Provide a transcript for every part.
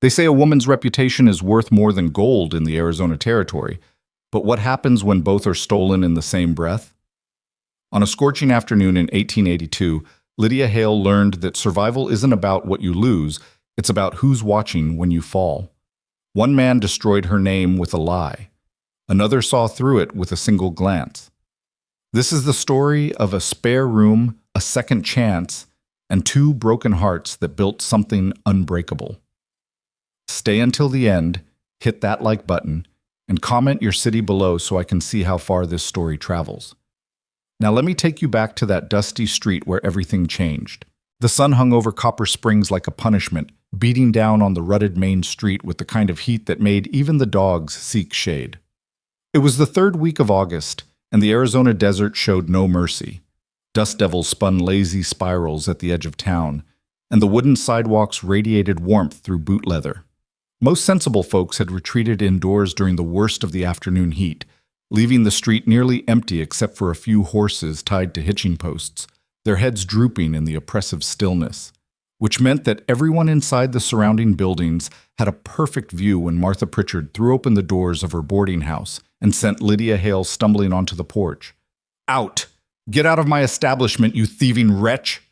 They say a woman's reputation is worth more than gold in the Arizona territory, but what happens when both are stolen in the same breath? On a scorching afternoon in 1882, Lydia Hale learned that survival isn't about what you lose, it's about who's watching when you fall. One man destroyed her name with a lie. Another saw through it with a single glance. This is the story of a spare room, a second chance, and two broken hearts that built something unbreakable. Stay until the end, hit that like button, and comment your city below so I can see how far this story travels. Now let me take you back to that dusty street where everything changed. The sun hung over Copper Springs like a punishment, beating down on the rutted main street with the kind of heat that made even the dogs seek shade. It was the third week of August, and the Arizona desert showed no mercy. Dust devils spun lazy spirals at the edge of town, and the wooden sidewalks radiated warmth through boot leather. Most sensible folks had retreated indoors during the worst of the afternoon heat, leaving the street nearly empty except for a few horses tied to hitching posts, their heads drooping in the oppressive stillness, which meant that everyone inside the surrounding buildings had a perfect view when Martha Pritchard threw open the doors of her boarding house and sent Lydia Hale stumbling onto the porch. "Out! Get out of my establishment, you thieving wretch!"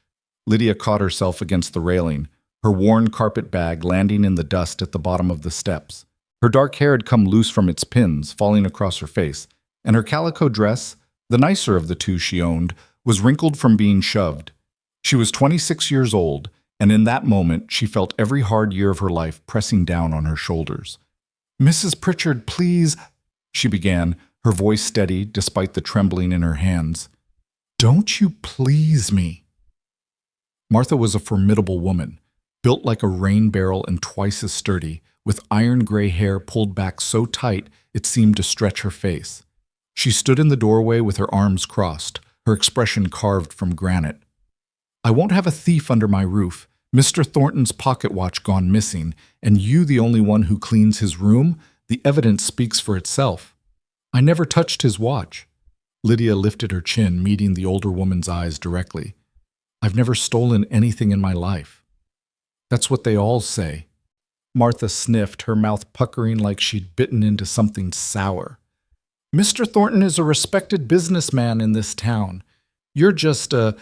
Lydia caught herself against the railing, her worn carpet bag landing in the dust at the bottom of the steps. Her dark hair had come loose from its pins, falling across her face, and her calico dress, the nicer of the two she owned, was wrinkled from being shoved. She was 26 years old, and in that moment she felt every hard year of her life pressing down on her shoulders. "Mrs. Pritchard, please," she began, her voice steady despite the trembling in her hands. "Don't you please me." Martha was a formidable woman, built like a rain barrel and twice as sturdy, with iron-gray hair pulled back so tight it seemed to stretch her face. She stood in the doorway with her arms crossed, her expression carved from granite. "I won't have a thief under my roof, Mr. Thornton's pocket watch gone missing, and you the only one who cleans his room. The evidence speaks for itself. I never touched his watch." Lydia lifted her chin, meeting the older woman's eyes directly. "I've never stolen anything in my life." "That's what they all say." Martha sniffed, her mouth puckering like she'd bitten into something sour. "Mr. Thornton is a respected businessman in this town. You're just a—"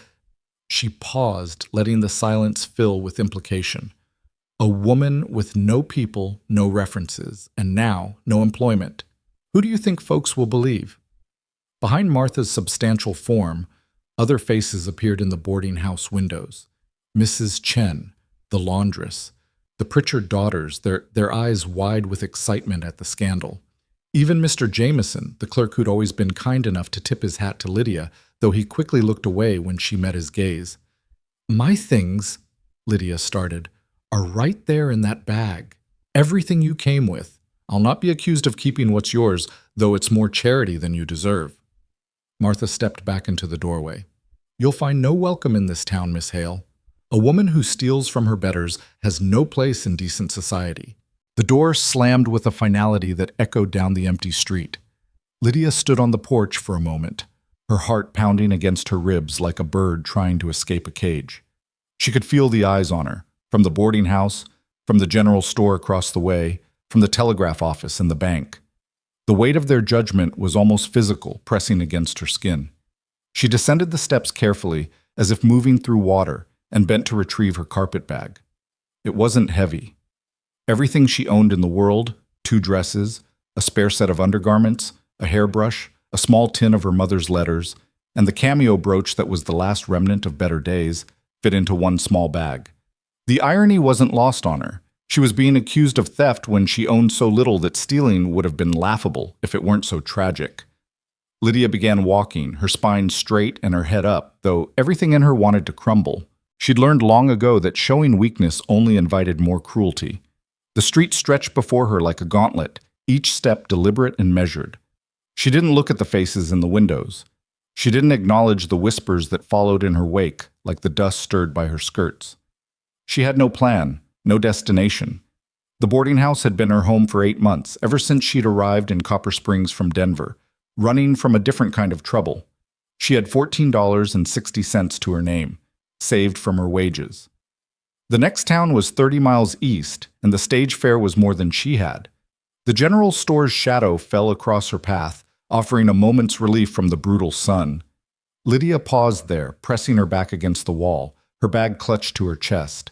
She paused, letting the silence fill with implication. "A woman with no people, no references, and now no employment. Who do you think folks will believe?" Behind Martha's substantial form, other faces appeared in the boarding house windows. Mrs. Chen, the laundress, the Pritchard daughters, their eyes wide with excitement at the scandal. Even Mr. Jameson, the clerk who'd always been kind enough to tip his hat to Lydia, though he quickly looked away when she met his gaze. "My things," Lydia started, "are right there in that bag. Everything you came with. I'll not be accused of keeping what's yours, though it's more charity than you deserve." Martha stepped back into the doorway. "You'll find no welcome in this town, Miss Hale. A woman who steals from her betters has no place in decent society." The door slammed with a finality that echoed down the empty street. Lydia stood on the porch for a moment, her heart pounding against her ribs like a bird trying to escape a cage. She could feel the eyes on her, from the boarding house, from the general store across the way, from the telegraph office and the bank. The weight of their judgment was almost physical, pressing against her skin. She descended the steps carefully, as if moving through water, and bent to retrieve her carpet bag. It wasn't heavy. Everything she owned in the world, 2 dresses, a spare set of undergarments, a hairbrush, a small tin of her mother's letters, and the cameo brooch that was the last remnant of better days, fit into one small bag. The irony wasn't lost on her. She was being accused of theft when she owned so little that stealing would have been laughable if it weren't so tragic. Lydia began walking, her spine straight and her head up, though everything in her wanted to crumble. She'd learned long ago that showing weakness only invited more cruelty. The street stretched before her like a gauntlet, each step deliberate and measured. She didn't look at the faces in the windows. She didn't acknowledge the whispers that followed in her wake, like the dust stirred by her skirts. She had no plan, no destination. The boarding house had been her home for 8 months, ever since she'd arrived in Copper Springs from Denver, running from a different kind of trouble. She had $14.60 to her name, saved from her wages. The next town was 30 miles east, and the stage fare was more than she had. The general store's shadow fell across her path, offering a moment's relief from the brutal sun. Lydia paused there, pressing her back against the wall, her bag clutched to her chest.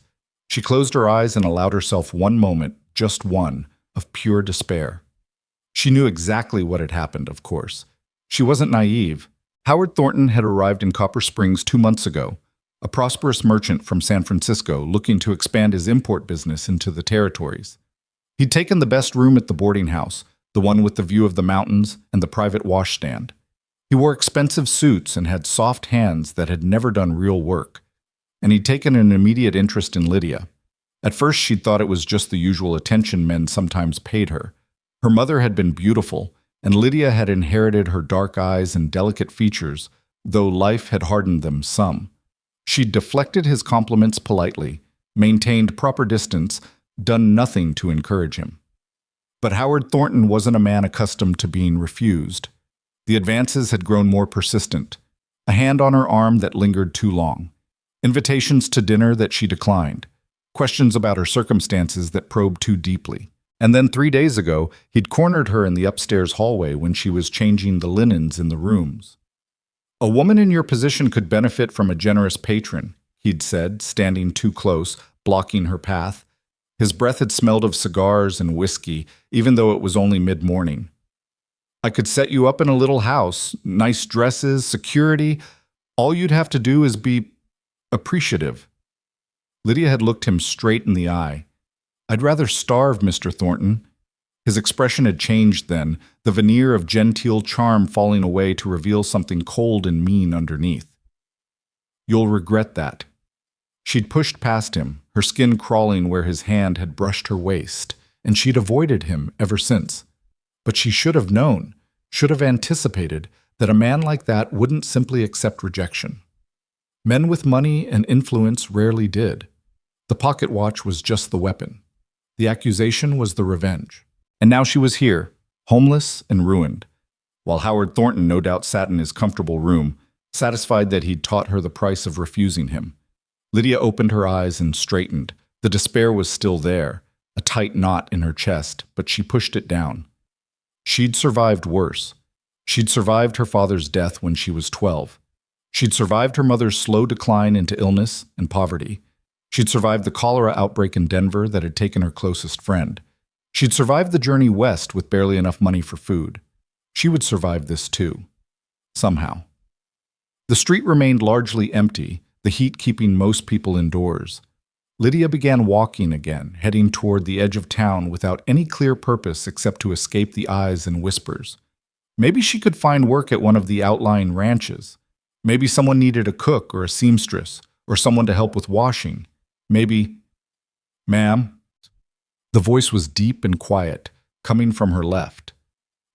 She closed her eyes and allowed herself one moment, just one, of pure despair. She knew exactly what had happened, of course. She wasn't naive. Howard Thornton had arrived in Copper Springs 2 months ago, a prosperous merchant from San Francisco looking to expand his import business into the territories. He'd taken the best room at the boarding house, the one with the view of the mountains and the private washstand. He wore expensive suits and had soft hands that had never done real work. And he'd taken an immediate interest in Lydia. At first she'd thought it was just the usual attention men sometimes paid her. Her mother had been beautiful, and Lydia had inherited her dark eyes and delicate features, though life had hardened them some. She'd deflected his compliments politely, maintained proper distance, done nothing to encourage him. But Howard Thornton wasn't a man accustomed to being refused. The advances had grown more persistent, a hand on her arm that lingered too long, invitations to dinner that she declined, questions about her circumstances that probed too deeply. And then 3 days ago, he'd cornered her in the upstairs hallway when she was changing the linens in the rooms. "A woman in your position could benefit from a generous patron," he'd said, standing too close, blocking her path. His breath had smelled of cigars and whiskey, even though it was only mid-morning. "I could set you up in a little house, nice dresses, security. All you'd have to do is be appreciative." Lydia had looked him straight in the eye. "I'd rather starve, Mr. Thornton." His expression had changed then, the veneer of genteel charm falling away to reveal something cold and mean underneath. "You'll regret that." She'd pushed past him, her skin crawling where his hand had brushed her waist, and she'd avoided him ever since. But she should have known, should have anticipated, that a man like that wouldn't simply accept rejection. Men with money and influence rarely did. The pocket watch was just the weapon. The accusation was the revenge. And now she was here, homeless and ruined, while Howard Thornton no doubt sat in his comfortable room, satisfied that he'd taught her the price of refusing him. Lydia opened her eyes and straightened. The despair was still there, a tight knot in her chest, but she pushed it down. She'd survived worse. She'd survived her father's death when she was 12. She'd survived her mother's slow decline into illness and poverty. She'd survived the cholera outbreak in Denver that had taken her closest friend. She'd survived the journey west with barely enough money for food. She would survive this too. Somehow. The street remained largely empty, the heat keeping most people indoors. Lydia began walking again, heading toward the edge of town without any clear purpose except to escape the eyes and whispers. Maybe she could find work at one of the outlying ranches. Maybe someone needed a cook or a seamstress, or someone to help with washing. Maybe, "Ma'am?" The voice was deep and quiet, coming from her left.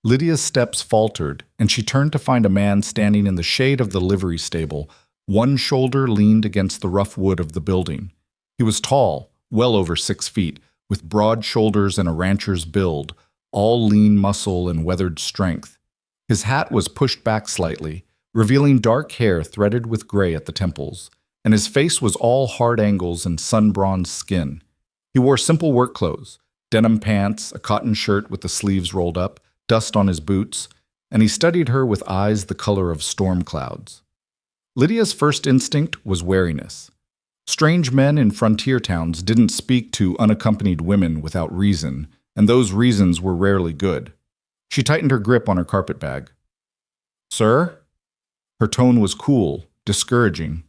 Lydia's steps faltered, and she turned to find a man standing in the shade of the livery stable. One shoulder leaned against the rough wood of the building. He was tall, well over 6 feet, with broad shoulders and a rancher's build, all lean muscle and weathered strength. His hat was pushed back slightly, revealing dark hair threaded with gray at the temples, and his face was all hard angles and sun-bronzed skin. He wore simple work clothes, denim pants, a cotton shirt with the sleeves rolled up, dust on his boots, and he studied her with eyes the color of storm clouds. Lydia's first instinct was wariness. Strange men in frontier towns didn't speak to unaccompanied women without reason, and those reasons were rarely good. She tightened her grip on her carpetbag. "Sir?" Her tone was cool, discouraging.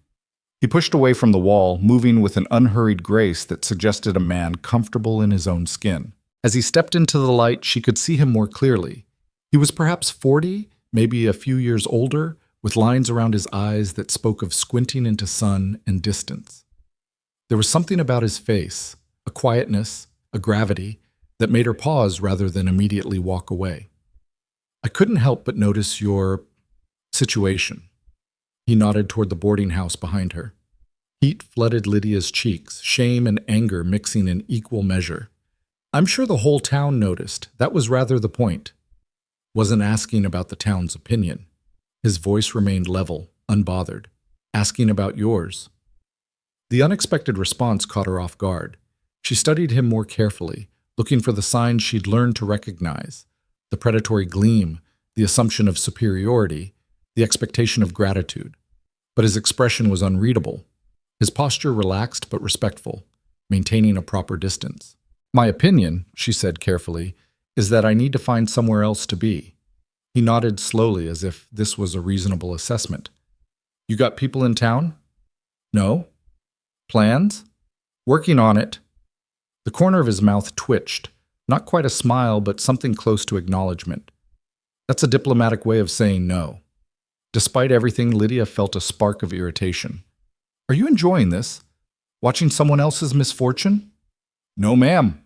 He pushed away from the wall, moving with an unhurried grace that suggested a man comfortable in his own skin. As he stepped into the light, she could see him more clearly. He was perhaps 40, maybe a few years older, with lines around his eyes that spoke of squinting into sun and distance. There was something about his face, a quietness, a gravity, that made her pause rather than immediately walk away. "I couldn't help but notice your situation." He nodded toward the boarding house behind her. Heat flooded Lydia's cheeks, shame and anger mixing in equal measure. "I'm sure the whole town noticed. That was rather the point." Wasn't asking about the town's opinion. His voice remained level, unbothered. "Asking about yours." The unexpected response caught her off guard. She studied him more carefully, looking for the signs she'd learned to recognize: the predatory gleam, the assumption of superiority, the expectation of gratitude. But his expression was unreadable. His posture relaxed but respectful, maintaining a proper distance. "My opinion," she said carefully, "is that I need to find somewhere else to be." He nodded slowly as if this was a reasonable assessment. "You got people in town?" "No." "Plans?" "Working on it." The corner of his mouth twitched, not quite a smile, but something close to acknowledgement. That's a diplomatic way of saying no. Despite everything, Lydia felt a spark of irritation. "Are you enjoying this? Watching someone else's misfortune?" "No, ma'am."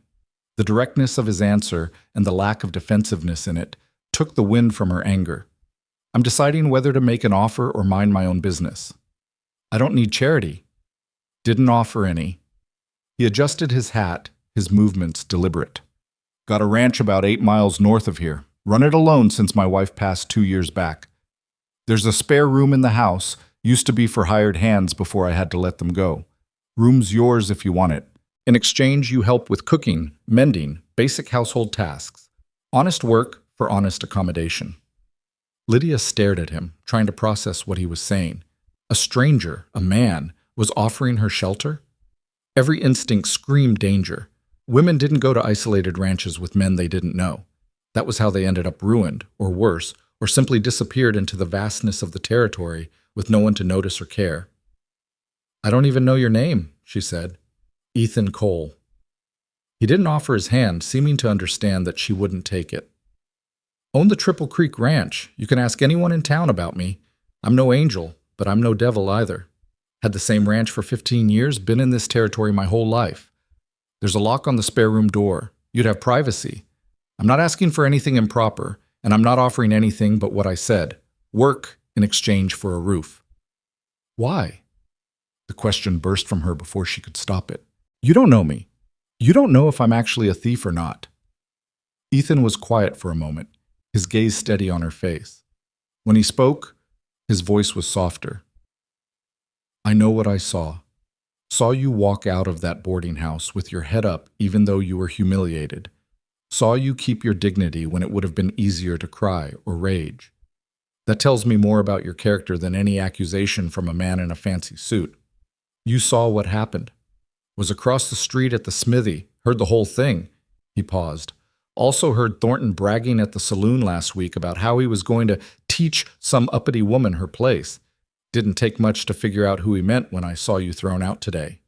The directness of his answer and the lack of defensiveness in it took the wind from her anger. "I'm deciding whether to make an offer or mind my own business." "I don't need charity." "Didn't offer any." He adjusted his hat, his movements deliberate. "Got a ranch about 8 miles north of here. Run it alone since my wife passed 2 years back. There's a spare room in the house, used to be for hired hands before I had to let them go. Room's yours if you want it. In exchange, you help with cooking, mending, basic household tasks. Honest work for honest accommodation." Lydia stared at him, trying to process what he was saying. A stranger, a man, was offering her shelter? Every instinct screamed danger. Women didn't go to isolated ranches with men they didn't know. That was how they ended up ruined, or worse, or simply disappeared into the vastness of the territory with no one to notice or care. "I don't even know your name," she said. "Ethan Cole." He didn't offer his hand, seeming to understand that she wouldn't take it. "Own the Triple Creek Ranch. You can ask anyone in town about me. I'm no angel, but I'm no devil either. Had the same ranch for 15 years, been in this territory my whole life. There's a lock on the spare room door. You'd have privacy. I'm not asking for anything improper, and I'm not offering anything but what I said. Work in exchange for a roof." "Why?" The question burst from her before she could stop it. "You don't know me. You don't know if I'm actually a thief or not." Ethan was quiet for a moment, his gaze steady on her face. When he spoke, his voice was softer. "I know what I saw. Saw you walk out of that boarding house with your head up even though you were humiliated. Saw you keep your dignity when it would have been easier to cry or rage. That tells me more about your character than any accusation from a man in a fancy suit. You saw what happened. Was across the street at the smithy, heard the whole thing." He paused. "Also heard Thornton bragging at the saloon last week about how he was going to teach some uppity woman her place. Didn't take much to figure out who he meant when I saw you thrown out today."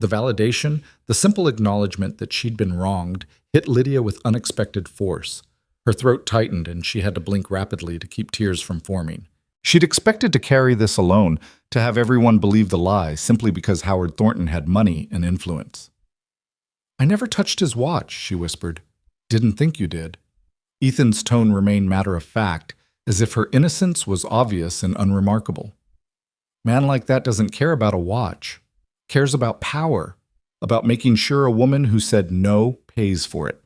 The validation, the simple acknowledgement that she'd been wronged, hit Lydia with unexpected force. Her throat tightened and she had to blink rapidly to keep tears from forming. She'd expected to carry this alone, to have everyone believe the lie simply because Howard Thornton had money and influence. "I never touched his watch," she whispered. "Didn't think you did." Ethan's tone remained matter-of-fact, as if her innocence was obvious and unremarkable. "Man like that doesn't care about a watch. Cares about power, about making sure a woman who said no pays for it."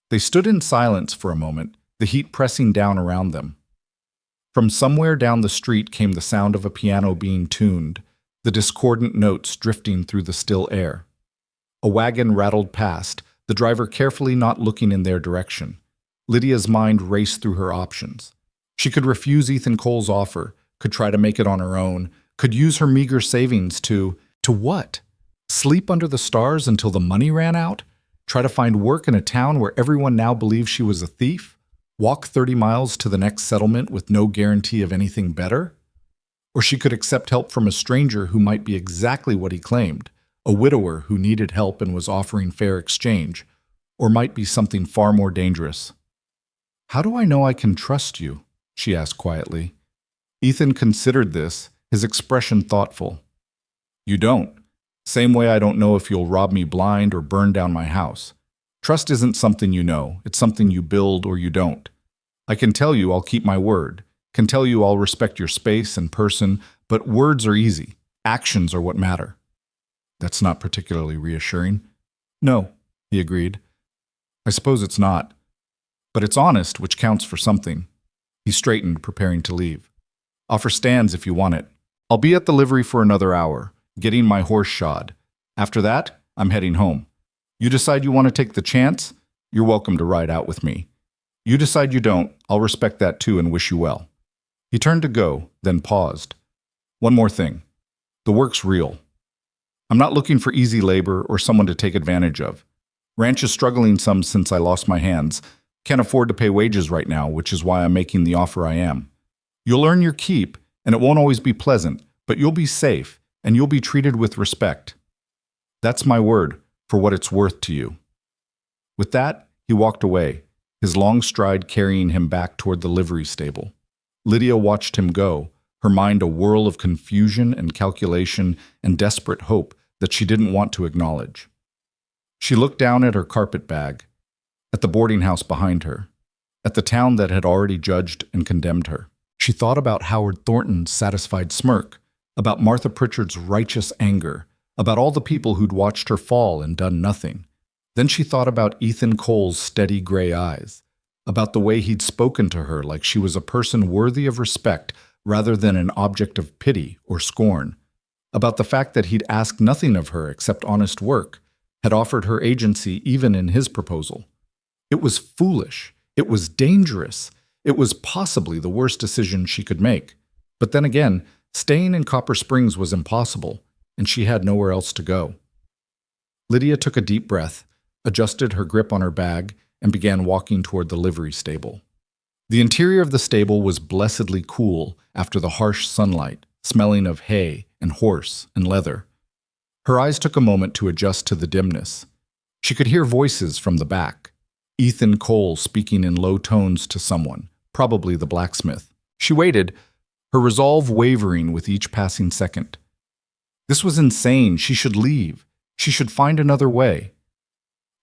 They stood in silence for a moment, the heat pressing down around them. From somewhere down the street came the sound of a piano being tuned, the discordant notes drifting through the still air. A wagon rattled past, the driver carefully not looking in their direction. Lydia's mind raced through her options. She could refuse Ethan Cole's offer, could try to make it on her own, could use her meager savings to what? Sleep under the stars until the money ran out? Try to find work in a town where everyone now believed she was a thief? Walk 30 miles to the next settlement with no guarantee of anything better? Or she could accept help from a stranger who might be exactly what he claimed, a widower who needed help and was offering fair exchange, or might be something far more dangerous. "How do I know I can trust you?" she asked quietly. Ethan considered this, his expression thoughtful. "You don't. Same way I don't know if you'll rob me blind or burn down my house. Trust isn't something you know, it's something you build or you don't. I can tell you I'll keep my word, can tell you I'll respect your space and person, but words are easy. Actions are what matter." "That's not particularly reassuring." "No," he agreed. "I suppose it's not. But it's honest, which counts for something." He straightened, preparing to leave. "Offer stands if you want it. I'll be at the livery for another hour. getting my horse shod. After that, I'm heading home. You decide you want to take the chance, you're welcome to ride out with me. You decide you don't, I'll respect that too and wish you well." He turned to go, then paused. "One more thing. The work's real. I'm not looking for easy labor or someone to take advantage of. Ranch is struggling some since I lost my hands. Can't afford to pay wages right now, which is why I'm making the offer I am. You'll earn your keep, and it won't always be pleasant, but you'll be safe, and you'll be treated with respect. That's my word for what it's worth to you." With that, he walked away, his long stride carrying him back toward the livery stable. Lydia watched him go, her mind a whirl of confusion and calculation and desperate hope that she didn't want to acknowledge. She looked down at her carpet bag, at the boarding house behind her, at the town that had already judged and condemned her. She thought about Howard Thornton's satisfied smirk, about Martha Pritchard's righteous anger, about all the people who'd watched her fall and done nothing. Then she thought about Ethan Cole's steady gray eyes, about the way he'd spoken to her like she was a person worthy of respect rather than an object of pity or scorn, about the fact that he'd asked nothing of her except honest work, had offered her agency even in his proposal. It was foolish. It was dangerous. It was possibly the worst decision she could make. But then again, staying in Copper Springs was impossible, and she had nowhere else to go. Lydia took a deep breath, adjusted her grip on her bag, and began walking toward the livery stable. The interior of the stable was blessedly cool after the harsh sunlight, smelling of hay and horse and leather. Her eyes took a moment to adjust to the dimness. She could hear voices from the back. Ethan Cole speaking in low tones to someone, probably the blacksmith. She waited, her resolve wavering with each passing second. This was insane. She should leave. She should find another way.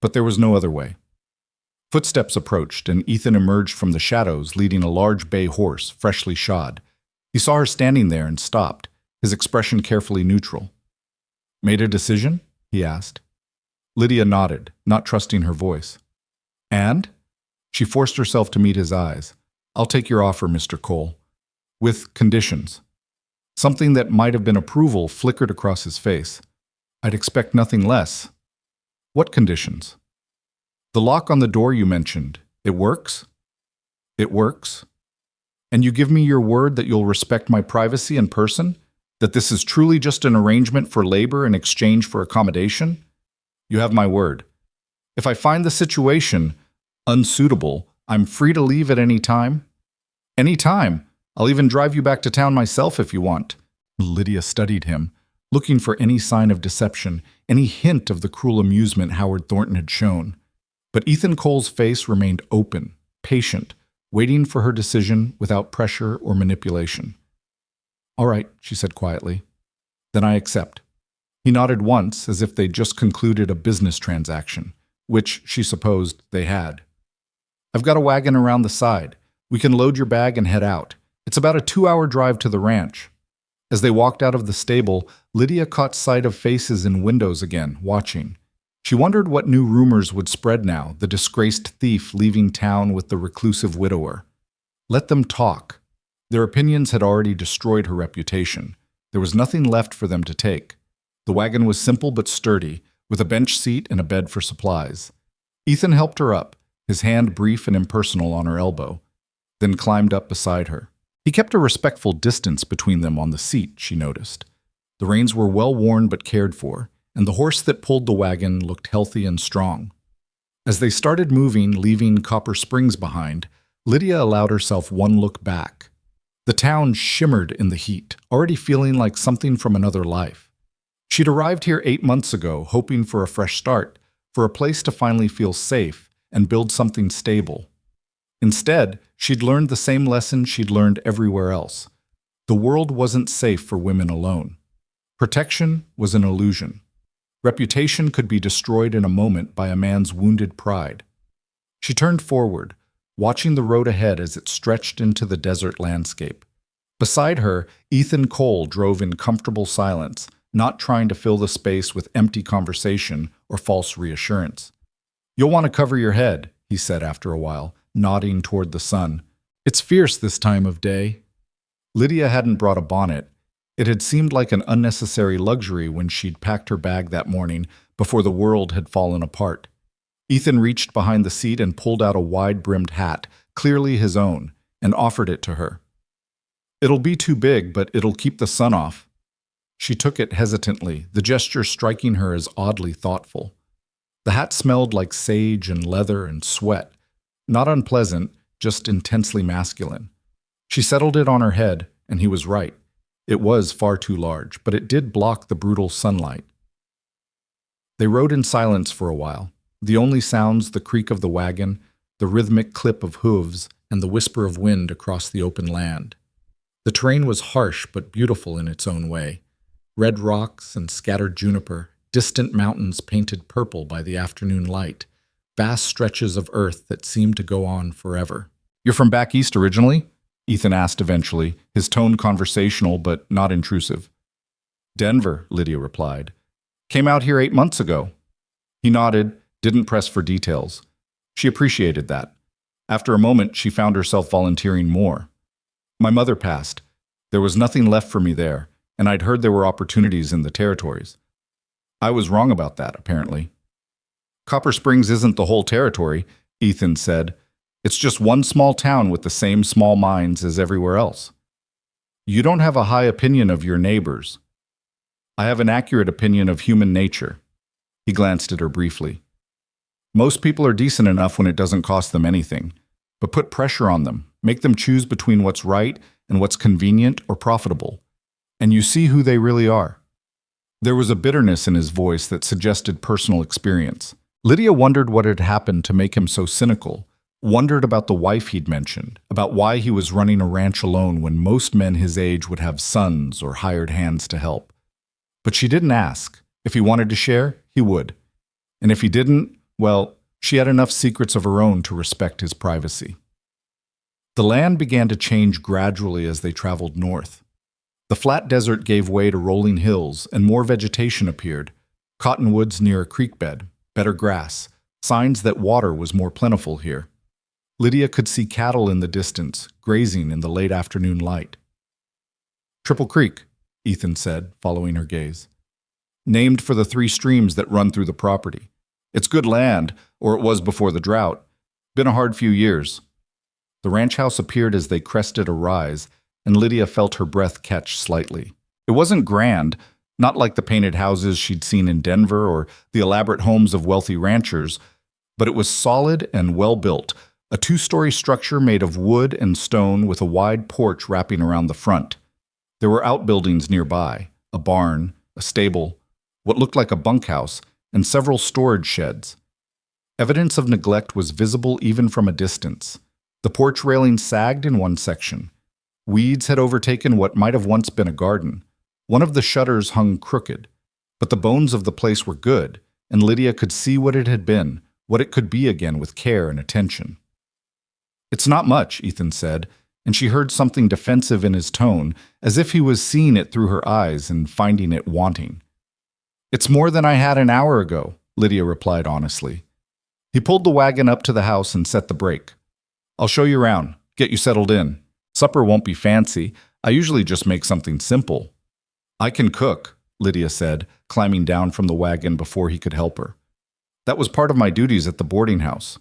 But there was no other way. Footsteps approached, and Ethan emerged from the shadows leading a large bay horse, freshly shod. He saw her standing there and stopped, his expression carefully neutral. "Made a decision?" he asked. Lydia nodded, not trusting her voice. "And?" She forced herself to meet his eyes. "I'll take your offer, Mr. Cole. With conditions." Something that might have been approval flickered across his face. "I'd expect nothing less." "What conditions?" "The lock on the door you mentioned. It works?" "It works." "And you give me your word that you'll respect my privacy and person? That this is truly just an arrangement for labor in exchange for accommodation?" "You have my word. If I find the situation unsuitable, I'm free to leave at any time?" "Any time. I'll even drive you back to town myself if you want." Lydia studied him, looking for any sign of deception, any hint of the cruel amusement Howard Thornton had shown. But Ethan Cole's face remained open, patient, waiting for her decision without pressure or manipulation. "All right," she said quietly. "Then I accept." He nodded once, as if they'd just concluded a business transaction, which she supposed they had. "I've got a wagon around the side. We can load your bag and head out. It's about a 2-hour drive to the ranch." As they walked out of the stable, Lydia caught sight of faces in windows again, watching. She wondered what new rumors would spread now, the disgraced thief leaving town with the reclusive widower. Let them talk. Their opinions had already destroyed her reputation. There was nothing left for them to take. The wagon was simple but sturdy, with a bench seat and a bed for supplies. Ethan helped her up, his hand brief and impersonal on her elbow, then climbed up beside her. He kept a respectful distance between them on the seat, she noticed. The reins were well worn but cared for, and the horse that pulled the wagon looked healthy and strong. As they started moving, leaving Copper Springs behind, Lydia allowed herself one look back. The town shimmered in the heat, already feeling like something from another life. She'd arrived here 8 months ago, hoping for a fresh start, for a place to finally feel safe and build something stable. Instead, she'd learned the same lesson she'd learned everywhere else. The world wasn't safe for women alone. Protection was an illusion. Reputation could be destroyed in a moment by a man's wounded pride. She turned forward, watching the road ahead as it stretched into the desert landscape. Beside her, Ethan Cole drove in comfortable silence, not trying to fill the space with empty conversation or false reassurance. "You'll want to cover your head," he said after a while, nodding toward the sun. "It's fierce this time of day." Lydia hadn't brought a bonnet. It had seemed like an unnecessary luxury when she'd packed her bag that morning before the world had fallen apart. Ethan reached behind the seat and pulled out a wide-brimmed hat, clearly his own, and offered it to her. "It'll be too big, but it'll keep the sun off." She took it hesitantly, the gesture striking her as oddly thoughtful. The hat smelled like sage and leather and sweat. Not unpleasant, just intensely masculine. She settled it on her head, and he was right. It was far too large, but it did block the brutal sunlight. They rode in silence for a while. The only sounds the creak of the wagon, the rhythmic clip of hooves, and the whisper of wind across the open land. The terrain was harsh but beautiful in its own way. Red rocks and scattered juniper, distant mountains painted purple by the afternoon light, vast stretches of earth that seemed to go on forever. "You're from back east originally?" Ethan asked eventually, his tone conversational but not intrusive. "Denver," Lydia replied. "Came out here 8 months ago." He nodded, didn't press for details. She appreciated that. After a moment, she found herself volunteering more. "My mother passed. There was nothing left for me there, and I'd heard there were opportunities in the territories. I was wrong about that, apparently." "Copper Springs isn't the whole territory," Ethan said. "It's just one small town with the same small mines as everywhere else." "You don't have a high opinion of your neighbors." "I have an accurate opinion of human nature." He glanced at her briefly. "Most people are decent enough when it doesn't cost them anything, but put pressure on them, make them choose between what's right and what's convenient or profitable, and you see who they really are." There was a bitterness in his voice that suggested personal experience. Lydia wondered what had happened to make him so cynical, wondered about the wife he'd mentioned, about why he was running a ranch alone when most men his age would have sons or hired hands to help. But she didn't ask. If he wanted to share, he would. And if he didn't, well, she had enough secrets of her own to respect his privacy. The land began to change gradually as they traveled north. The flat desert gave way to rolling hills, and more vegetation appeared. Cottonwoods near a creek bed, better grass, signs that water was more plentiful here. Lydia could see cattle in the distance, grazing in the late afternoon light. "Triple Creek," Ethan said, following her gaze. "Named for the 3 streams that run through the property. It's good land, or it was before the drought. Been a hard few years." The ranch house appeared as they crested a rise, and Lydia felt her breath catch slightly. It wasn't grand, not like the painted houses she'd seen in Denver or the elaborate homes of wealthy ranchers, but it was solid and well-built, a 2-story structure made of wood and stone with a wide porch wrapping around the front. There were outbuildings nearby, a barn, a stable, what looked like a bunkhouse, and several storage sheds. Evidence of neglect was visible even from a distance. The porch railing sagged in one section. Weeds had overtaken what might have once been a garden. One of the shutters hung crooked, but the bones of the place were good, and Lydia could see what it had been, what it could be again with care and attention. "It's not much," Ethan said, and she heard something defensive in his tone, as if he was seeing it through her eyes and finding it wanting. "It's more than I had an hour ago," Lydia replied honestly. He pulled the wagon up to the house and set the brake. "I'll show you around, get you settled in. Supper won't be fancy. I usually just make something simple." "I can cook," Lydia said, climbing down from the wagon before he could help her. "That was part of my duties at the boarding house.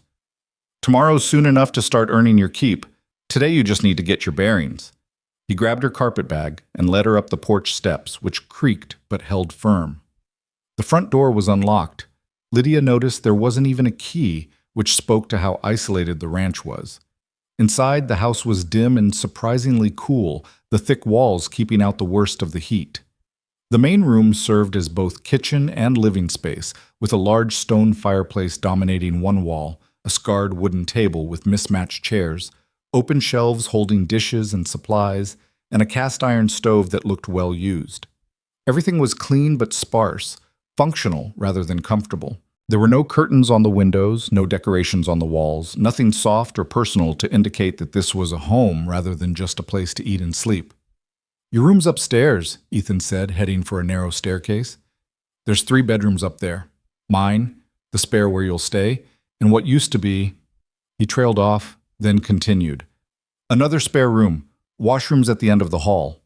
Tomorrow's soon enough to start earning your keep. Today you just need to get your bearings." He grabbed her carpet bag and led her up the porch steps, which creaked but held firm. The front door was unlocked. Lydia noticed there wasn't even a key, which spoke to how isolated the ranch was. Inside, the house was dim and surprisingly cool, the thick walls keeping out the worst of the heat. The main room served as both kitchen and living space, with a large stone fireplace dominating one wall, a scarred wooden table with mismatched chairs, open shelves holding dishes and supplies, and a cast-iron stove that looked well used. Everything was clean but sparse, functional rather than comfortable. There were no curtains on the windows, no decorations on the walls, nothing soft or personal to indicate that this was a home rather than just a place to eat and sleep. "Your room's upstairs," Ethan said, heading for a narrow staircase. "There's 3 bedrooms up there. Mine, the spare where you'll stay, and what used to be—" He trailed off, then continued. "Another spare room, washrooms at the end of the hall."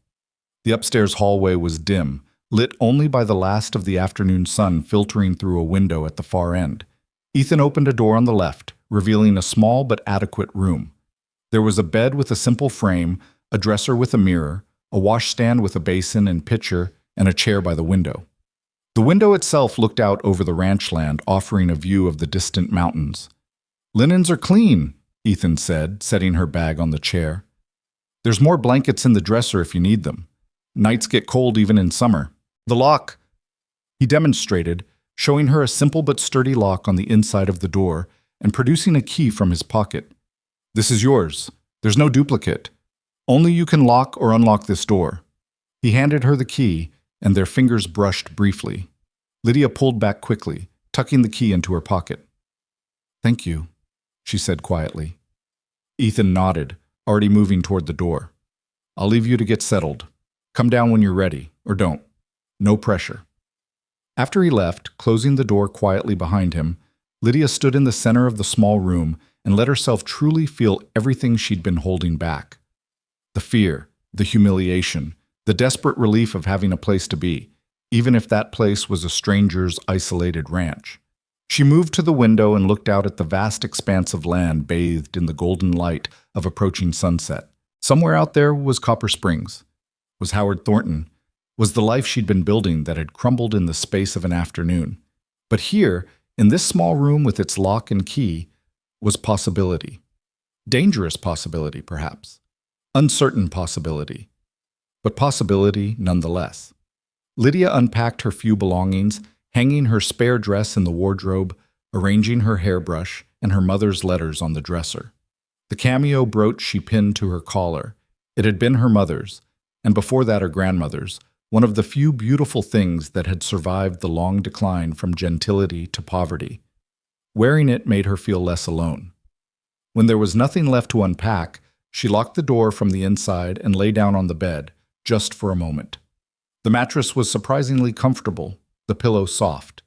The upstairs hallway was dim, lit only by the last of the afternoon sun filtering through a window at the far end. Ethan opened a door on the left, revealing a small but adequate room. There was a bed with a simple frame, a dresser with a mirror, a washstand with a basin and pitcher, and a chair by the window. The window itself looked out over the ranch land, offering a view of the distant mountains. "Linens are clean," Ethan said, setting her bag on the chair. "There's more blankets in the dresser if you need them. Nights get cold even in summer. The lock," he demonstrated, showing her a simple but sturdy lock on the inside of the door and producing a key from his pocket. "This is yours. There's no duplicate. Only you can lock or unlock this door." He handed her the key, and their fingers brushed briefly. Lydia pulled back quickly, tucking the key into her pocket. "Thank you," she said quietly. Ethan nodded, already moving toward the door. "I'll leave you to get settled. Come down when you're ready, or don't. No pressure." After he left, closing the door quietly behind him, Lydia stood in the center of the small room and let herself truly feel everything she'd been holding back. The fear, the humiliation, the desperate relief of having a place to be, even if that place was a stranger's isolated ranch. She moved to the window and looked out at the vast expanse of land bathed in the golden light of approaching sunset. Somewhere out there was Copper Springs, was Howard Thornton, was the life she'd been building that had crumbled in the space of an afternoon. But here, in this small room with its lock and key, was possibility. Dangerous possibility, perhaps. Uncertain possibility. But possibility nonetheless. Lydia unpacked her few belongings, hanging her spare dress in the wardrobe, arranging her hairbrush and her mother's letters on the dresser. The cameo brooch she pinned to her collar. It had been her mother's, and before that her grandmother's, one of the few beautiful things that had survived the long decline from gentility to poverty. Wearing it made her feel less alone. When there was nothing left to unpack, she locked the door from the inside and lay down on the bed, just for a moment. The mattress was surprisingly comfortable, the pillow soft.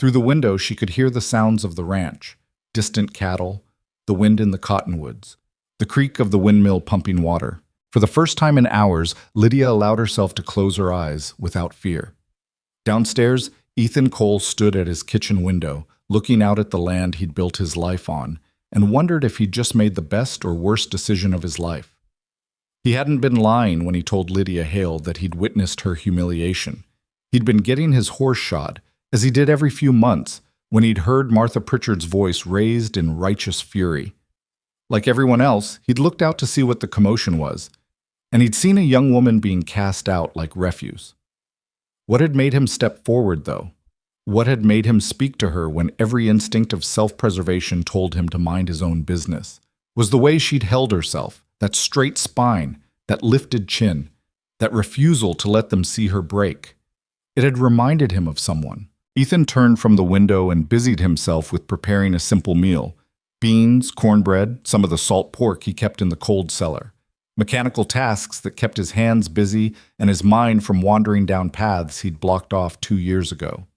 Through the window she could hear the sounds of the ranch, distant cattle, the wind in the cottonwoods, the creak of the windmill pumping water. For the first time in hours, Lydia allowed herself to close her eyes without fear. Downstairs, Ethan Cole stood at his kitchen window, looking out at the land he'd built his life on, and wondered if he'd just made the best or worst decision of his life. He hadn't been lying when he told Lydia Hale that he'd witnessed her humiliation. He'd been getting his horse shod, as he did every few months, when he'd heard Martha Pritchard's voice raised in righteous fury. Like everyone else, he'd looked out to see what the commotion was, and he'd seen a young woman being cast out like refuse. What had made him step forward, though? What had made him speak to her when every instinct of self-preservation told him to mind his own business? Was the way she'd held herself, that straight spine, that lifted chin, that refusal to let them see her break. It had reminded him of someone. Ethan turned from the window and busied himself with preparing a simple meal. Beans, cornbread, some of the salt pork he kept in the cold cellar. Mechanical tasks that kept his hands busy and his mind from wandering down paths he'd blocked off 2 years ago.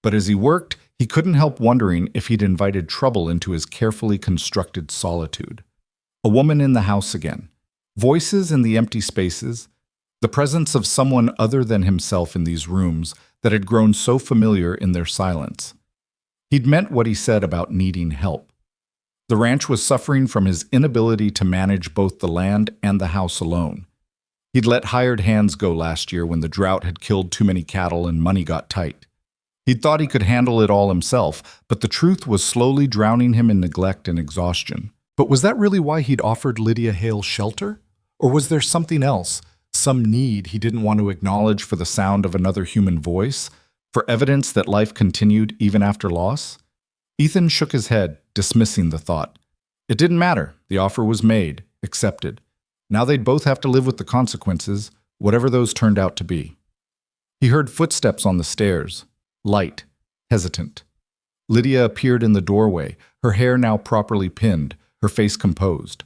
But as he worked, he couldn't help wondering if he'd invited trouble into his carefully constructed solitude. A woman in the house again. Voices in the empty spaces. The presence of someone other than himself in these rooms that had grown so familiar in their silence. He'd meant what he said about needing help. The ranch was suffering from his inability to manage both the land and the house alone. He'd let hired hands go last year when the drought had killed too many cattle and money got tight. He'd thought he could handle it all himself, but the truth was slowly drowning him in neglect and exhaustion. But was that really why he'd offered Lydia Hale shelter? Or was there something else, some need he didn't want to acknowledge for the sound of another human voice, for evidence that life continued even after loss? Ethan shook his head, dismissing the thought. It didn't matter. The offer was made, accepted. Now they'd both have to live with the consequences, whatever those turned out to be. He heard footsteps on the stairs, light, hesitant. Lydia appeared in the doorway, her hair now properly pinned, her face composed.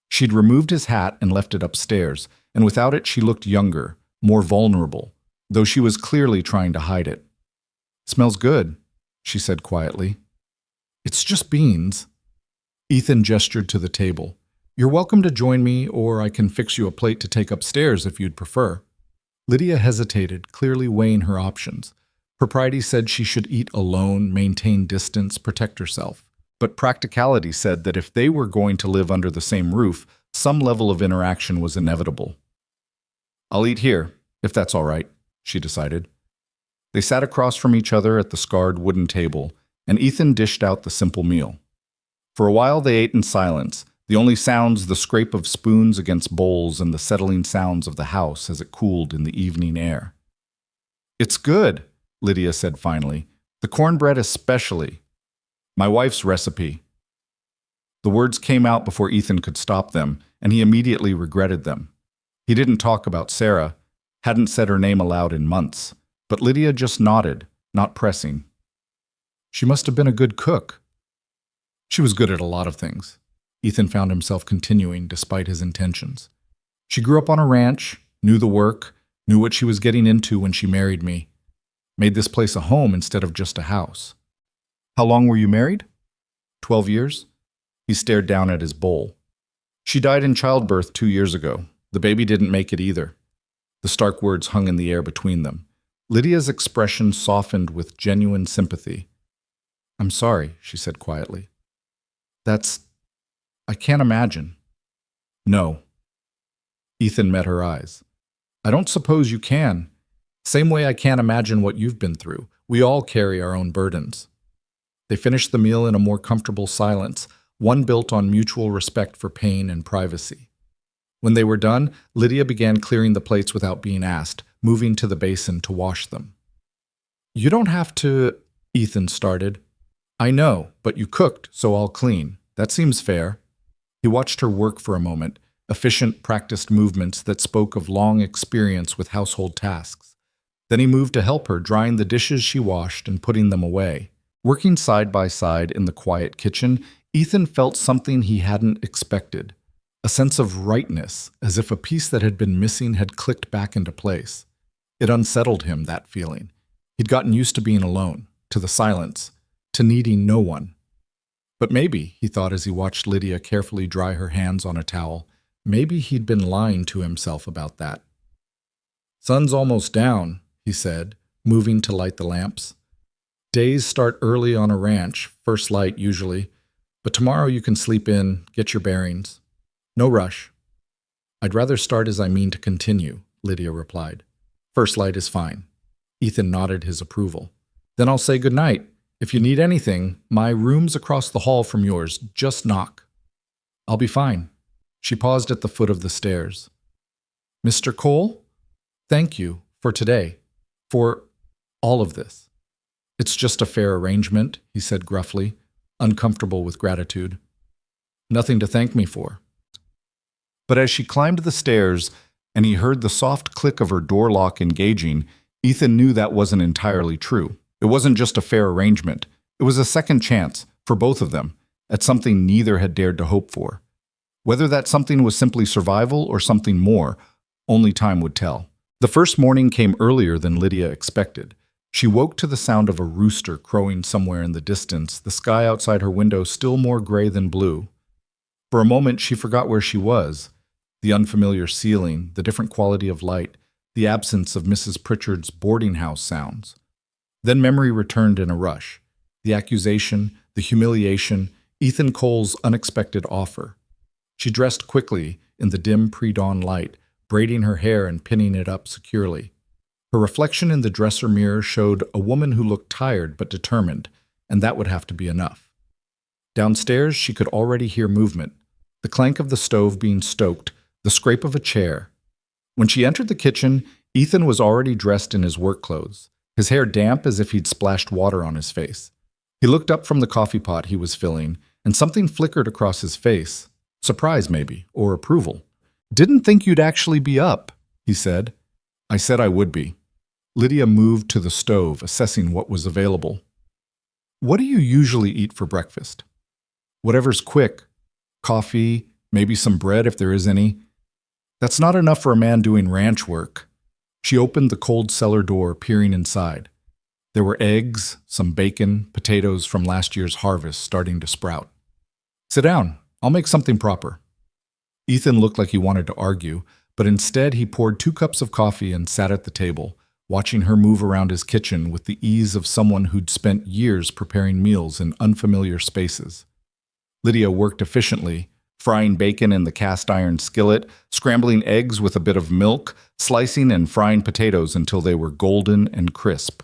She'd removed his hat and left it upstairs, and without it she looked younger, more vulnerable, though she was clearly trying to hide it. "Smells good," she said quietly. "It's just beans." Ethan gestured to the table. "You're welcome to join me, or I can fix you a plate to take upstairs if you'd prefer." Lydia hesitated, clearly weighing her options. Propriety said she should eat alone, maintain distance, protect herself. But practicality said that if they were going to live under the same roof, some level of interaction was inevitable. "I'll eat here, if that's all right," she decided. They sat across from each other at the scarred wooden table, and Ethan dished out the simple meal. For a while they ate in silence, the only sounds the scrape of spoons against bowls and the settling sounds of the house as it cooled in the evening air. "It's good," Lydia said finally. "The cornbread especially. My wife's recipe." The words came out before Ethan could stop them, and he immediately regretted them. He didn't talk about Sarah, hadn't said her name aloud in months, but Lydia just nodded, not pressing. She must have been a good cook. She was good at a lot of things, Ethan found himself continuing despite his intentions. She grew up on a ranch, knew the work, knew what she was getting into when she married me. Made this place a home instead of just a house. "How long were you married?" 12 years. He stared down at his bowl. "She died in childbirth 2 years ago. The baby didn't make it either." The stark words hung in the air between them. Lydia's expression softened with genuine sympathy. "I'm sorry," she said quietly. I can't imagine." "No." Ethan met her eyes. "I don't suppose you can. Same way I can't imagine what you've been through. We all carry our own burdens." They finished the meal in a more comfortable silence, one built on mutual respect for pain and privacy. When they were done, Lydia began clearing the plates without being asked, moving to the basin to wash them. "You don't have to," Ethan started. "I know, but you cooked, so I'll clean. That seems fair." He watched her work for a moment, efficient, practiced movements that spoke of long experience with household tasks. Then he moved to help her, drying the dishes she washed and putting them away. Working side by side in the quiet kitchen, Ethan felt something he hadn't expected. A sense of rightness, as if a piece that had been missing had clicked back into place. It unsettled him, that feeling. He'd gotten used to being alone, to the silence, to needing no one. But maybe, he thought as he watched Lydia carefully dry her hands on a towel, maybe he'd been lying to himself about that. "Sun's almost down," he said, moving to light the lamps. "Days start early on a ranch, first light usually, but tomorrow you can sleep in, get your bearings. No rush." "I'd rather start as I mean to continue," Lydia replied. "First light is fine." Ethan nodded his approval. "Then I'll say goodnight. If you need anything, my room's across the hall from yours. Just knock." "I'll be fine." She paused at the foot of the stairs. "Mr. Cole? Thank you for today, for all of this." "It's just a fair arrangement," he said gruffly, uncomfortable with gratitude. "Nothing to thank me for." But as she climbed the stairs and he heard the soft click of her door lock engaging, Ethan knew that wasn't entirely true. It wasn't just a fair arrangement. It was a second chance, for both of them, at something neither had dared to hope for. Whether that something was simply survival or something more, only time would tell. The first morning came earlier than Lydia expected. She woke to the sound of a rooster crowing somewhere in the distance, the sky outside her window still more gray than blue. For a moment she forgot where she was. The unfamiliar ceiling, the different quality of light, the absence of Mrs. Pritchard's boarding house sounds. Then memory returned in a rush. The accusation, the humiliation, Ethan Cole's unexpected offer. She dressed quickly in the dim pre-dawn light, braiding her hair and pinning it up securely. Her reflection in the dresser mirror showed a woman who looked tired but determined, and that would have to be enough. Downstairs, she could already hear movement, the clank of the stove being stoked, the scrape of a chair. When she entered the kitchen, Ethan was already dressed in his work clothes, his hair damp as if he'd splashed water on his face. He looked up from the coffee pot he was filling, and something flickered across his face. Surprise, maybe, or approval. "Didn't think you'd actually be up," he said. "I said I would be." Lydia moved to the stove, assessing what was available. "What do you usually eat for breakfast?" "Whatever's quick. Coffee, maybe some bread if there is any." "That's not enough for a man doing ranch work." She opened the cold cellar door, peering inside. There were eggs, some bacon, potatoes from last year's harvest starting to sprout. "Sit down. I'll make something proper." Ethan looked like he wanted to argue, but instead he poured 2 cups of coffee and sat at the table, watching her move around his kitchen with the ease of someone who'd spent years preparing meals in unfamiliar spaces. Lydia worked efficiently, frying bacon in the cast-iron skillet, scrambling eggs with a bit of milk, slicing and frying potatoes until they were golden and crisp.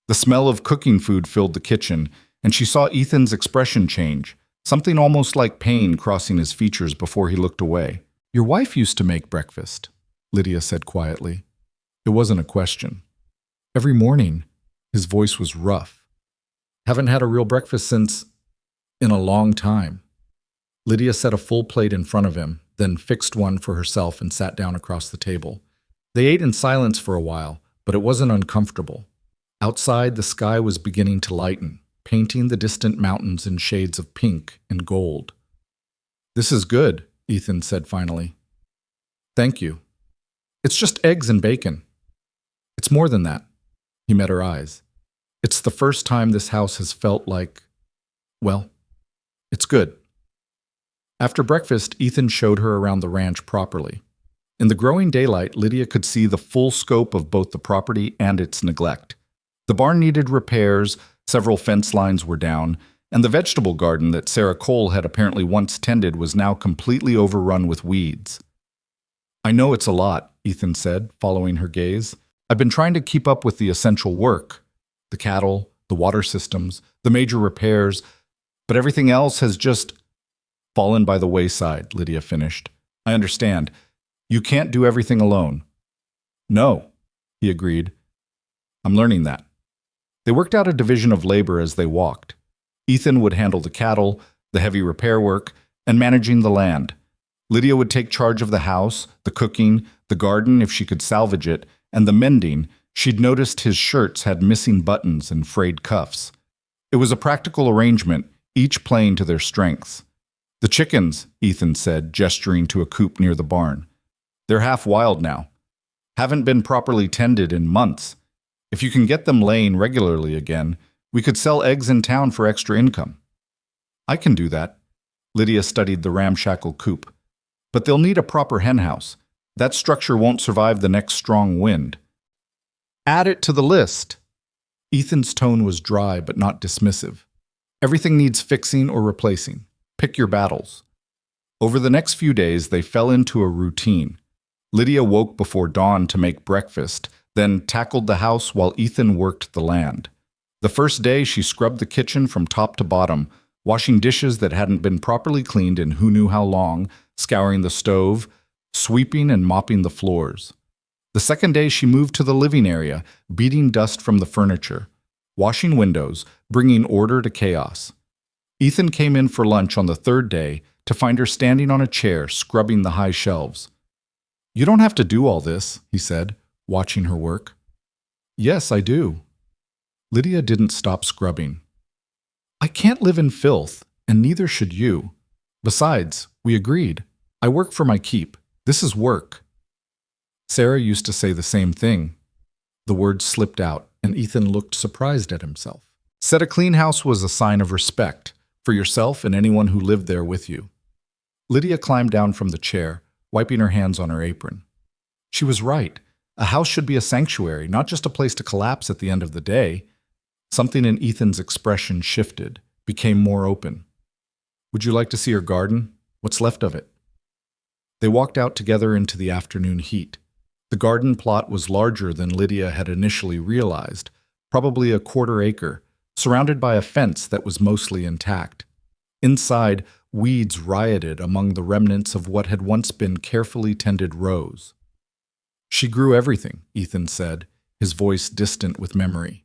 The smell of cooking food filled the kitchen, and she saw Ethan's expression change, something almost like pain crossing his features before he looked away. "Your wife used to make breakfast," Lydia said quietly. It wasn't a question. "Every morning." His voice was rough. "Haven't had a real breakfast in a long time." Lydia set a full plate in front of him, then fixed one for herself and sat down across the table. They ate in silence for a while, but it wasn't uncomfortable. Outside, the sky was beginning to lighten, painting the distant mountains in shades of pink and gold. "This is good," Ethan said finally. "Thank you. It's just eggs and bacon." "It's more than that." He met her eyes. "It's the first time this house has felt like, well, it's good." After breakfast, Ethan showed her around the ranch properly. In the growing daylight, Lydia could see the full scope of both the property and its neglect. The barn needed repairs, several fence lines were down, and the vegetable garden that Sarah Cole had apparently once tended was now completely overrun with weeds. "I know it's a lot," Ethan said, following her gaze. "I've been trying to keep up with the essential work, the cattle, the water systems, the major repairs, but everything else has just fallen by the wayside," Lydia finished. "I understand. You can't do everything alone." "No," he agreed. "I'm learning that." They worked out a division of labor as they walked. Ethan would handle the cattle, the heavy repair work, and managing the land. Lydia would take charge of the house, the cooking, the garden if she could salvage it, and the mending. She'd noticed his shirts had missing buttons and frayed cuffs. It was a practical arrangement, each playing to their strengths. "The chickens," Ethan said, gesturing to a coop near the barn. "They're half wild now. Haven't been properly tended in months. If you can get them laying regularly again, we could sell eggs in town for extra income." "I can do that." Lydia studied the ramshackle coop. "But they'll need a proper henhouse. That structure won't survive the next strong wind." "Add it to the list." Ethan's tone was dry but not dismissive. "Everything needs fixing or replacing. Pick your battles." Over the next few days, they fell into a routine. Lydia woke before dawn to make breakfast, then tackled the house while Ethan worked the land. The first day, she scrubbed the kitchen from top to bottom, washing dishes that hadn't been properly cleaned in who knew how long, scouring the stove, sweeping and mopping the floors. The second day, she moved to the living area, beating dust from the furniture, washing windows, bringing order to chaos. Ethan came in for lunch on the third day to find her standing on a chair, scrubbing the high shelves. "You don't have to do all this," he said, watching her work. "Yes, I do." Lydia didn't stop scrubbing. "I can't live in filth, and neither should you. Besides, we agreed. I work for my keep. This is work." Sarah used to say the same thing. The words slipped out, and Ethan looked surprised at himself. Said a clean house was a sign of respect for yourself and anyone who lived there with you. Lydia climbed down from the chair, wiping her hands on her apron. She was right. A house should be a sanctuary, not just a place to collapse at the end of the day. Something in Ethan's expression shifted, became more open. "Would you like to see your garden? What's left of it?" They walked out together into the afternoon heat. The garden plot was larger than Lydia had initially realized, probably a quarter-acre, surrounded by a fence that was mostly intact. Inside, weeds rioted among the remnants of what had once been carefully tended rows. "She grew everything," Ethan said, his voice distant with memory.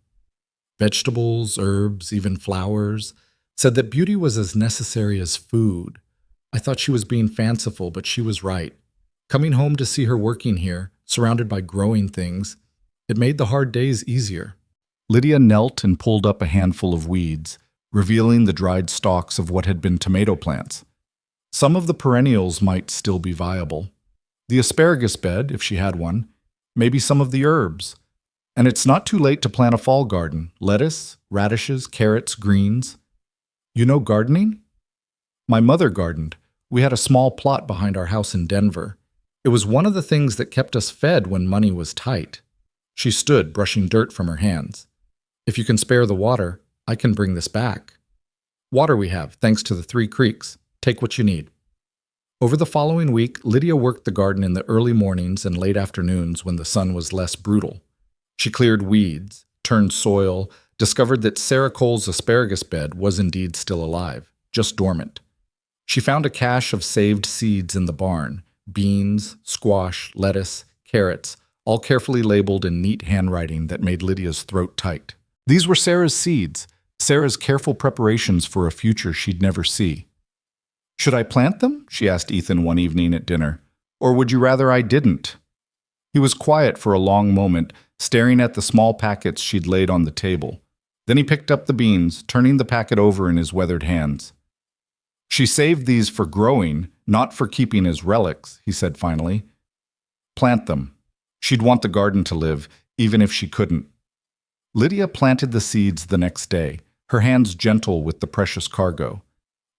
"Vegetables, herbs, even flowers. Said that beauty was as necessary as food. I thought she was being fanciful, but she was right. Coming home to see her working here, surrounded by growing things, it made the hard days easier." Lydia knelt and pulled up a handful of weeds, revealing the dried stalks of what had been tomato plants. Some of the perennials might still be viable. The asparagus bed, if she had one, maybe some of the herbs. And it's not too late to plant a fall garden, lettuce, radishes, carrots, greens. "You know gardening?" "My mother gardened. We had a small plot behind our house in Denver. It was one of the things that kept us fed when money was tight. She stood, brushing dirt from her hands. If you can spare the water, I can bring this back. Water we have, thanks to the 3 creeks. Take what you need. Over the following week, Lydia worked the garden in the early mornings and late afternoons when the sun was less brutal. She cleared weeds, turned soil, discovered that Sarah Cole's asparagus bed was indeed still alive, just dormant. She found a cache of saved seeds in the barn, beans, squash, lettuce, carrots, all carefully labeled in neat handwriting that made Lydia's throat tight. These were Sarah's seeds, Sarah's careful preparations for a future she'd never see. "Should I plant them?" she asked Ethan one evening at dinner. "Or would you rather I didn't?" He was quiet for a long moment, staring at the small packets she'd laid on the table. Then he picked up the beans, turning the packet over in his weathered hands. "She saved these for growing, not for keeping as relics," he said finally. "Plant them. She'd want the garden to live, even if she couldn't." Lydia planted the seeds the next day, her hands gentle with the precious cargo.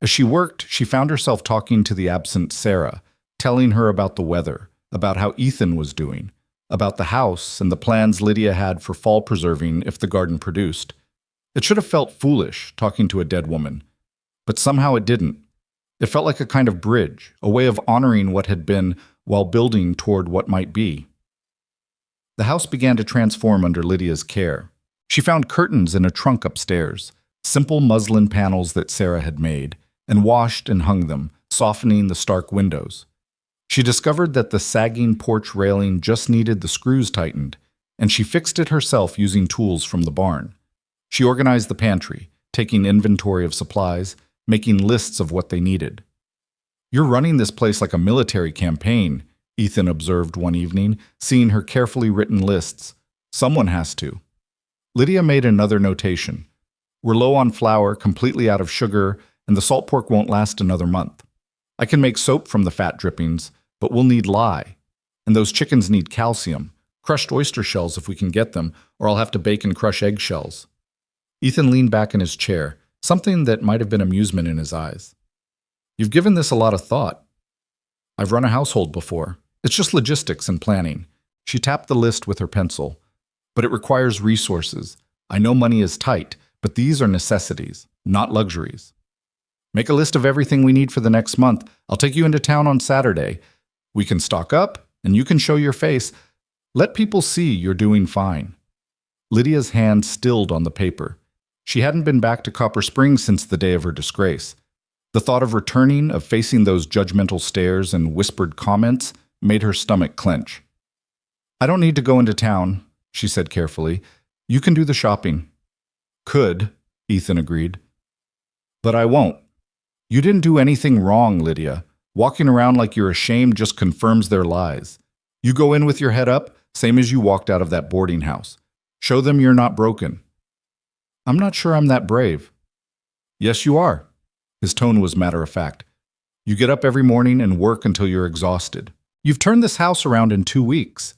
As she worked, she found herself talking to the absent Sarah, telling her about the weather, about how Ethan was doing, about the house and the plans Lydia had for fall preserving if the garden produced. It should have felt foolish, talking to a dead woman. But somehow it didn't. It felt like a kind of bridge, a way of honoring what had been while building toward what might be. The house began to transform under Lydia's care. She found curtains in a trunk upstairs, simple muslin panels that Sarah had made, and washed and hung them, softening the stark windows. She discovered that the sagging porch railing just needed the screws tightened, and she fixed it herself using tools from the barn. She organized the pantry, taking inventory of supplies, making lists of what they needed. "You're running this place like a military campaign," Ethan observed one evening, seeing her carefully written lists. "Someone has to." Lydia made another notation. "We're low on flour, completely out of sugar, and the salt pork won't last another month. I can make soap from the fat drippings, but we'll need lye. And those chickens need calcium, crushed oyster shells if we can get them, or I'll have to bake and crush eggshells." Ethan leaned back in his chair, something that might have been amusement in his eyes. "You've given this a lot of thought." "I've run a household before. It's just logistics and planning." She tapped the list with her pencil. "But it requires resources. I know money is tight, but these are necessities, not luxuries. Make a list of everything we need for the next month. I'll take you into town on Saturday. We can stock up, and you can show your face. Let people see you're doing fine." Lydia's hand stilled on the paper. She hadn't been back to Copper Springs since the day of her disgrace. The thought of returning, of facing those judgmental stares and whispered comments, made her stomach clench. "I don't need to go into town," she said carefully. "You can do the shopping." "Could," Ethan agreed. "But I won't." "You didn't do anything wrong, Lydia. Walking around like you're ashamed just confirms their lies. You go in with your head up, same as you walked out of that boarding house. Show them you're not broken." "I'm not sure I'm that brave." "Yes, you are." His tone was matter-of-fact. "You get up every morning and work until you're exhausted. You've turned this house around in 2 weeks.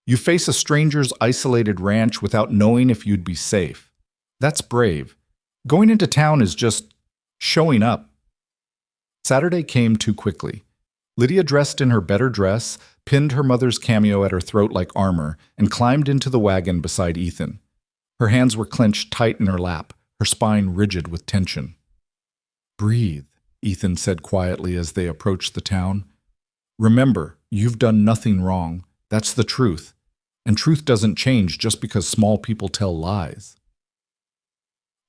You face a stranger's isolated ranch without knowing if you'd be safe. That's brave. Going into town is just showing up." Saturday came too quickly. Lydia dressed in her better dress, pinned her mother's cameo at her throat like armor, and climbed into the wagon beside Ethan. Her hands were clenched tight in her lap, her spine rigid with tension. "Breathe," Ethan said quietly as they approached the town. "Remember, you've done nothing wrong. That's the truth. And truth doesn't change just because small people tell lies."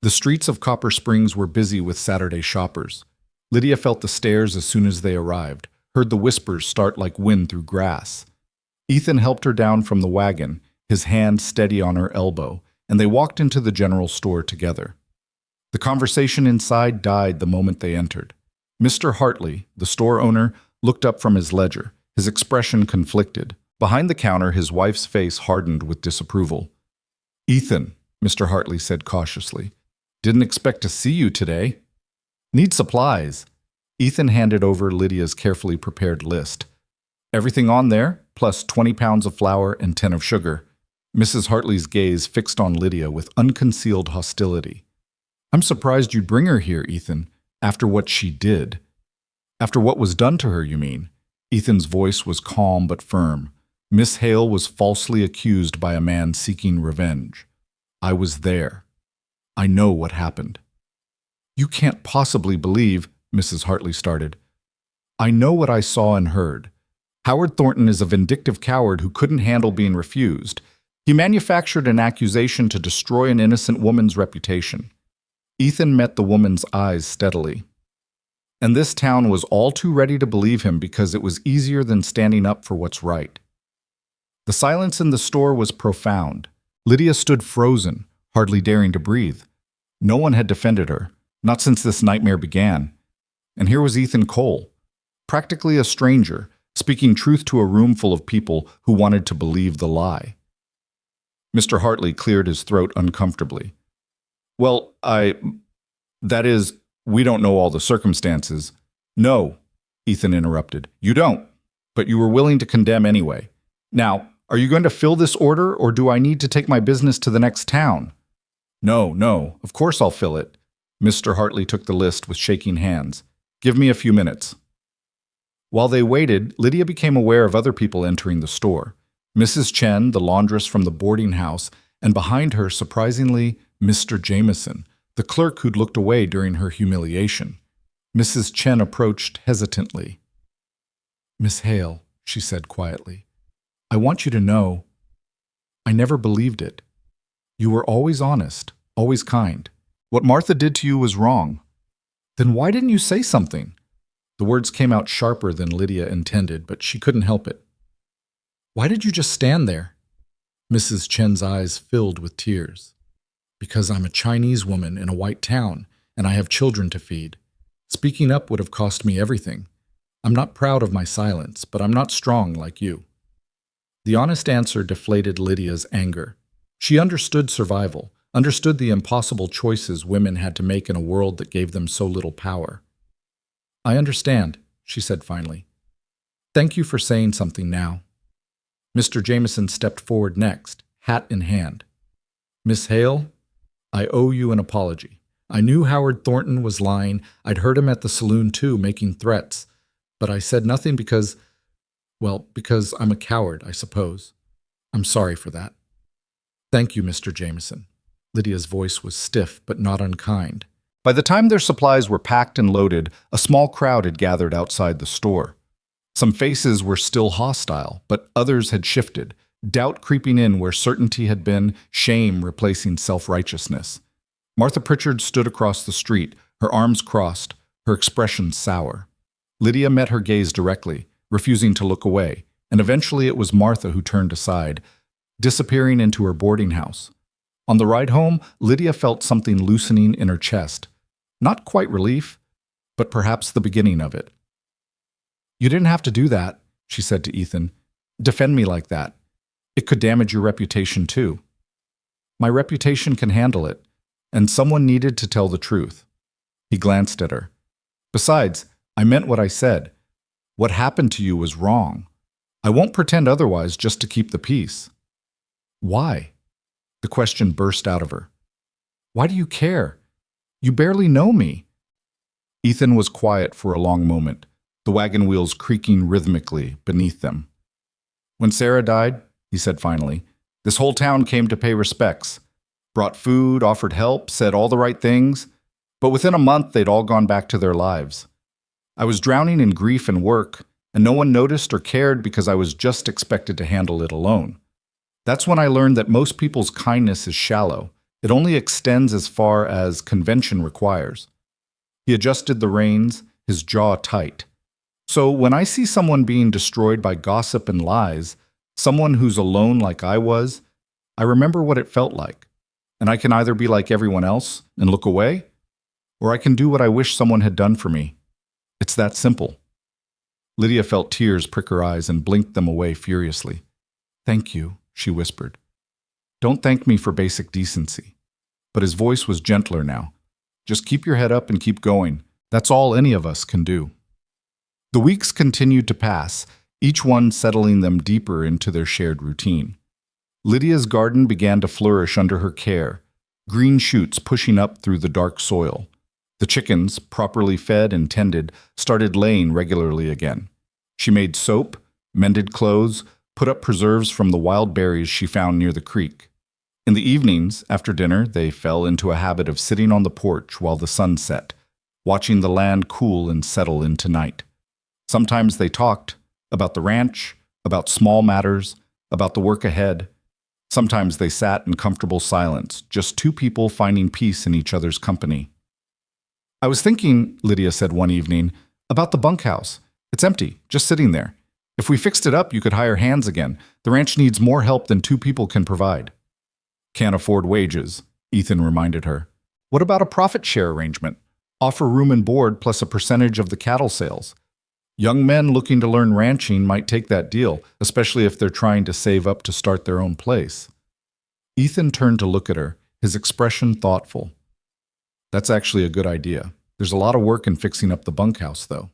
The streets of Copper Springs were busy with Saturday shoppers. Lydia felt the stares as soon as they arrived, heard the whispers start like wind through grass. Ethan helped her down from the wagon, his hand steady on her elbow, and they walked into the general store together. The conversation inside died the moment they entered. Mr. Hartley, the store owner, looked up from his ledger, his expression conflicted. Behind the counter, his wife's face hardened with disapproval. "Ethan," Mr. Hartley said cautiously, "didn't expect to see you today. Need supplies." Ethan handed over Lydia's carefully prepared list. "Everything on there, plus 20 pounds of flour and 10 of sugar." Mrs. Hartley's gaze fixed on Lydia with unconcealed hostility. "I'm surprised you'd bring her here, Ethan, after what she did." "After what was done to her, you mean?" Ethan's voice was calm but firm. Miss Hale was falsely accused by a man seeking revenge. I was there. I know what happened. You can't possibly believe, Mrs. Hartley started. I know what I saw and heard. Howard Thornton is a vindictive coward who couldn't handle being refused. He manufactured an accusation to destroy an innocent woman's reputation. Ethan met the woman's eyes steadily. And this town was all too ready to believe him because it was easier than standing up for what's right. The silence in the store was profound. Lydia stood frozen, hardly daring to breathe. No one had defended her, not since this nightmare began. And here was Ethan Cole, practically a stranger, speaking truth to a room full of people who wanted to believe the lie. Mr. Hartley cleared his throat uncomfortably. Well, that is, we don't know all the circumstances. No, Ethan interrupted. You don't, but you were willing to condemn anyway. Now, are you going to fill this order, or do I need to take my business to the next town? No, of course I'll fill it. Mr. Hartley took the list with shaking hands. Give me a few minutes. While they waited, Lydia became aware of other people entering the store. Mrs. Chen, the laundress from the boarding house, and behind her, surprisingly, Mr. Jameson, the clerk who'd looked away during her humiliation. Mrs. Chen approached hesitantly. Miss Hale, she said quietly, I want you to know, I never believed it. You were always honest, always kind. What Martha did to you was wrong. Then why didn't you say something? The words came out sharper than Lydia intended, but she couldn't help it. Why did you just stand there? Mrs. Chen's eyes filled with tears. Because I'm a Chinese woman in a white town, and I have children to feed. Speaking up would have cost me everything. I'm not proud of my silence, but I'm not strong like you. The honest answer deflated Lydia's anger. She understood survival, understood the impossible choices women had to make in a world that gave them so little power. I understand, she said finally. Thank you for saying something now. Mr. Jameson stepped forward next, hat in hand. Miss Hale, I owe you an apology. I knew Howard Thornton was lying. I'd heard him at the saloon too, making threats. But I said nothing because I'm a coward, I suppose. I'm sorry for that. Thank you, Mr. Jameson. Lydia's voice was stiff but not unkind. By the time their supplies were packed and loaded, a small crowd had gathered outside the store. Some faces were still hostile, but others had shifted, doubt creeping in where certainty had been, shame replacing self-righteousness. Martha Pritchard stood across the street, her arms crossed, her expression sour. Lydia met her gaze directly, refusing to look away, and eventually it was Martha who turned aside, disappearing into her boarding house. On the ride home, Lydia felt something loosening in her chest. Not quite relief, but perhaps the beginning of it. You didn't have to do that, she said to Ethan. Defend me like that. It could damage your reputation too. My reputation can handle it, and someone needed to tell the truth. He glanced at her. Besides, I meant what I said. What happened to you was wrong. I won't pretend otherwise just to keep the peace. Why? The question burst out of her. Why do you care? You barely know me. Ethan was quiet for a long moment, the wagon wheels creaking rhythmically beneath them. When Sarah died, he said finally, this whole town came to pay respects, brought food, offered help, said all the right things, but within a month they'd all gone back to their lives. I was drowning in grief and work, and no one noticed or cared because I was just expected to handle it alone. That's when I learned that most people's kindness is shallow. It only extends as far as convention requires. He adjusted the reins, his jaw tight. So when I see someone being destroyed by gossip and lies, someone who's alone like I was, I remember what it felt like. And I can either be like everyone else and look away, or I can do what I wish someone had done for me. It's that simple. Lydia felt tears prick her eyes and blinked them away furiously. Thank you, she whispered. Don't thank me for basic decency. But his voice was gentler now. Just keep your head up and keep going. That's all any of us can do. The weeks continued to pass, each one settling them deeper into their shared routine. Lydia's garden began to flourish under her care, green shoots pushing up through the dark soil. The chickens, properly fed and tended, started laying regularly again. She made soap, mended clothes, put up preserves from the wild berries she found near the creek. In the evenings, after dinner, they fell into a habit of sitting on the porch while the sun set, watching the land cool and settle into night. Sometimes they talked about the ranch, about small matters, about the work ahead. Sometimes they sat in comfortable silence, just two people finding peace in each other's company. "I was thinking," Lydia said one evening, "about the bunkhouse. It's empty, just sitting there. If we fixed it up, you could hire hands again. The ranch needs more help than two people can provide." "Can't afford wages," Ethan reminded her. "What about a profit share arrangement? Offer room and board plus a percentage of the cattle sales. Young men looking to learn ranching might take that deal, especially if they're trying to save up to start their own place." Ethan turned to look at her, his expression thoughtful. "That's actually a good idea. There's a lot of work in fixing up the bunkhouse, though."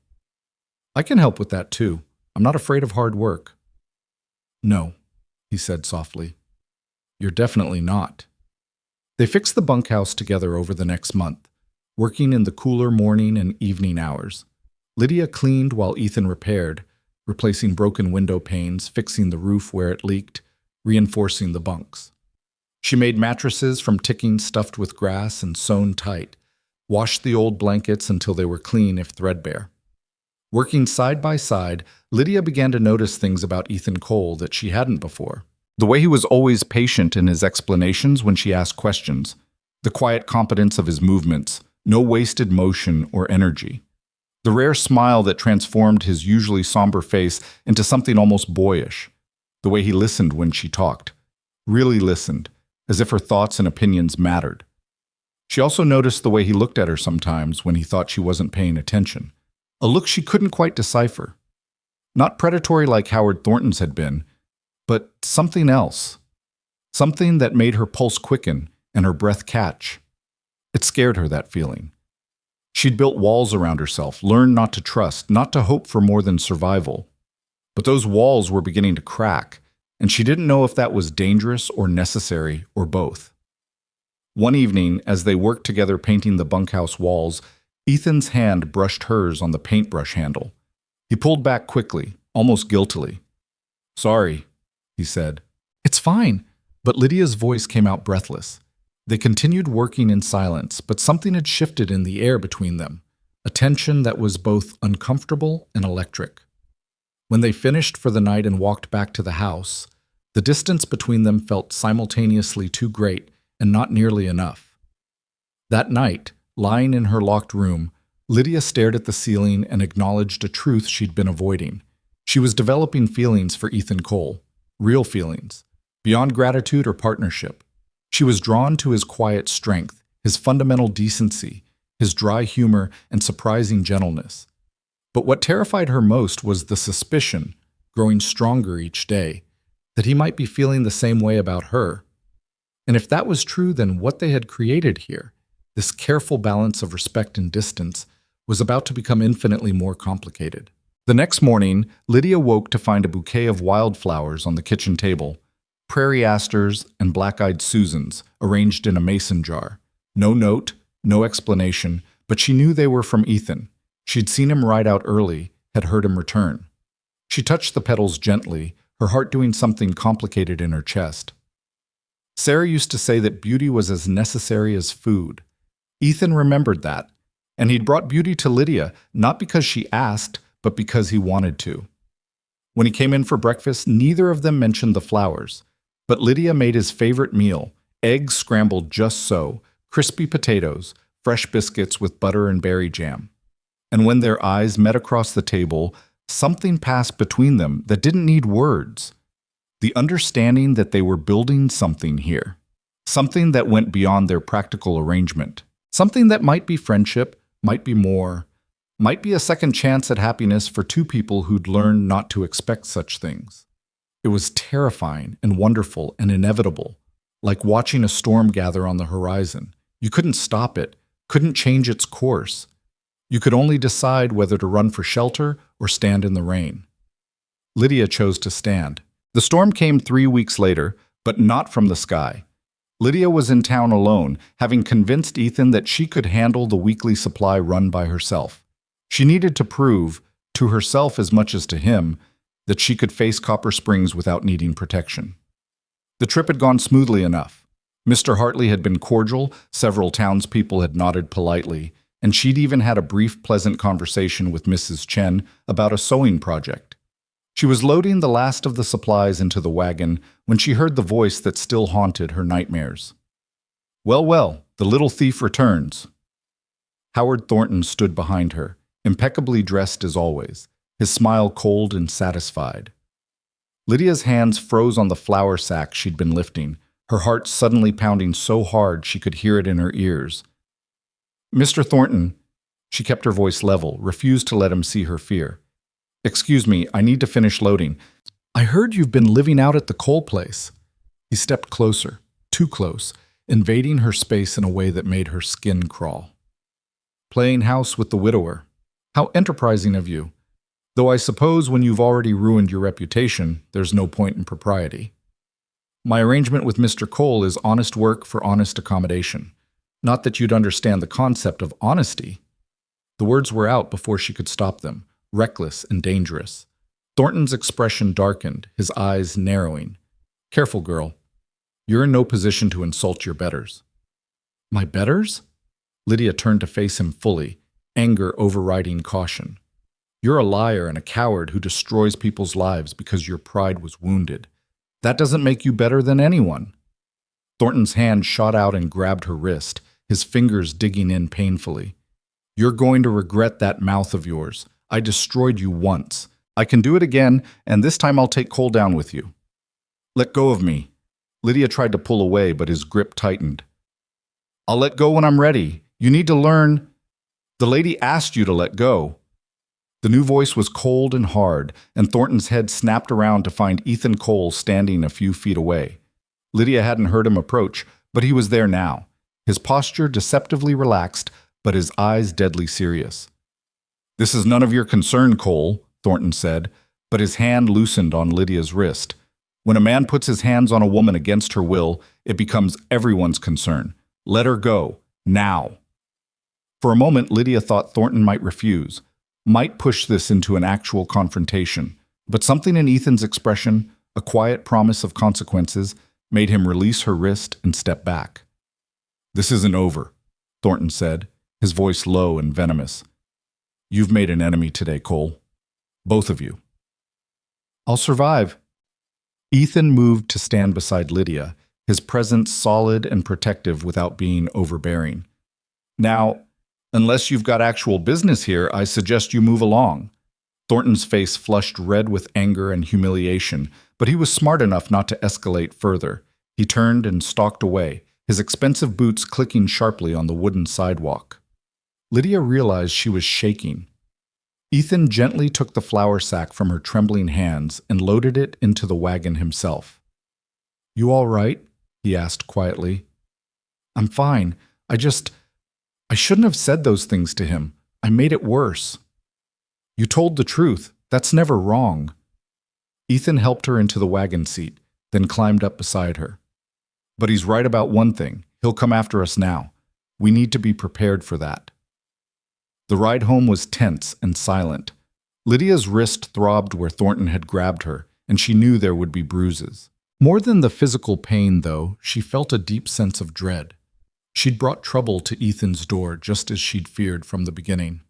"I can help with that, too. I'm not afraid of hard work." "No," he said softly. "You're definitely not." They fixed the bunkhouse together over the next month, working in the cooler morning and evening hours. Lydia cleaned while Ethan repaired, replacing broken window panes, fixing the roof where it leaked, reinforcing the bunks. She made mattresses from ticking stuffed with grass and sewn tight, washed the old blankets until they were clean if threadbare. Working side by side, Lydia began to notice things about Ethan Cole that she hadn't before. The way he was always patient in his explanations when she asked questions, the quiet competence of his movements, no wasted motion or energy. The rare smile that transformed his usually somber face into something almost boyish. The way he listened when she talked. Really listened, as if her thoughts and opinions mattered. She also noticed the way he looked at her sometimes when he thought she wasn't paying attention. A look she couldn't quite decipher. Not predatory like Howard Thornton's had been, but something else. Something that made her pulse quicken and her breath catch. It scared her, that feeling. She'd built walls around herself, learned not to trust, not to hope for more than survival. But those walls were beginning to crack, and she didn't know if that was dangerous or necessary or both. One evening, as they worked together painting the bunkhouse walls, Ethan's hand brushed hers on the paintbrush handle. He pulled back quickly, almost guiltily. "Sorry," he said. "It's fine," but Lydia's voice came out breathless. They continued working in silence, but something had shifted in the air between them, a tension that was both uncomfortable and electric. When they finished for the night and walked back to the house, the distance between them felt simultaneously too great and not nearly enough. That night, lying in her locked room, Lydia stared at the ceiling and acknowledged a truth she'd been avoiding. She was developing feelings for Ethan Cole, real feelings, beyond gratitude or partnership. She was drawn to his quiet strength, his fundamental decency, his dry humor, and surprising gentleness. But what terrified her most was the suspicion, growing stronger each day, that he might be feeling the same way about her. And if that was true, then what they had created here, this careful balance of respect and distance, was about to become infinitely more complicated. The next morning, Lydia woke to find a bouquet of wildflowers on the kitchen table. Prairie asters and black-eyed Susans arranged in a mason jar. No note, no explanation, but she knew they were from Ethan. She'd seen him ride out early, had heard him return. She touched the petals gently, her heart doing something complicated in her chest. Sarah used to say that beauty was as necessary as food. Ethan remembered that, and he'd brought beauty to Lydia, not because she asked, but because he wanted to. When he came in for breakfast, neither of them mentioned the flowers. But Lydia made his favorite meal, eggs scrambled just so, crispy potatoes, fresh biscuits with butter and berry jam. And when their eyes met across the table, something passed between them that didn't need words. The understanding that they were building something here. Something that went beyond their practical arrangement. Something that might be friendship, might be more, might be a second chance at happiness for two people who'd learned not to expect such things. It was terrifying and wonderful and inevitable, like watching a storm gather on the horizon. You couldn't stop it, couldn't change its course. You could only decide whether to run for shelter or stand in the rain. Lydia chose to stand. The storm came 3 weeks later, but not from the sky. Lydia was in town alone, having convinced Ethan that she could handle the weekly supply run by herself. She needed to prove, to herself as much as to him, that she could face Copper Springs without needing protection. The trip had gone smoothly enough. Mr. Hartley had been cordial, several townspeople had nodded politely, and she'd even had a brief, pleasant conversation with Mrs. Chen about a sewing project. She was loading the last of the supplies into the wagon when she heard the voice that still haunted her nightmares. "Well, well, the little thief returns." Howard Thornton stood behind her, impeccably dressed as always, his smile cold and satisfied. Lydia's hands froze on the flour sack she'd been lifting, her heart suddenly pounding so hard she could hear it in her ears. "Mr. Thornton," she kept her voice level, refused to let him see her fear. "Excuse me, I need to finish loading. I heard you've been living out at the coal place." He stepped closer, too close, invading her space in a way that made her skin crawl. "Playing house with the widower. How enterprising of you. Though I suppose when you've already ruined your reputation, there's no point in propriety. My arrangement with Mr. Cole is honest work for honest accommodation. Not that you'd understand the concept of honesty." The words were out before she could stop them, reckless and dangerous. Thornton's expression darkened, his eyes narrowing. "Careful, girl. You're in no position to insult your betters." "My betters?" Lydia turned to face him fully, anger overriding caution. "You're a liar and a coward who destroys people's lives because your pride was wounded. That doesn't make you better than anyone." Thornton's hand shot out and grabbed her wrist, his fingers digging in painfully. "You're going to regret that mouth of yours. I destroyed you once. I can do it again, and this time I'll take Cole down with you." "Let go of me." Lydia tried to pull away, but his grip tightened. "I'll let go when I'm ready. You need to learn. The lady asked you to let go." The new voice was cold and hard, and Thornton's head snapped around to find Ethan Cole standing a few feet away. Lydia hadn't heard him approach, but he was there now, his posture deceptively relaxed, but his eyes deadly serious. "This is none of your concern, Cole," Thornton said, but his hand loosened on Lydia's wrist. When a man puts his hands on a woman against her will, it becomes everyone's concern. Let her go, now. For a moment, Lydia thought Thornton might refuse, might push this into an actual confrontation, but something in Ethan's expression, a quiet promise of consequences, made him release her wrist and step back. "This isn't over," Thornton said, his voice low and venomous. "You've made an enemy today, Cole. Both of you." "I'll survive." Ethan moved to stand beside Lydia, his presence solid and protective without being overbearing. "Now, unless you've got actual business here, I suggest you move along." Thornton's face flushed red with anger and humiliation, but he was smart enough not to escalate further. He turned and stalked away, his expensive boots clicking sharply on the wooden sidewalk. Lydia realized she was shaking. Ethan gently took the flour sack from her trembling hands and loaded it into the wagon himself. "You all right?" he asked quietly. "I'm fine. I shouldn't have said those things to him. I made it worse." "You told the truth. That's never wrong." Ethan helped her into the wagon seat, then climbed up beside her. "But he's right about one thing. He'll come after us now. We need to be prepared for that." The ride home was tense and silent. Lydia's wrist throbbed where Thornton had grabbed her, and she knew there would be bruises. More than the physical pain, though, she felt a deep sense of dread. She'd brought trouble to Ethan's door just as she'd feared from the beginning.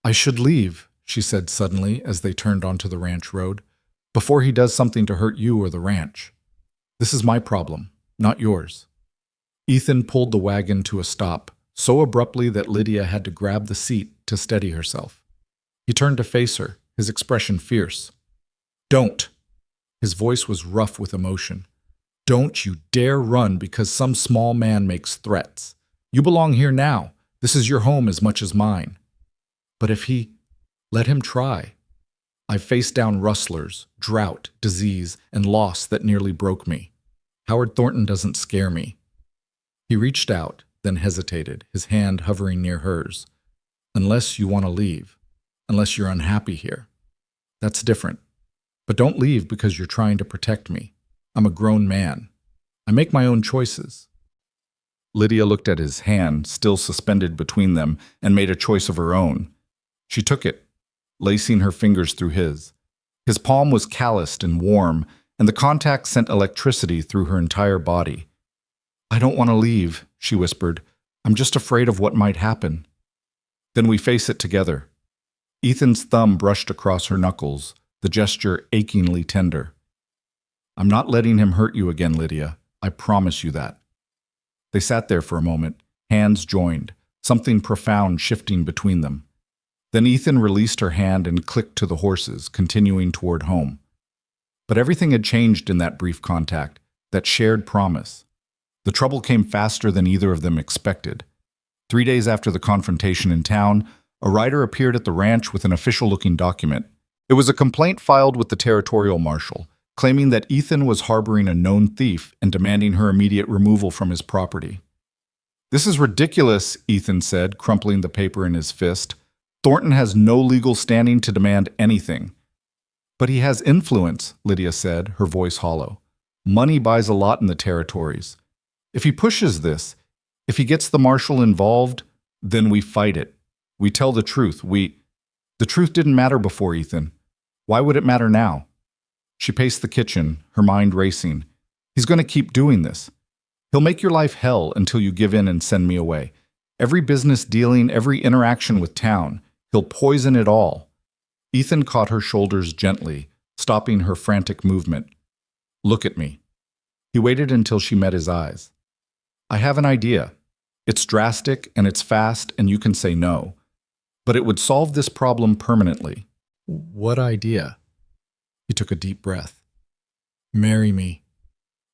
"I should leave," she said suddenly as they turned onto the ranch road, "before he does something to hurt you or the ranch. This is my problem, not yours." Ethan pulled the wagon to a stop, so abruptly that Lydia had to grab the seat to steady herself. He turned to face her, his expression fierce. "Don't!" His voice was rough with emotion. "Don't you dare run because some small man makes threats. You belong here now. This is your home as much as mine." "But if he... let him try. I've faced down rustlers, drought, disease, and loss that nearly broke me. Howard Thornton doesn't scare me." He reached out, then hesitated, his hand hovering near hers. "Unless you want to leave. Unless you're unhappy here. That's different. But don't leave because you're trying to protect me. I'm a grown man. I make my own choices." Lydia looked at his hand, still suspended between them, and made a choice of her own. She took it. lacing her fingers through his. His palm was calloused and warm, and the contact sent electricity through her entire body. "I don't want to leave," she whispered. "I'm just afraid of what might happen." "Then we face it together." Ethan's thumb brushed across her knuckles, the gesture achingly tender. "I'm not letting him hurt you again, Lydia. I promise you that." They sat there for a moment, hands joined, something profound shifting between them. Then Ethan released her hand and clicked to the horses, continuing toward home. But everything had changed in that brief contact, that shared promise. The trouble came faster than either of them expected. 3 days after the confrontation in town, a rider appeared at the ranch with an official-looking document. It was a complaint filed with the territorial marshal, claiming that Ethan was harboring a known thief and demanding her immediate removal from his property. "This is ridiculous," Ethan said, crumpling the paper in his fist. "Thornton has no legal standing to demand anything." "But he has influence," Lydia said, her voice hollow. "Money buys a lot in the territories. If he pushes this, if he gets the marshal involved, then we fight it. We tell the truth. The truth didn't matter before, Ethan. Why would it matter now?" She paced the kitchen, her mind racing. "He's going to keep doing this. He'll make your life hell until you give in and send me away. Every business dealing, every interaction with town, he'll poison it all." Ethan caught her shoulders gently, stopping her frantic movement. "Look at me." He waited until she met his eyes. "I have an idea. It's drastic and it's fast and you can say no. But it would solve this problem permanently." "What idea?" He took a deep breath. "Marry me."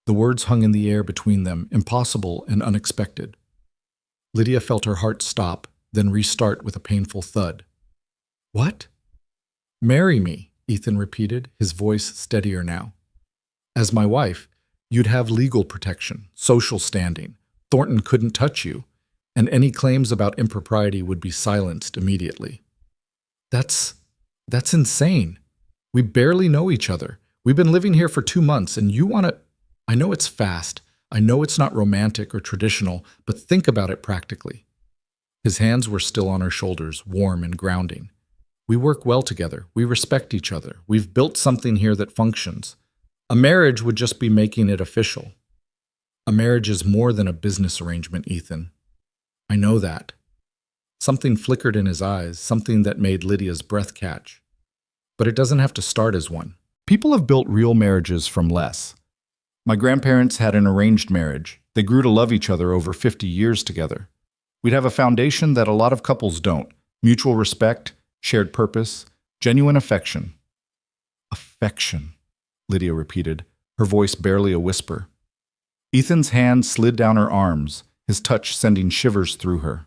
The words hung in the air between them, impossible and unexpected. Lydia felt her heart stop, then restart with a painful thud. "What?" "Marry me," Ethan repeated, his voice steadier now. "As my wife, you'd have legal protection, social standing. Thornton couldn't touch you, and any claims about impropriety would be silenced immediately." That's insane. We barely know each other. We've been living here for 2 months, and you want to... I know it's fast. I know it's not romantic or traditional, but think about it practically. His hands were still on her shoulders, warm and grounding. "We work well together. We respect each other. We've built something here that functions. A marriage would just be making it official." "A marriage is more than a business arrangement, Ethan. I know that." Something flickered in his eyes, something that made Lydia's breath catch. "But it doesn't have to start as one. People have built real marriages from less. My grandparents had an arranged marriage. They grew to love each other over 50 years together. We'd have a foundation that a lot of couples don't. Mutual respect, shared purpose, genuine affection." "Affection," Lydia repeated, her voice barely a whisper. Ethan's hand slid down her arms, his touch sending shivers through her.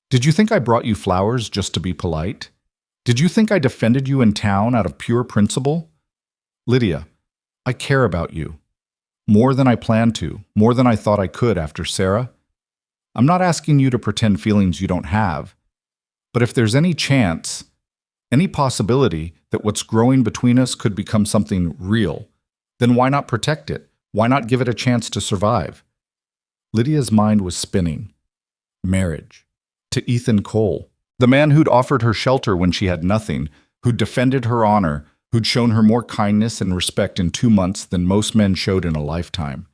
"Did you think I brought you flowers just to be polite? Did you think I defended you in town out of pure principle? Lydia, I care about you. More than I planned to, more than I thought I could after Sarah. I'm not asking you to pretend feelings you don't have. But if there's any chance, any possibility that what's growing between us could become something real, then why not protect it? Why not give it a chance to survive?" Lydia's mind was spinning. Marriage. To Ethan Cole, the man who'd offered her shelter when she had nothing, who'd defended her honor, who'd shown her more kindness and respect in 2 months than most men showed in a lifetime.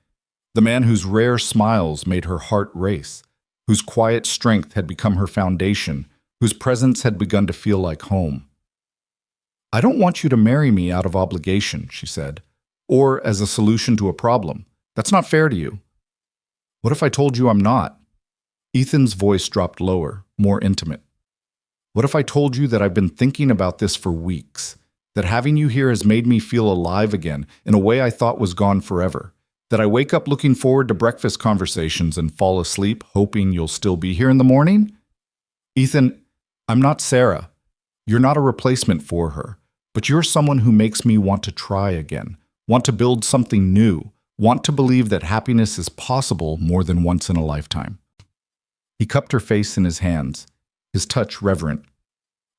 The man whose rare smiles made her heart race, whose quiet strength had become her foundation, whose presence had begun to feel like home. "I don't want you to marry me out of obligation," she said, "or as a solution to a problem. That's not fair to you." "What if I told you I'm not?" Ethan's voice dropped lower, more intimate. "What if I told you that I've been thinking about this for weeks, that having you here has made me feel alive again in a way I thought was gone forever, that I wake up looking forward to breakfast conversations and fall asleep hoping you'll still be here in the morning?" "Ethan, I'm not Sarah. You're not a replacement for her, but you're someone who makes me want to try again, want to build something new, want to believe that happiness is possible more than once in a lifetime." He cupped her face in his hands, his touch reverent.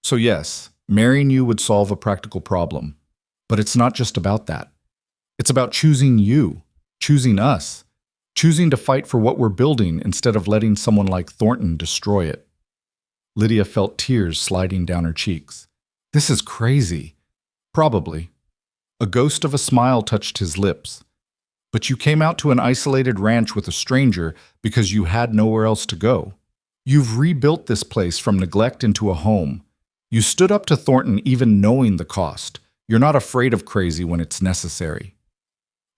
"So yes, marrying you would solve a practical problem. But it's not just about that. It's about choosing you, choosing us, choosing to fight for what we're building instead of letting someone like Thornton destroy it." Lydia felt tears sliding down her cheeks. This is crazy. Probably. A ghost of a smile touched his lips. But you came out to an isolated ranch with a stranger because you had nowhere else to go. You've rebuilt this place from neglect into a home. You stood up to Thornton even knowing the cost. You're not afraid of crazy when it's necessary.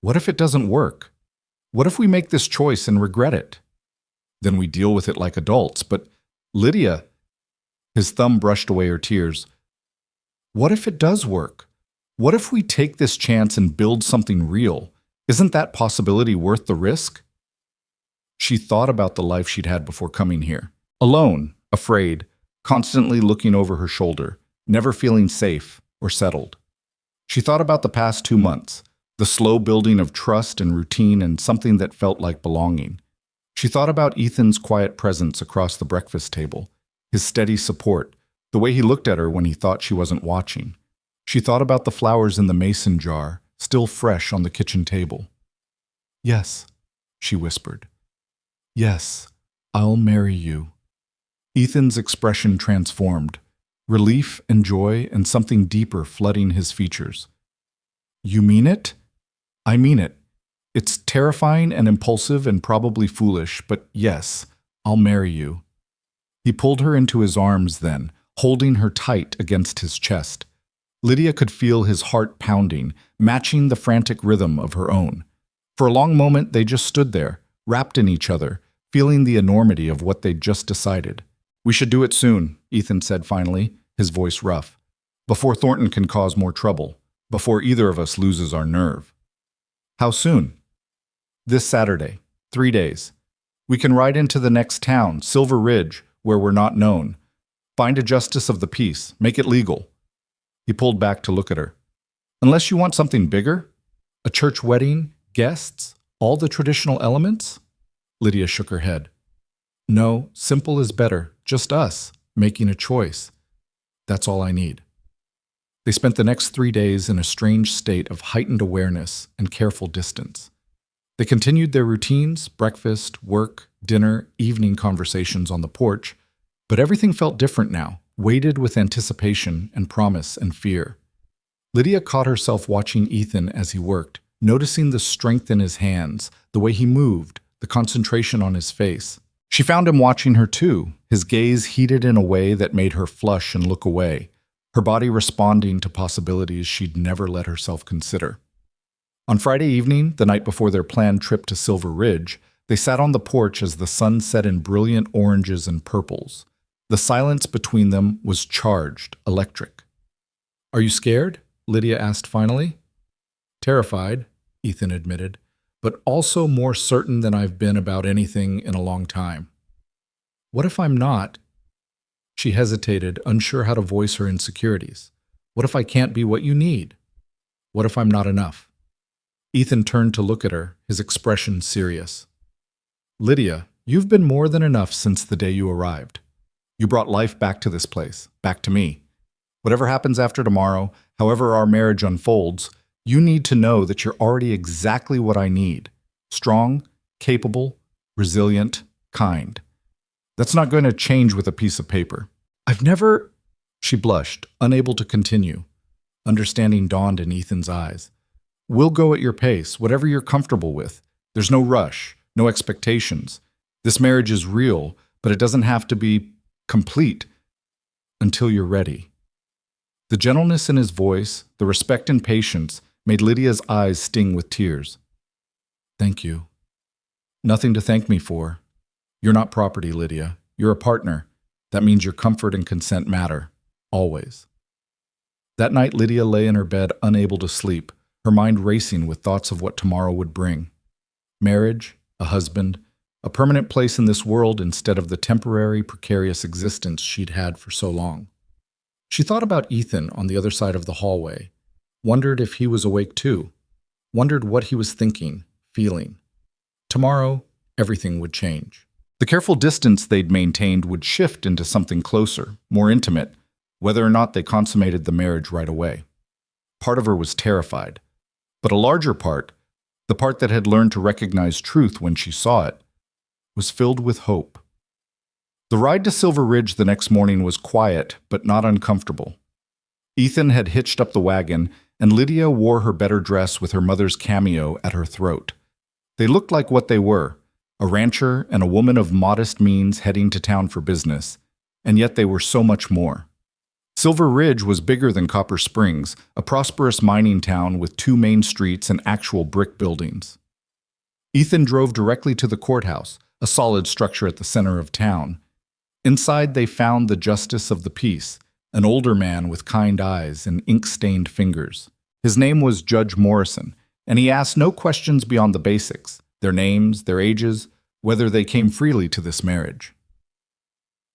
What if it doesn't work? What if we make this choice and regret it? Then we deal with it like adults. But Lydia, his thumb brushed away her tears. What if it does work? What if we take this chance and build something real? Isn't that possibility worth the risk? She thought about the life she'd had before coming here. Alone, afraid, constantly looking over her shoulder, never feeling safe or settled. She thought about the past 2 months, the slow building of trust and routine and something that felt like belonging. She thought about Ethan's quiet presence across the breakfast table, his steady support, the way he looked at her when he thought she wasn't watching. She thought about the flowers in the mason jar, still fresh on the kitchen table. "Yes," she whispered. "Yes, I'll marry you." Ethan's expression transformed, relief and joy and something deeper flooding his features. "You mean it?" "I mean it. It's terrifying and impulsive and probably foolish, but yes, I'll marry you." He pulled her into his arms then, holding her tight against his chest. Lydia could feel his heart pounding, matching the frantic rhythm of her own. For a long moment, they just stood there, wrapped in each other, feeling the enormity of what they'd just decided. "We should do it soon," Ethan said finally, his voice rough, "before Thornton can cause more trouble, before either of us loses our nerve." "How soon?" "This Saturday. 3 days. We can ride into the next town, Silver Ridge, where we're not known. Find a justice of the peace. Make it legal." He pulled back to look at her. "Unless you want something bigger? A church wedding? Guests? All the traditional elements?" Lydia shook her head. "No, simple is better. Just us, making a choice. That's all I need." They spent the next 3 days in a strange state of heightened awareness and careful distance. They continued their routines, breakfast, work, dinner, evening conversations on the porch, but everything felt different now, weighted with anticipation and promise and fear. Lydia caught herself watching Ethan as he worked, noticing the strength in his hands, the way he moved, the concentration on his face. She found him watching her too, his gaze heated in a way that made her flush and look away, her body responding to possibilities she'd never let herself consider. On Friday evening, the night before their planned trip to Silver Ridge, they sat on the porch as the sun set in brilliant oranges and purples. The silence between them was charged, electric. "Are you scared?" Lydia asked finally. "Terrified," Ethan admitted, "but also more certain than I've been about anything in a long time." "What if I'm not?" She hesitated, unsure how to voice her insecurities. "What if I can't be what you need? What if I'm not enough?" Ethan turned to look at her, his expression serious. "Lydia, you've been more than enough since the day you arrived. You brought life back to this place, back to me. Whatever happens after tomorrow, however our marriage unfolds, you need to know that you're already exactly what I need. Strong, capable, resilient, kind. That's not going to change with a piece of paper." "I've never—" She blushed, unable to continue. Understanding dawned in Ethan's eyes. "We'll go at your pace, whatever you're comfortable with. There's no rush, no expectations. This marriage is real, but it doesn't have to be complete until you're ready." The gentleness in his voice, the respect and patience, made Lydia's eyes sting with tears. "Thank you." "Nothing to thank me for. You're not property, Lydia. You're a partner. That means your comfort and consent matter. Always." That night, Lydia lay in her bed unable to sleep, her mind racing with thoughts of what tomorrow would bring. Marriage, a husband, a permanent place in this world instead of the temporary, precarious existence she'd had for so long. She thought about Ethan on the other side of the hallway, wondered if he was awake too, wondered what he was thinking, feeling. Tomorrow, everything would change. The careful distance they'd maintained would shift into something closer, more intimate, whether or not they consummated the marriage right away. Part of her was terrified, but a larger part, the part that had learned to recognize truth when she saw it, was filled with hope. The ride to Silver Ridge the next morning was quiet, but not uncomfortable. Ethan had hitched up the wagon, and Lydia wore her better dress with her mother's cameo at her throat. They looked like what they were, a rancher and a woman of modest means heading to town for business, and yet they were so much more. Silver Ridge was bigger than Copper Springs, a prosperous mining town with 2 main streets and actual brick buildings. Ethan drove directly to the courthouse, a solid structure at the center of town. Inside they found the justice of the peace, an older man with kind eyes and ink-stained fingers. His name was Judge Morrison, and he asked no questions beyond the basics, their names, their ages, whether they came freely to this marriage.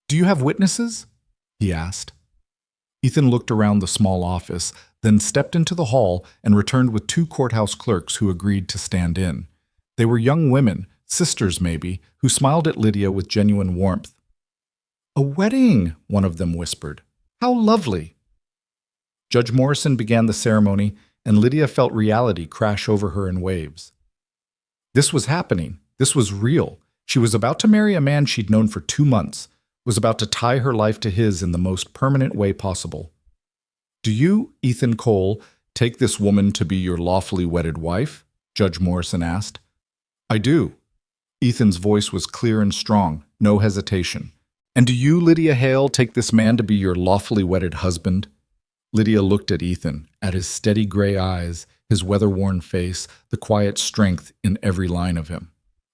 "Do you have witnesses?" he asked. Ethan looked around the small office, then stepped into the hall and returned with 2 courthouse clerks who agreed to stand in. They were young women, sisters maybe, who smiled at Lydia with genuine warmth. "A wedding," one of them whispered. "How lovely." Judge Morrison began the ceremony, and Lydia felt reality crash over her in waves. This was happening. This was real. She was about to marry a man she'd known for 2 months, was about to tie her life to his in the most permanent way possible. "Do you, Ethan Cole, take this woman to be your lawfully wedded wife?" Judge Morrison asked. "I do." Ethan's voice was clear and strong, no hesitation. "And do you, Lydia Hale, take this man to be your lawfully wedded husband?" Lydia looked at Ethan, at his steady gray eyes, his weather-worn face, the quiet strength in every line of him.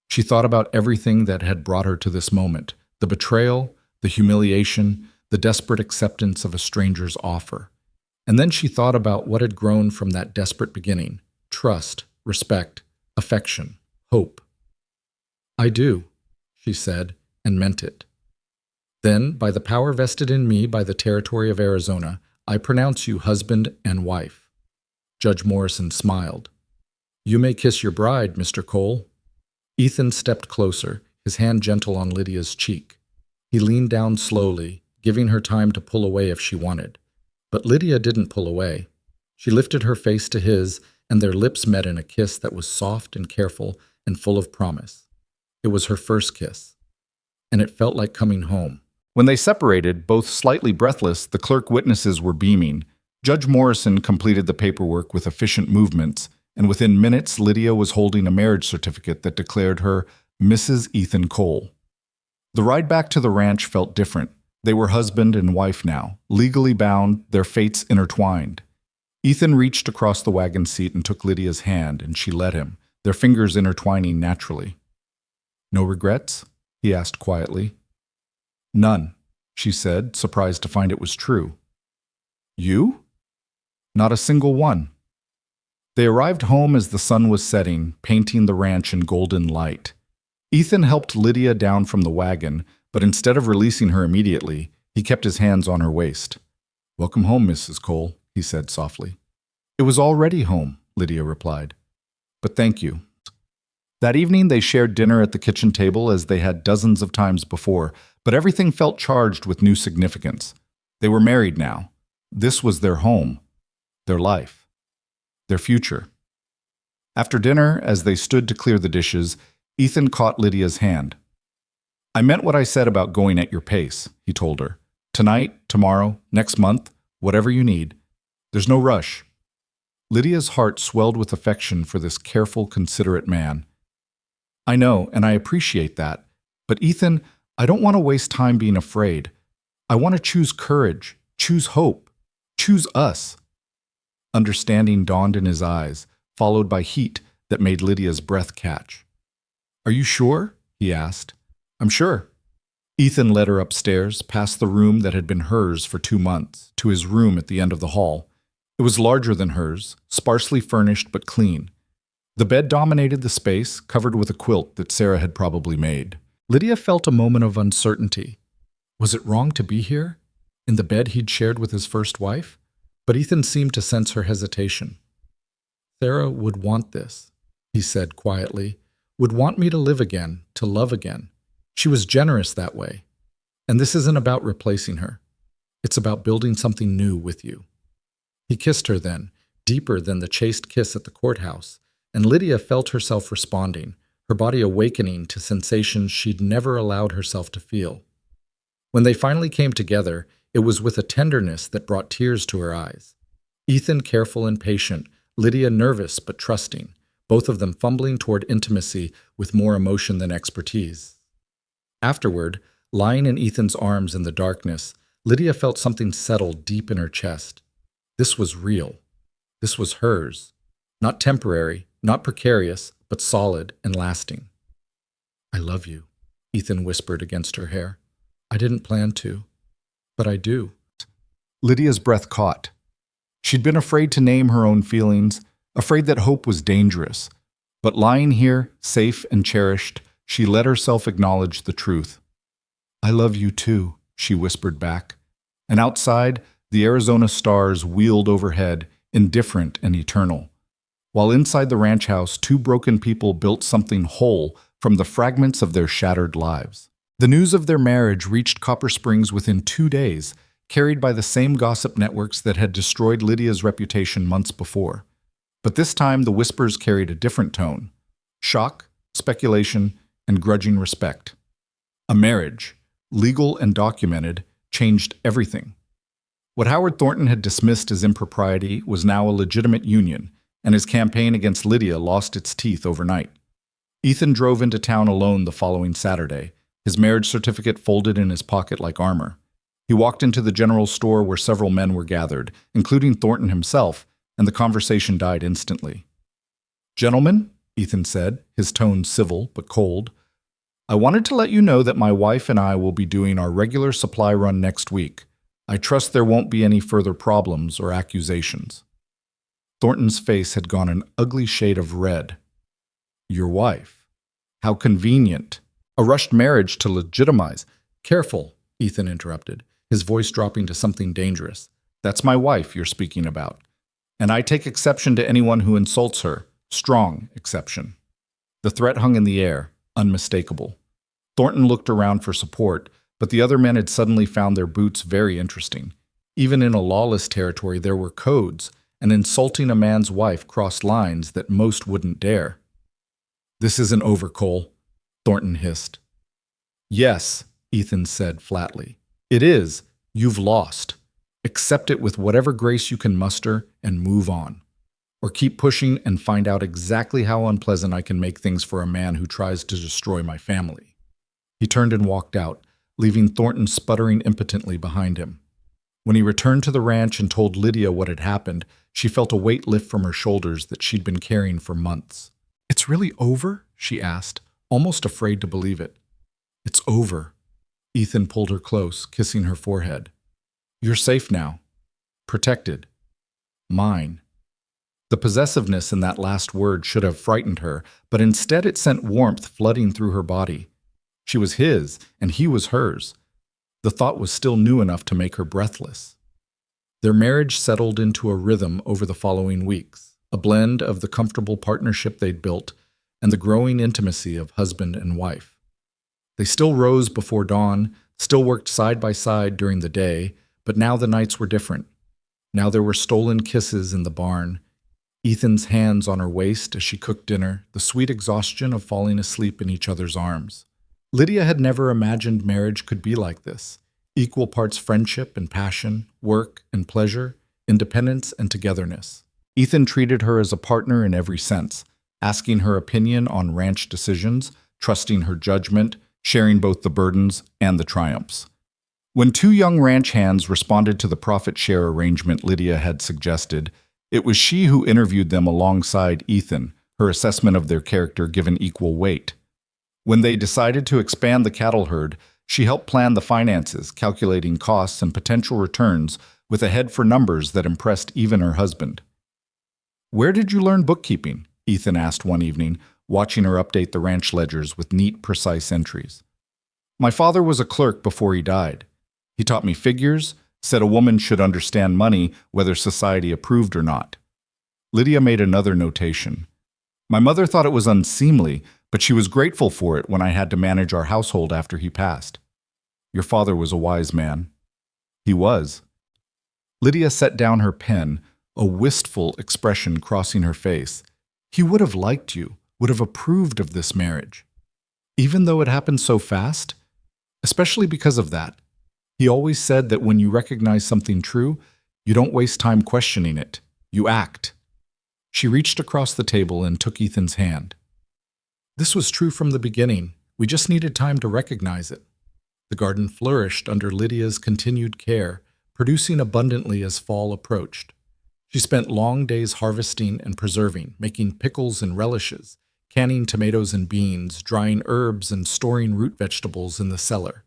She thought about everything that had brought her to this moment, the betrayal, the humiliation, the desperate acceptance of a stranger's offer. And then she thought about what had grown from that desperate beginning: trust, respect, affection, hope. "I do," she said, and meant it. "Then, by the power vested in me by the territory of Arizona, I pronounce you husband and wife." Judge Morrison smiled. "You may kiss your bride, Mr. Cole." Ethan stepped closer, his hand gentle on Lydia's cheek. He leaned down slowly, giving her time to pull away if she wanted. But Lydia didn't pull away. She lifted her face to his, and their lips met in a kiss that was soft and careful and full of promise. It was her first kiss, and it felt like coming home. When they separated, both slightly breathless, the clerk witnesses were beaming. Judge Morrison completed the paperwork with efficient movements, and within minutes Lydia was holding a marriage certificate that declared her Mrs. Ethan Cole. The ride back to the ranch felt different. They were husband and wife now, legally bound, their fates intertwined. Ethan reached across the wagon seat and took Lydia's hand, and she let him, their fingers intertwining naturally. "No regrets?" he asked quietly. "None," she said, surprised to find it was true. "You?" "Not a single one." They arrived home as the sun was setting, painting the ranch in golden light. Ethan helped Lydia down from the wagon, but instead of releasing her immediately, he kept his hands on her waist. "Welcome home, Mrs. Cole," he said softly. "It was already home," Lydia replied. "But thank you." That evening they shared dinner at the kitchen table as they had dozens of times before, but everything felt charged with new significance. They were married now. This was their home, their life, their future. After dinner, as they stood to clear the dishes, Ethan caught Lydia's hand. "I meant what I said about going at your pace," he told her. "Tonight, tomorrow, next month, whatever you need. There's no rush." Lydia's heart swelled with affection for this careful, considerate man. "I know, and I appreciate that. But Ethan, I don't want to waste time being afraid. I want to choose courage, choose hope, choose us." Understanding dawned in his eyes, followed by heat that made Lydia's breath catch. "Are you sure?" he asked. "I'm sure." Ethan led her upstairs, past the room that had been hers for 2 months, to his room at the end of the hall. It was larger than hers, sparsely furnished but clean. The bed dominated the space, covered with a quilt that Sarah had probably made. Lydia felt a moment of uncertainty. Was it wrong to be here, in the bed he'd shared with his first wife? But Ethan seemed to sense her hesitation. "Sarah would want this," he said quietly, "would want me to live again, to love again. She was generous that way. And this isn't about replacing her. It's about building something new with you." He kissed her then, deeper than the chaste kiss at the courthouse, and Lydia felt herself responding, her body awakening to sensations she'd never allowed herself to feel. When they finally came together, It was with a tenderness that brought tears to her eyes. Ethan careful and patient, Lydia nervous but trusting, both of them fumbling toward intimacy with more emotion than expertise. Afterward, lying in Ethan's arms in the darkness, Lydia felt something settle deep in her chest. This was real. This was hers. Not temporary, not precarious, but solid and lasting. "I love you," Ethan whispered against her hair. "I didn't plan to, but I do." Lydia's breath caught. She'd been afraid to name her own feelings, afraid that hope was dangerous. But lying here, safe and cherished, she let herself acknowledge the truth. "I love you too," she whispered back. And outside, the Arizona stars wheeled overhead, indifferent and eternal. While inside the ranch house, two broken people built something whole from the fragments of their shattered lives. The news of their marriage reached Copper Springs within 2 days, carried by the same gossip networks that had destroyed Lydia's reputation months before. But this time the whispers carried a different tone: shock, speculation, and grudging respect. A marriage, legal and documented, changed everything. What Howard Thornton had dismissed as impropriety was now a legitimate union, and his campaign against Lydia lost its teeth overnight. Ethan drove into town alone the following Saturday, his marriage certificate folded in his pocket like armor. He walked into the general store where several men were gathered, including Thornton himself, and the conversation died instantly. "Gentlemen," Ethan said, his tone civil but cold, "I wanted to let you know that my wife and I will be doing our regular supply run next week. I trust there won't be any further problems or accusations." Thornton's face had gone an ugly shade of red. "Your wife? How convenient. A rushed marriage to legitimize." "Careful," Ethan interrupted, his voice dropping to something dangerous. "That's my wife you're speaking about. And I take exception to anyone who insults her. Strong exception." The threat hung in the air, unmistakable. Thornton looked around for support, but the other men had suddenly found their boots very interesting. Even in a lawless territory there were codes, and insulting a man's wife crossed lines that most wouldn't dare. "This isn't over, Cole," Thornton hissed. "Yes," Ethan said flatly. "It is. You've lost. Accept it with whatever grace you can muster and move on. Or keep pushing and find out exactly how unpleasant I can make things for a man who tries to destroy my family." He turned and walked out, leaving Thornton sputtering impotently behind him. When he returned to the ranch and told Lydia what had happened, she felt a weight lift from her shoulders that she'd been carrying for months. "It's really over?" she asked, almost afraid to believe it. "It's over." Ethan pulled her close, kissing her forehead. "You're safe now. Protected. Mine." The possessiveness in that last word should have frightened her, but instead it sent warmth flooding through her body. She was his, and he was hers. The thought was still new enough to make her breathless. Their marriage settled into a rhythm over the following weeks, a blend of the comfortable partnership they'd built and the growing intimacy of husband and wife. They still rose before dawn, still worked side by side during the day, but now the nights were different. Now there were stolen kisses in the barn, Ethan's hands on her waist as she cooked dinner, the sweet exhaustion of falling asleep in each other's arms. Lydia had never imagined marriage could be like this. Equal parts friendship and passion, work and pleasure, independence and togetherness. Ethan treated her as a partner in every sense, asking her opinion on ranch decisions, trusting her judgment, sharing both the burdens and the triumphs. When two young ranch hands responded to the profit share arrangement Lydia had suggested, it was she who interviewed them alongside Ethan, her assessment of their character given equal weight. When they decided to expand the cattle herd, she helped plan the finances, calculating costs and potential returns with a head for numbers that impressed even her husband. "Where did you learn bookkeeping?" Ethan asked one evening, watching her update the ranch ledgers with neat, precise entries. "My father was a clerk before he died. He taught me figures, said a woman should understand money whether society approved or not." Lydia made another notation. "My mother thought it was unseemly, but she was grateful for it when I had to manage our household after he passed. Your father was a wise man." "He was." Lydia set down her pen, a wistful expression crossing her face. "He would have liked you, would have approved of this marriage. Even though it happened so fast? Especially because of that. He always said that when you recognize something true, you don't waste time questioning it. You act. She reached across the table and took Ethan's hand. This was true from the beginning. We just needed time to recognize it. The garden flourished under Lydia's continued care, producing abundantly as fall approached. She spent long days harvesting and preserving, making pickles and relishes, canning tomatoes and beans, drying herbs, and storing root vegetables in the cellar.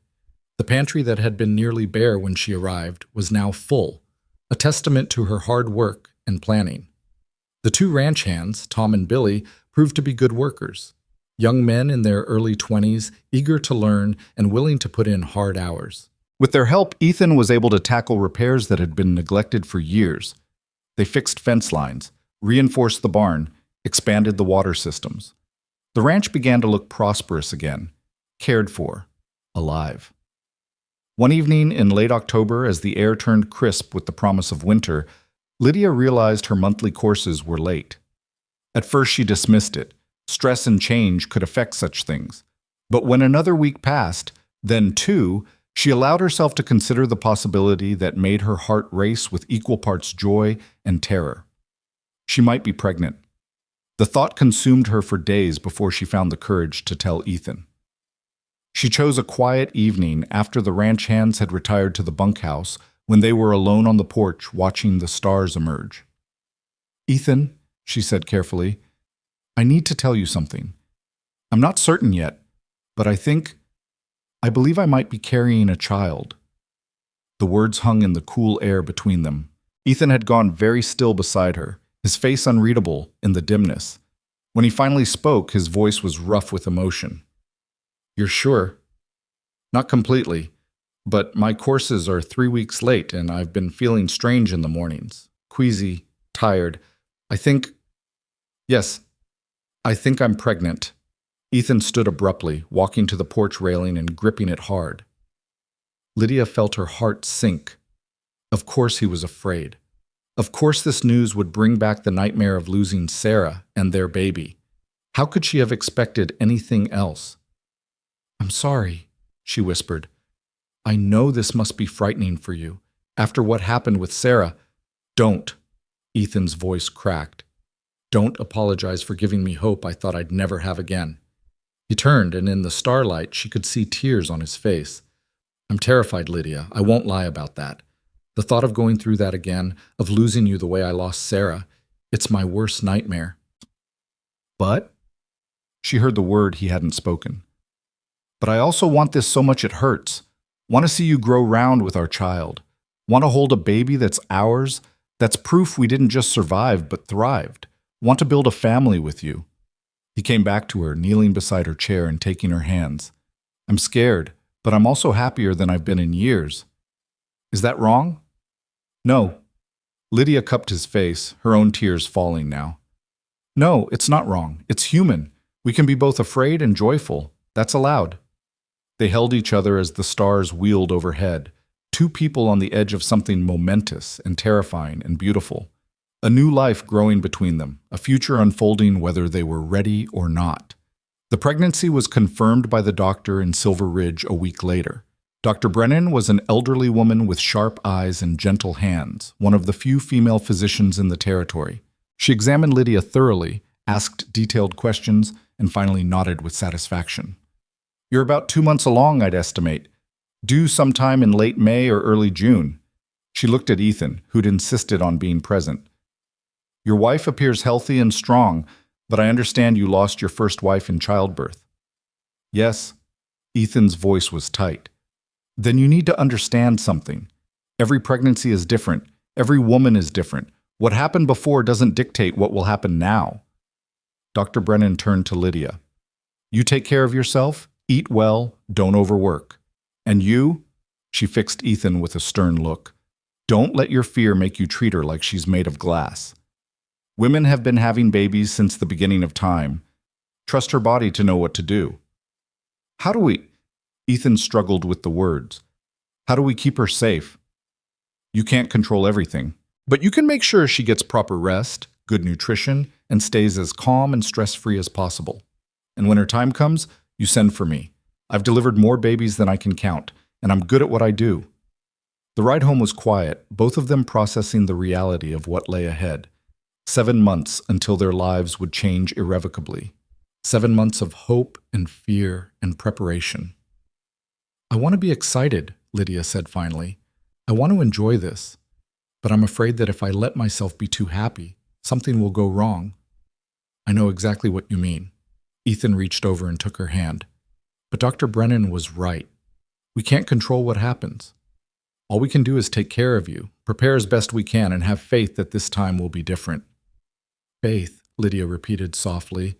The pantry that had been nearly bare when she arrived was now full, a testament to her hard work and planning. The two ranch hands, Tom and Billy, proved to be good workers. Young men in their early 20s, eager to learn and willing to put in hard hours. With their help, Ethan was able to tackle repairs that had been neglected for years. They fixed fence lines, reinforced the barn, expanded the water systems. The ranch began to look prosperous again, cared for, alive. One evening in late October, as the air turned crisp with the promise of winter, Lydia realized her monthly courses were late. At first she dismissed it. Stress and change could affect such things. But when another week passed, then two, she allowed herself to consider the possibility that made her heart race with equal parts joy and terror. She might be pregnant. The thought consumed her for days before she found the courage to tell Ethan. She chose a quiet evening after the ranch hands had retired to the bunkhouse when they were alone on the porch watching the stars emerge. "Ethan," she said carefully, "I need to tell you something. I'm not certain yet, but I believe I might be carrying a child." The words hung in the cool air between them. Ethan had gone very still beside her, his face unreadable in the dimness. When he finally spoke, his voice was rough with emotion. "You're sure?" "Not completely, but my courses are 3 weeks late and I've been feeling strange in the mornings, queasy, tired. Yes, I think I'm pregnant." Ethan stood abruptly, walking to the porch railing and gripping it hard. Lydia felt her heart sink. Of course he was afraid. Of course this news would bring back the nightmare of losing Sarah and their baby. How could she have expected anything else? "I'm sorry," she whispered. "I know this must be frightening for you. After what happened with Sarah." "Don't," Ethan's voice cracked. "Don't apologize for giving me hope I thought I'd never have again." He turned, and in the starlight she could see tears on his face. "I'm terrified, Lydia. I won't lie about that. The thought of going through that again, of losing you the way I lost Sarah, it's my worst nightmare." "But?" She heard the word he hadn't spoken. "But I also want this so much it hurts. Want to see you grow round with our child. Want to hold a baby that's ours, that's proof we didn't just survive but thrived. Want to build a family with you." He came back to her, kneeling beside her chair and taking her hands. "I'm scared, but I'm also happier than I've been in years. Is that wrong?" "No." Lydia cupped his face, her own tears falling now. "No, it's not wrong. It's human. We can be both afraid and joyful. That's allowed." They held each other as the stars wheeled overhead, two people on the edge of something momentous and terrifying and beautiful. A new life growing between them, a future unfolding whether they were ready or not. The pregnancy was confirmed by the doctor in Silver Ridge a week later. Dr. Brennan was an elderly woman with sharp eyes and gentle hands, one of the few female physicians in the territory. She examined Lydia thoroughly, asked detailed questions, and finally nodded with satisfaction. "You're about 2 months along, I'd estimate. Due sometime in late May or early June." She looked at Ethan, who'd insisted on being present. "Your wife appears healthy and strong, but I understand you lost your first wife in childbirth." "Yes." Ethan's voice was tight. "Then you need to understand something. Every pregnancy is different. Every woman is different. What happened before doesn't dictate what will happen now." Dr. Brennan turned to Lydia. "You take care of yourself, eat well, don't overwork. And you," she fixed Ethan with a stern look, "don't let your fear make you treat her like she's made of glass. Women have been having babies since the beginning of time. Trust her body to know what to do." "How do we—" Ethan struggled with the words. "How do we keep her safe?" "You can't control everything, but you can make sure she gets proper rest, good nutrition, and stays as calm and stress-free as possible. And when her time comes, you send for me. I've delivered more babies than I can count, and I'm good at what I do. The ride home was quiet, both of them processing the reality of what lay ahead. 7 months until their lives would change irrevocably. 7 months of hope and fear and preparation. "I want to be excited," Lydia said finally. "I want to enjoy this. But I'm afraid that if I let myself be too happy, something will go wrong." "I know exactly what you mean." Ethan reached over and took her hand. "But Dr. Brennan was right. We can't control what happens. All we can do is take care of you, prepare as best we can, and have faith that this time will be different." "Faith," Lydia repeated softly.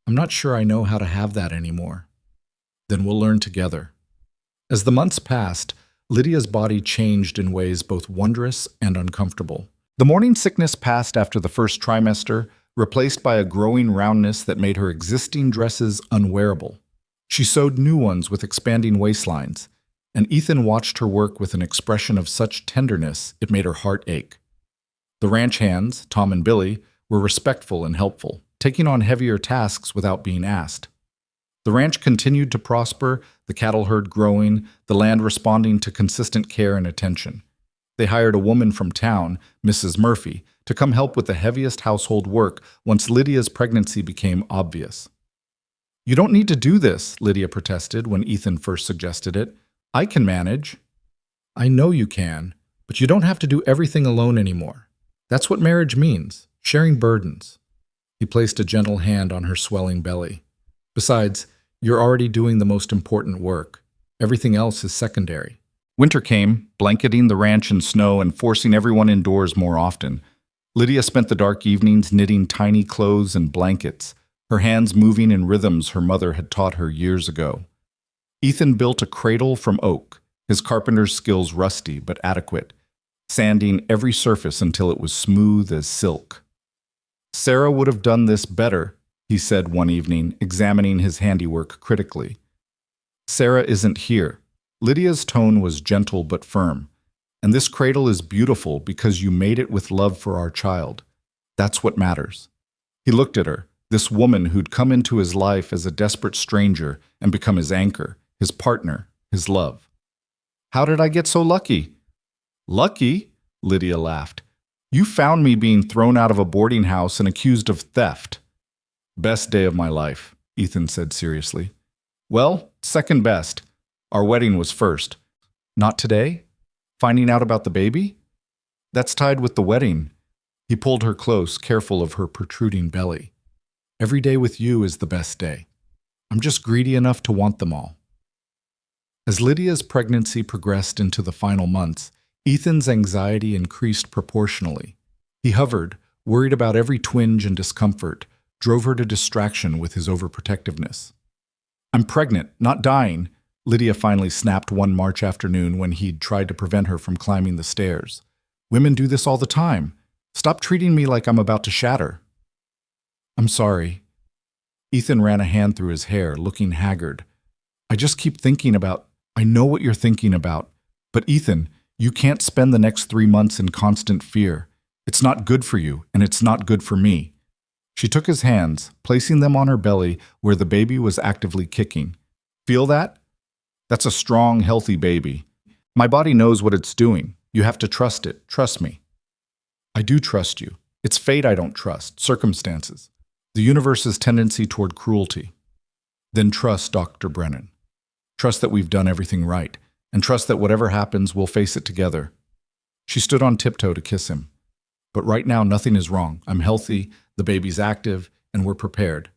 "I'm not sure I know how to have that anymore." "Then we'll learn together." As the months passed, Lydia's body changed in ways both wondrous and uncomfortable. The morning sickness passed after the first trimester, replaced by a growing roundness that made her existing dresses unwearable. She sewed new ones with expanding waistlines, and Ethan watched her work with an expression of such tenderness it made her heart ache. The ranch hands, Tom and Billy, were respectful and helpful, taking on heavier tasks without being asked. The ranch continued to prosper, the cattle herd growing, the land responding to consistent care and attention. They hired a woman from town, Mrs. Murphy, to come help with the heaviest household work once Lydia's pregnancy became obvious. "You don't need to do this," Lydia protested when Ethan first suggested it. "I can manage." "I know you can, but you don't have to do everything alone anymore. That's what marriage means, sharing burdens." He placed a gentle hand on her swelling belly. "Besides, you're already doing the most important work. Everything else is secondary." Winter came, blanketing the ranch in snow and forcing everyone indoors more often. Lydia spent the dark evenings knitting tiny clothes and blankets, her hands moving in rhythms her mother had taught her years ago. Ethan built a cradle from oak, his carpenter's skills rusty but adequate, sanding every surface until it was smooth as silk. "Sarah would have done this better," he said one evening, examining his handiwork critically. "Sarah isn't here." Lydia's tone was gentle but firm. "And this cradle is beautiful because you made it with love for our child. That's what matters." He looked at her, this woman who'd come into his life as a desperate stranger and become his anchor, his partner, his love. "How did I get so lucky?" "Lucky?" Lydia laughed. "You found me being thrown out of a boarding house and accused of theft." "Best day of my life," Ethan said seriously. "Well, second best. Our wedding was first." "Not today? Finding out about the baby?" "That's tied with the wedding." He pulled her close, careful of her protruding belly. "Every day with you is the best day. I'm just greedy enough to want them all." As Lydia's pregnancy progressed into the final months, Ethan's anxiety increased proportionally. He hovered, worried about every twinge and discomfort, drove her to distraction with his overprotectiveness. "I'm pregnant, not dying," Lydia finally snapped one March afternoon when he'd tried to prevent her from climbing the stairs. "Women do this all the time. Stop treating me like I'm about to shatter." "I'm sorry." Ethan ran a hand through his hair, looking haggard. "I just keep thinking about—" "I know what you're thinking about. But Ethan, you can't spend the next 3 months in constant fear. It's not good for you, and it's not good for me." She took his hands, placing them on her belly where the baby was actively kicking. "Feel that? That's a strong, healthy baby. My body knows what it's doing. You have to trust it. Trust me." "I do trust you. It's fate I don't trust, circumstances. The universe's tendency toward cruelty." "Then trust Dr. Brennan. Trust that we've done everything right, and trust that whatever happens, we'll face it together." She stood on tiptoe to kiss him. "But right now, nothing is wrong. I'm healthy, the baby's active, and we're prepared.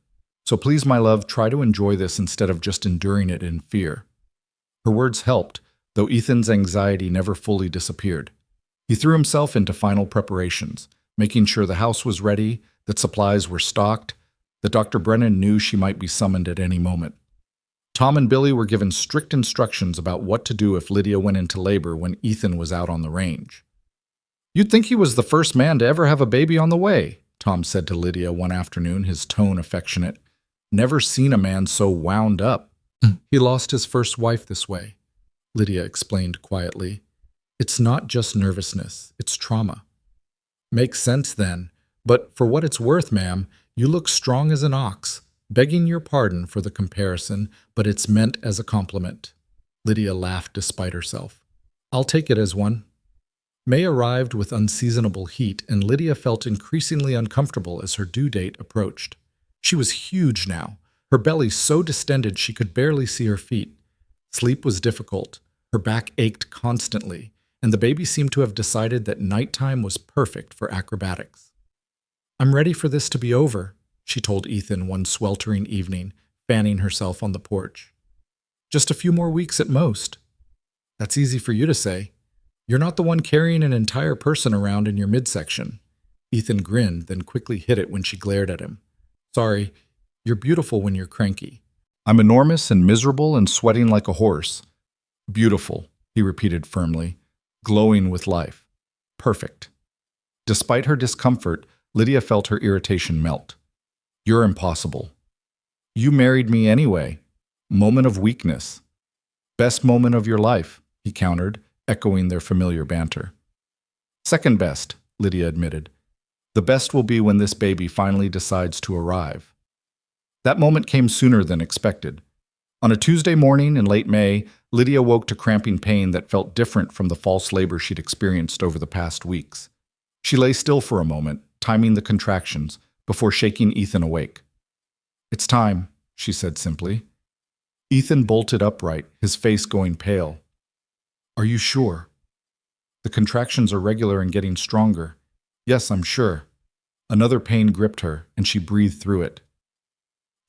So please, my love, try to enjoy this instead of just enduring it in fear." Her words helped, though Ethan's anxiety never fully disappeared. He threw himself into final preparations, making sure the house was ready, that supplies were stocked, that Dr. Brennan knew she might be summoned at any moment. Tom and Billy were given strict instructions about what to do if Lydia went into labor when Ethan was out on the range. "You'd think he was the first man to ever have a baby on the way," Tom said to Lydia one afternoon, his tone affectionate. "Never seen a man so wound up." "He lost his first wife this way," Lydia explained quietly. "It's not just nervousness, it's trauma." "Makes sense then. But for what it's worth, ma'am, you look strong as an ox. Begging your pardon for the comparison, but it's meant as a compliment." Lydia laughed despite herself. "I'll take it as one." May arrived with unseasonable heat, and Lydia felt increasingly uncomfortable as her due date approached. She was huge now, her belly so distended she could barely see her feet. Sleep was difficult, her back ached constantly, and the baby seemed to have decided that nighttime was perfect for acrobatics. "I'm ready for this to be over," she told Ethan one sweltering evening, fanning herself on the porch. "Just a few more weeks at most." "That's easy for you to say. You're not the one carrying an entire person around in your midsection." Ethan grinned, then quickly hid it when she glared at him. "Sorry, you're beautiful when you're cranky." "I'm enormous and miserable and sweating like a horse." "Beautiful," he repeated firmly, glowing with life. "Perfect." Despite her discomfort, Lydia felt her irritation melt. "You're impossible." "You married me anyway." "Moment of weakness." "Best moment of your life," he countered, echoing their familiar banter. "Second best," Lydia admitted. "The best will be when this baby finally decides to arrive." That moment came sooner than expected. On a Tuesday morning in late May, Lydia woke to cramping pain that felt different from the false labor she'd experienced over the past weeks. She lay still for a moment, timing the contractions, before shaking Ethan awake. "It's time," she said simply. Ethan bolted upright, his face going pale. "Are you sure?" "The contractions are regular and getting stronger." "Yes, I'm sure." Another pain gripped her, and she breathed through it.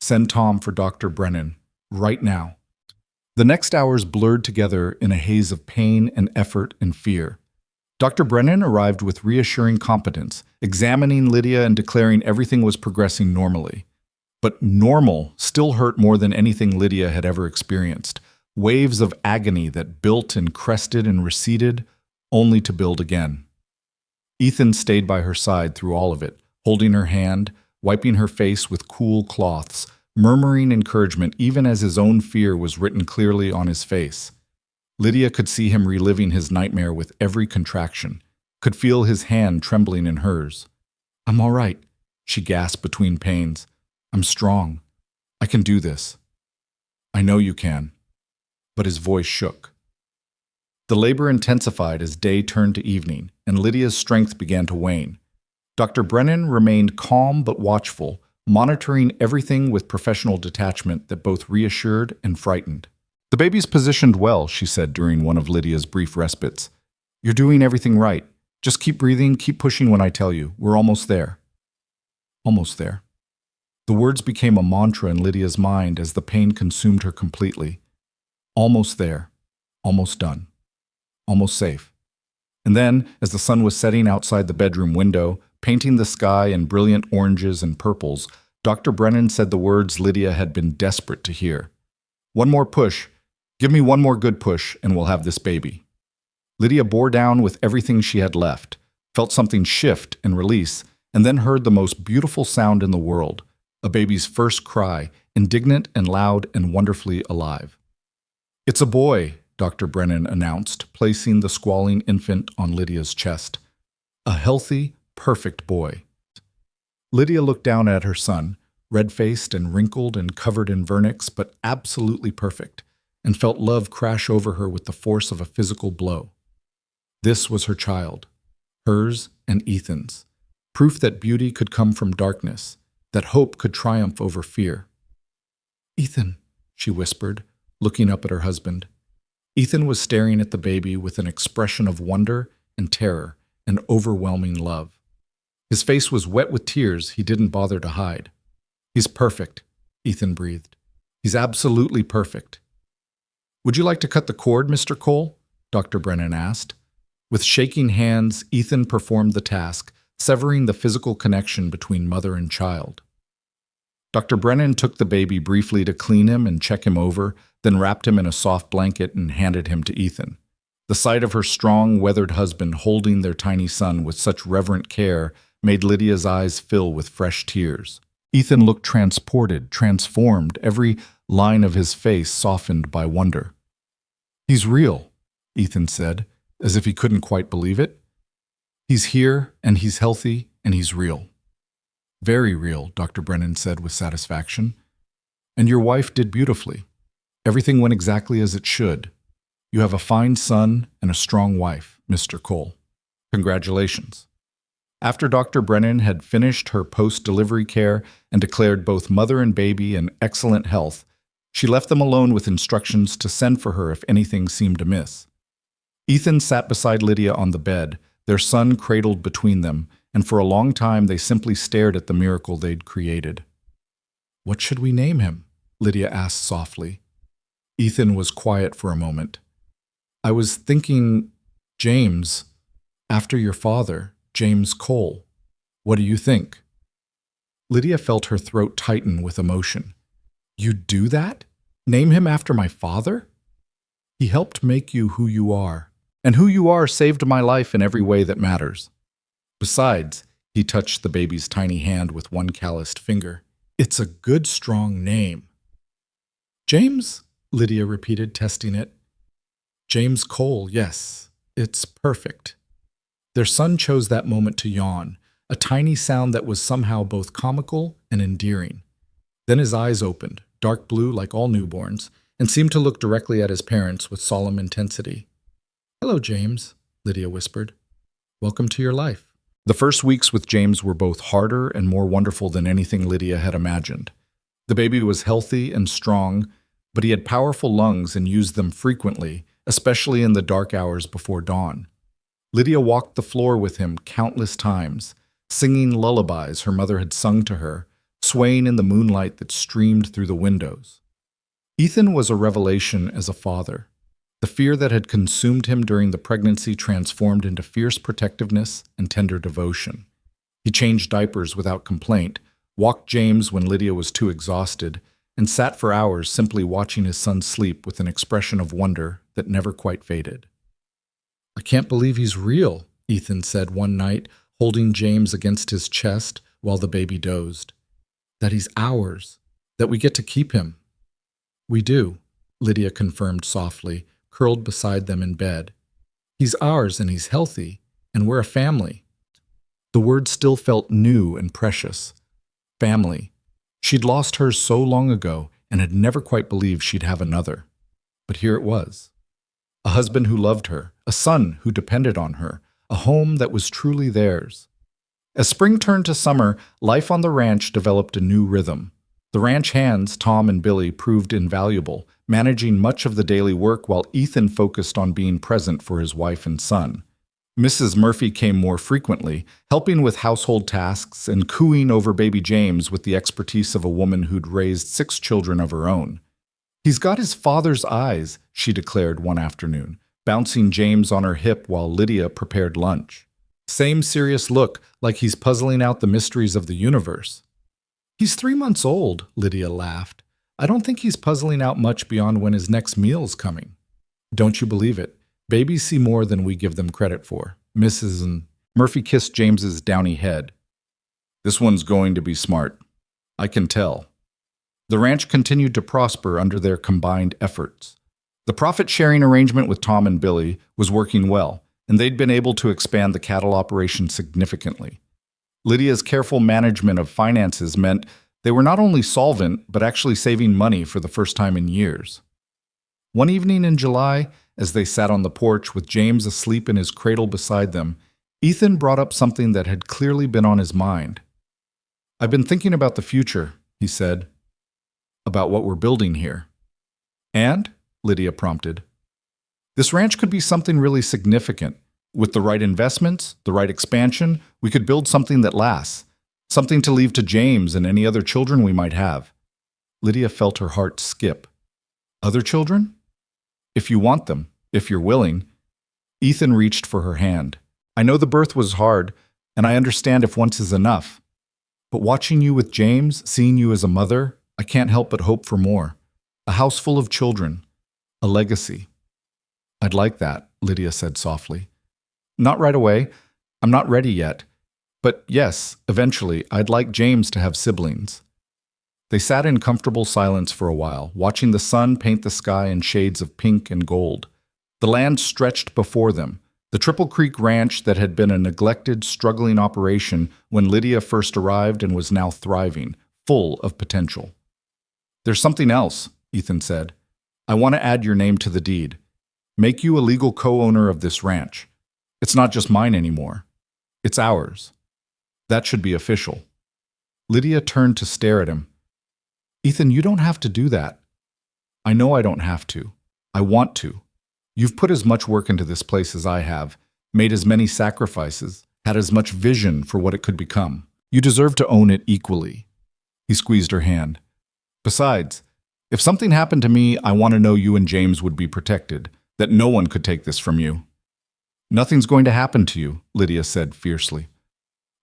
"Send Tom for Dr. Brennan, right now." The next hours blurred together in a haze of pain and effort and fear. Dr. Brennan arrived with reassuring competence, examining Lydia and declaring everything was progressing normally. But normal still hurt more than anything Lydia had ever experienced. Waves of agony that built and crested and receded, only to build again. Ethan stayed by her side through all of it, holding her hand, wiping her face with cool cloths, murmuring encouragement even as his own fear was written clearly on his face. Lydia could see him reliving his nightmare with every contraction, could feel his hand trembling in hers. "I'm all right," she gasped between pains. "I'm strong. I can do this." "I know you can." But his voice shook. The labor intensified as day turned to evening, and Lydia's strength began to wane. Dr. Brennan remained calm but watchful, monitoring everything with professional detachment that both reassured and frightened. "The baby's positioned well," she said during one of Lydia's brief respites. "You're doing everything right. Just keep breathing, keep pushing when I tell you. We're almost there." Almost there. The words became a mantra in Lydia's mind as the pain consumed her completely. Almost there. Almost done. Almost safe. And then, as the sun was setting outside the bedroom window, painting the sky in brilliant oranges and purples, Dr. Brennan said the words Lydia had been desperate to hear. "One more push. Give me one more good push, and we'll have this baby." Lydia bore down with everything she had left, felt something shift and release, and then heard the most beautiful sound in the world, a baby's first cry, indignant and loud and wonderfully alive. "It's a boy," Dr. Brennan announced, placing the squalling infant on Lydia's chest. "A healthy, perfect boy." Lydia looked down at her son, red-faced and wrinkled and covered in vernix, but absolutely perfect, and felt love crash over her with the force of a physical blow. This was her child, hers and Ethan's, proof that beauty could come from darkness, that hope could triumph over fear. "Ethan," she whispered, looking up at her husband. Ethan was staring at the baby with an expression of wonder and terror and overwhelming love. His face was wet with tears he didn't bother to hide. "He's perfect," Ethan breathed. "He's absolutely perfect." "Would you like to cut the cord, Mr. Cole?" Dr. Brennan asked. With shaking hands, Ethan performed the task, severing the physical connection between mother and child. Dr. Brennan took the baby briefly to clean him and check him over, then wrapped him in a soft blanket and handed him to Ethan. The sight of her strong, weathered husband holding their tiny son with such reverent care made Lydia's eyes fill with fresh tears. Ethan looked transported, transformed, every line of his face softened by wonder. "He's real," Ethan said, as if he couldn't quite believe it. "He's here, and he's healthy, and he's real." "Very real," Dr. Brennan said with satisfaction. "And your wife did beautifully. Everything went exactly as it should. You have a fine son and a strong wife, Mr. Cole." Congratulations. After Dr. Brennan had finished her post-delivery care and declared both mother and baby in excellent health, she left them alone with instructions to send for her if anything seemed amiss. Ethan sat beside Lydia on the bed, their son cradled between them, and for a long time they simply stared at the miracle they'd created. "What should we name him?" Lydia asked softly. Ethan was quiet for a moment. "I was thinking James, after your father, James Cole. What do you think?" Lydia felt her throat tighten with emotion. "You'd do that? Name him after my father? He helped make you who you are, and who you are saved my life in every way that matters. Besides," he touched the baby's tiny hand with one calloused finger, "it's a good, strong name." "James?" Lydia repeated, testing it. "James Cole, yes. It's perfect." Their son chose that moment to yawn, a tiny sound that was somehow both comical and endearing. Then his eyes opened, dark blue like all newborns, and seemed to look directly at his parents with solemn intensity. "Hello, James," Lydia whispered. "Welcome to your life." The first weeks with James were both harder and more wonderful than anything Lydia had imagined. The baby was healthy and strong, but he had powerful lungs and used them frequently, especially in the dark hours before dawn. Lydia walked the floor with him countless times, singing lullabies her mother had sung to her, swaying in the moonlight that streamed through the windows. Ethan was a revelation as a father. The fear that had consumed him during the pregnancy transformed into fierce protectiveness and tender devotion. He changed diapers without complaint, walked James when Lydia was too exhausted, and sat for hours simply watching his son sleep with an expression of wonder that never quite faded. "I can't believe he's real," Ethan said one night, holding James against his chest while the baby dozed. "That he's ours, that we get to keep him." "We do," Lydia confirmed softly, curled beside them in bed. "He's ours and he's healthy, and we're a family." The word still felt new and precious. Family. She'd lost hers so long ago and had never quite believed she'd have another. But here it was. A husband who loved her, a son who depended on her, a home that was truly theirs. As spring turned to summer, life on the ranch developed a new rhythm. The ranch hands, Tom and Billy, proved invaluable, managing much of the daily work while Ethan focused on being present for his wife and son. Mrs. Murphy came more frequently, helping with household tasks and cooing over baby James with the expertise of a woman who'd raised 6 children of her own. "He's got his father's eyes," she declared one afternoon, bouncing James on her hip while Lydia prepared lunch. "Same serious look, like he's puzzling out the mysteries of the universe." "He's 3 months old," Lydia laughed. "I don't think he's puzzling out much beyond when his next meal's coming." "Don't you believe it? Babies see more than we give them credit for." Mrs. Murphy kissed James's downy head. "This one's going to be smart. I can tell." The ranch continued to prosper under their combined efforts. The profit-sharing arrangement with Tom and Billy was working well, and they'd been able to expand the cattle operation significantly. Lydia's careful management of finances meant they were not only solvent, but actually saving money for the first time in years. One evening in July, as they sat on the porch with James asleep in his cradle beside them, Ethan brought up something that had clearly been on his mind. "I've been thinking about the future," he said, "about what we're building here." "And?" Lydia prompted. "This ranch could be something really significant. With the right investments, the right expansion, we could build something that lasts, something to leave to James and any other children we might have." Lydia felt her heart skip. "Other children?" "If you want them, if you're willing." Ethan reached for her hand. "I know the birth was hard, and I understand if once is enough. But watching you with James, seeing you as a mother, I can't help but hope for more. A house full of children. A legacy." "I'd like that," Lydia said softly. "Not right away. I'm not ready yet. But yes, eventually, I'd like James to have siblings." They sat in comfortable silence for a while, watching the sun paint the sky in shades of pink and gold. The land stretched before them, the Triple Creek Ranch that had been a neglected, struggling operation when Lydia first arrived and was now thriving, full of potential. "There's something else," Ethan said. "I want to add your name to the deed. Make you a legal co-owner of this ranch. It's not just mine anymore. It's ours. That should be official. Lydia turned to stare at him. Ethan, you don't have to do that. I know I don't have to. I want to. You've put as much work into this place as I have, made as many sacrifices, had as much vision for what it could become. You deserve to own it equally. He squeezed her hand. Besides, if something happened to me, I want to know you and James would be protected, that no one could take this from you. Nothing's going to happen to you, Lydia said fiercely.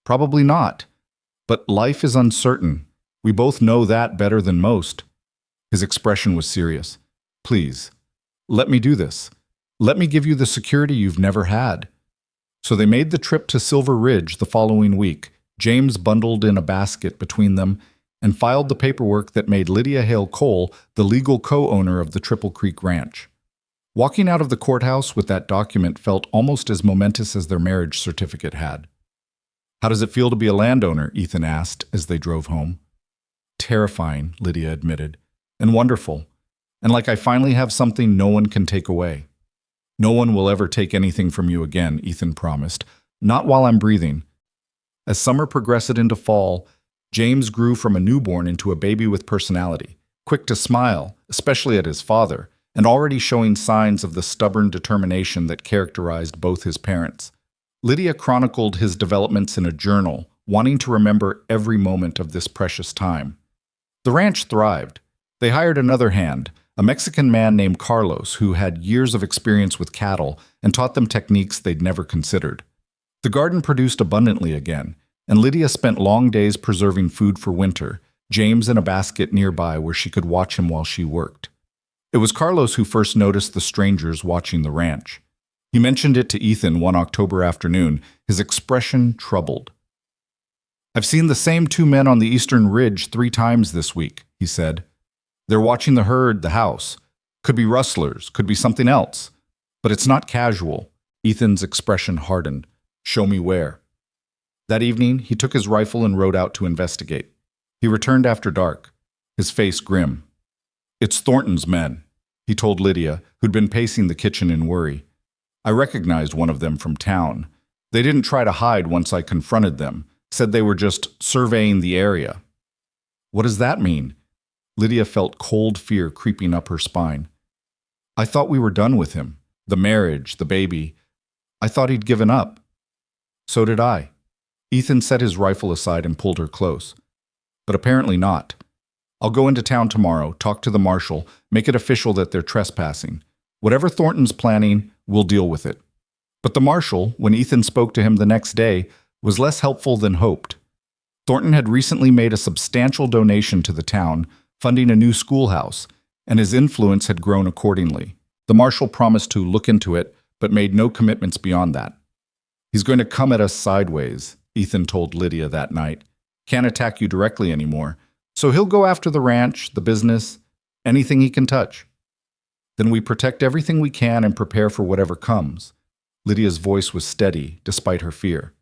Probably not. But life is uncertain. We both know that better than most. His expression was serious. Please, let me do this. Let me give you the security you've never had. So they made the trip to Silver Ridge the following week. James bundled in a basket between them and filed the paperwork that made Lydia Hale Cole the legal co-owner of the Triple Creek Ranch. Walking out of the courthouse with that document felt almost as momentous as their marriage certificate had. How does it feel to be a landowner? Ethan asked as they drove home. Terrifying, Lydia admitted, and wonderful, and like I finally have something no one can take away. No one will ever take anything from you again, Ethan promised, not while I'm breathing. As summer progressed into fall, James grew from a newborn into a baby with personality, quick to smile, especially at his father, and already showing signs of the stubborn determination that characterized both his parents. Lydia chronicled his developments in a journal, wanting to remember every moment of this precious time. The ranch thrived. They hired another hand, a Mexican man named Carlos who had years of experience with cattle and taught them techniques they'd never considered. The garden produced abundantly again, and Lydia spent long days preserving food for winter, James in a basket nearby where she could watch him while she worked. It was Carlos who first noticed the strangers watching the ranch. He mentioned it to Ethan one October afternoon, his expression troubled. I've seen the same two men on the Eastern Ridge 3 times this week, he said. They're watching the herd, the house. Could be rustlers, could be something else. But it's not casual. Ethan's expression hardened. Show me where. That evening, he took his rifle and rode out to investigate. He returned after dark, his face grim. It's Thornton's men, he told Lydia, who'd been pacing the kitchen in worry. I recognized one of them from town. They didn't try to hide once I confronted them, said they were just surveying the area. What does that mean? Lydia felt cold fear creeping up her spine. I thought we were done with him. The marriage, the baby. I thought he'd given up. So did I. Ethan set his rifle aside and pulled her close. But apparently not. I'll go into town tomorrow, talk to the marshal, make it official that they're trespassing. Whatever Thornton's planning, we'll deal with it. But the marshal, when Ethan spoke to him the next day, was less helpful than hoped. Thornton had recently made a substantial donation to the town, funding a new schoolhouse, and his influence had grown accordingly. The marshal promised to look into it, but made no commitments beyond that. He's going to come at us sideways, Ethan told Lydia that night. Can't attack you directly anymore, so he'll go after the ranch, the business, anything he can touch. Then we protect everything we can and prepare for whatever comes. Lydia's voice was steady, despite her fear.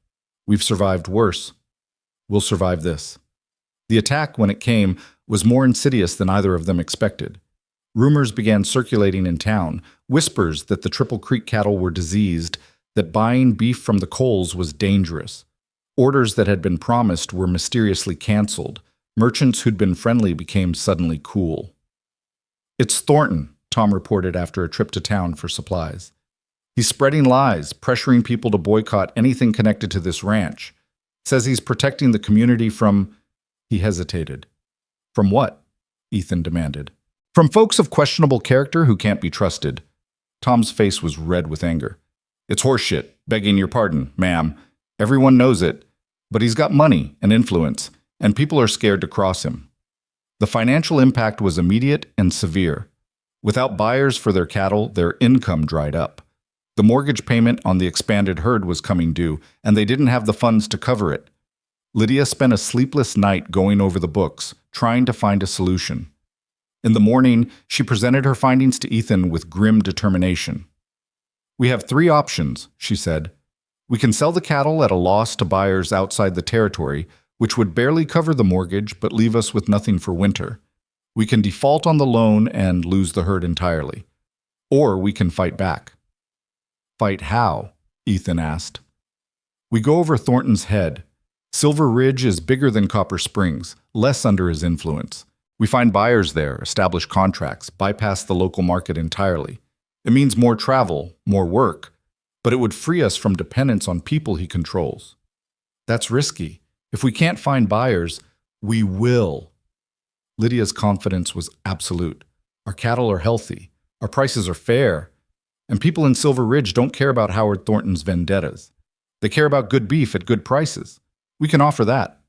We've survived worse. We'll survive this. The attack, when it came, was more insidious than either of them expected. Rumors began circulating in town, whispers that the Triple Creek cattle were diseased, that buying beef from the Coles was dangerous. Orders that had been promised were mysteriously canceled. Merchants who'd been friendly became suddenly cool. It's Thornton, Tom reported after a trip to town for supplies. He's spreading lies, pressuring people to boycott anything connected to this ranch. Says he's protecting the community from... He hesitated. From what? Ethan demanded. From folks of questionable character who can't be trusted. Tom's face was red with anger. It's horseshit, begging your pardon, ma'am. Everyone knows it. But he's got money and influence, and people are scared to cross him. The financial impact was immediate and severe. Without buyers for their cattle, their income dried up. The mortgage payment on the expanded herd was coming due, and they didn't have the funds to cover it. Lydia spent a sleepless night going over the books, trying to find a solution. In the morning, she presented her findings to Ethan with grim determination. We have 3 options, she said. We can sell the cattle at a loss to buyers outside the territory, which would barely cover the mortgage but leave us with nothing for winter. We can default on the loan and lose the herd entirely. Or we can fight back. Fight how? Ethan asked. We go over Thornton's head. Silver Ridge is bigger than Copper Springs, less under his influence. We find buyers there, establish contracts, bypass the local market entirely. It means more travel, more work, but it would free us from dependence on people he controls. That's risky. If we can't find buyers, we will. Lydia's confidence was absolute. Our cattle are healthy. Our prices are fair. And people in Silver Ridge don't care about Howard Thornton's vendettas. They care about good beef at good prices. We can offer that.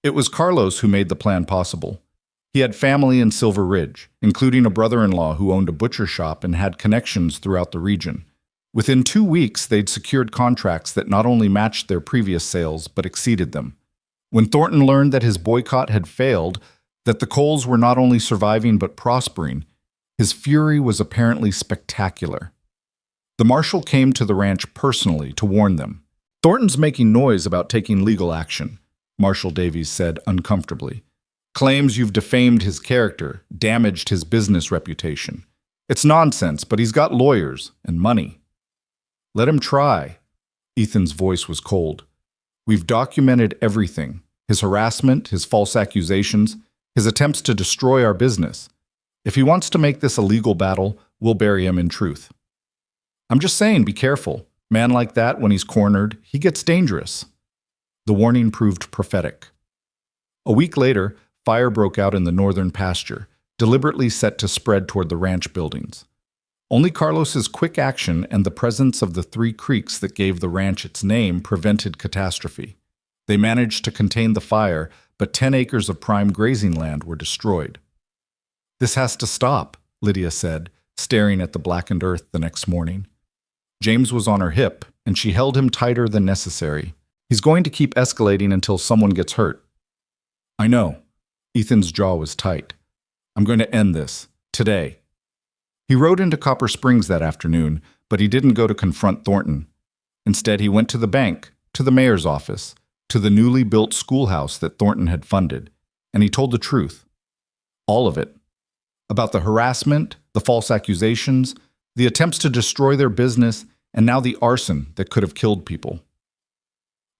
It was Carlos who made the plan possible. He had family in Silver Ridge, including a brother-in-law who owned a butcher shop and had connections throughout the region. Within 2 weeks, they'd secured contracts that not only matched their previous sales, but exceeded them. When Thornton learned that his boycott had failed, that the Coles were not only surviving but prospering, his fury was apparently spectacular. The marshal came to the ranch personally to warn them. Thornton's making noise about taking legal action, Marshal Davies said uncomfortably. Claims you've defamed his character, damaged his business reputation. It's nonsense, but he's got lawyers and money. Let him try. Ethan's voice was cold. We've documented everything. His harassment, his false accusations, his attempts to destroy our business. If he wants to make this a legal battle, we'll bury him in truth. I'm just saying, be careful. Man like that, when he's cornered, he gets dangerous. The warning proved prophetic. A week later, fire broke out in the northern pasture, deliberately set to spread toward the ranch buildings. Only Carlos's quick action and the presence of the 3 creeks that gave the ranch its name prevented catastrophe. They managed to contain the fire, but 10 acres of prime grazing land were destroyed. This has to stop, Lydia said, staring at the blackened earth the next morning. James was on her hip, and she held him tighter than necessary. He's going to keep escalating until someone gets hurt. I know. Ethan's jaw was tight. I'm going to end this. Today. He rode into Copper Springs that afternoon, but he didn't go to confront Thornton. Instead, he went to the bank, to the mayor's office, to the newly built schoolhouse that Thornton had funded, and he told the truth. All of it. About the harassment, the false accusations, the attempts to destroy their business, and now the arson that could have killed people.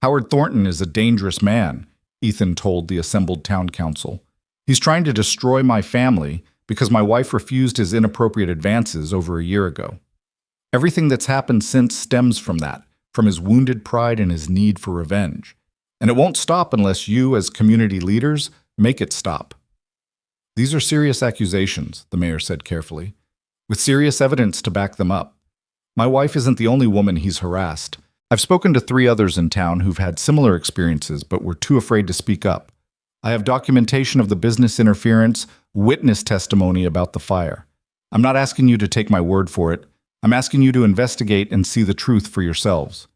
Howard Thornton is a dangerous man, Ethan told the assembled town council. He's trying to destroy my family because my wife refused his inappropriate advances over a year ago. Everything that's happened since stems from that, from his wounded pride and his need for revenge. And it won't stop unless you, as community leaders, make it stop. These are serious accusations, the mayor said carefully, with serious evidence to back them up. My wife isn't the only woman he's harassed. I've spoken to 3 others in town who've had similar experiences but were too afraid to speak up. I have documentation of the business interference, witness testimony about the fire. I'm not asking you to take my word for it. I'm asking you to investigate and see the truth for yourselves.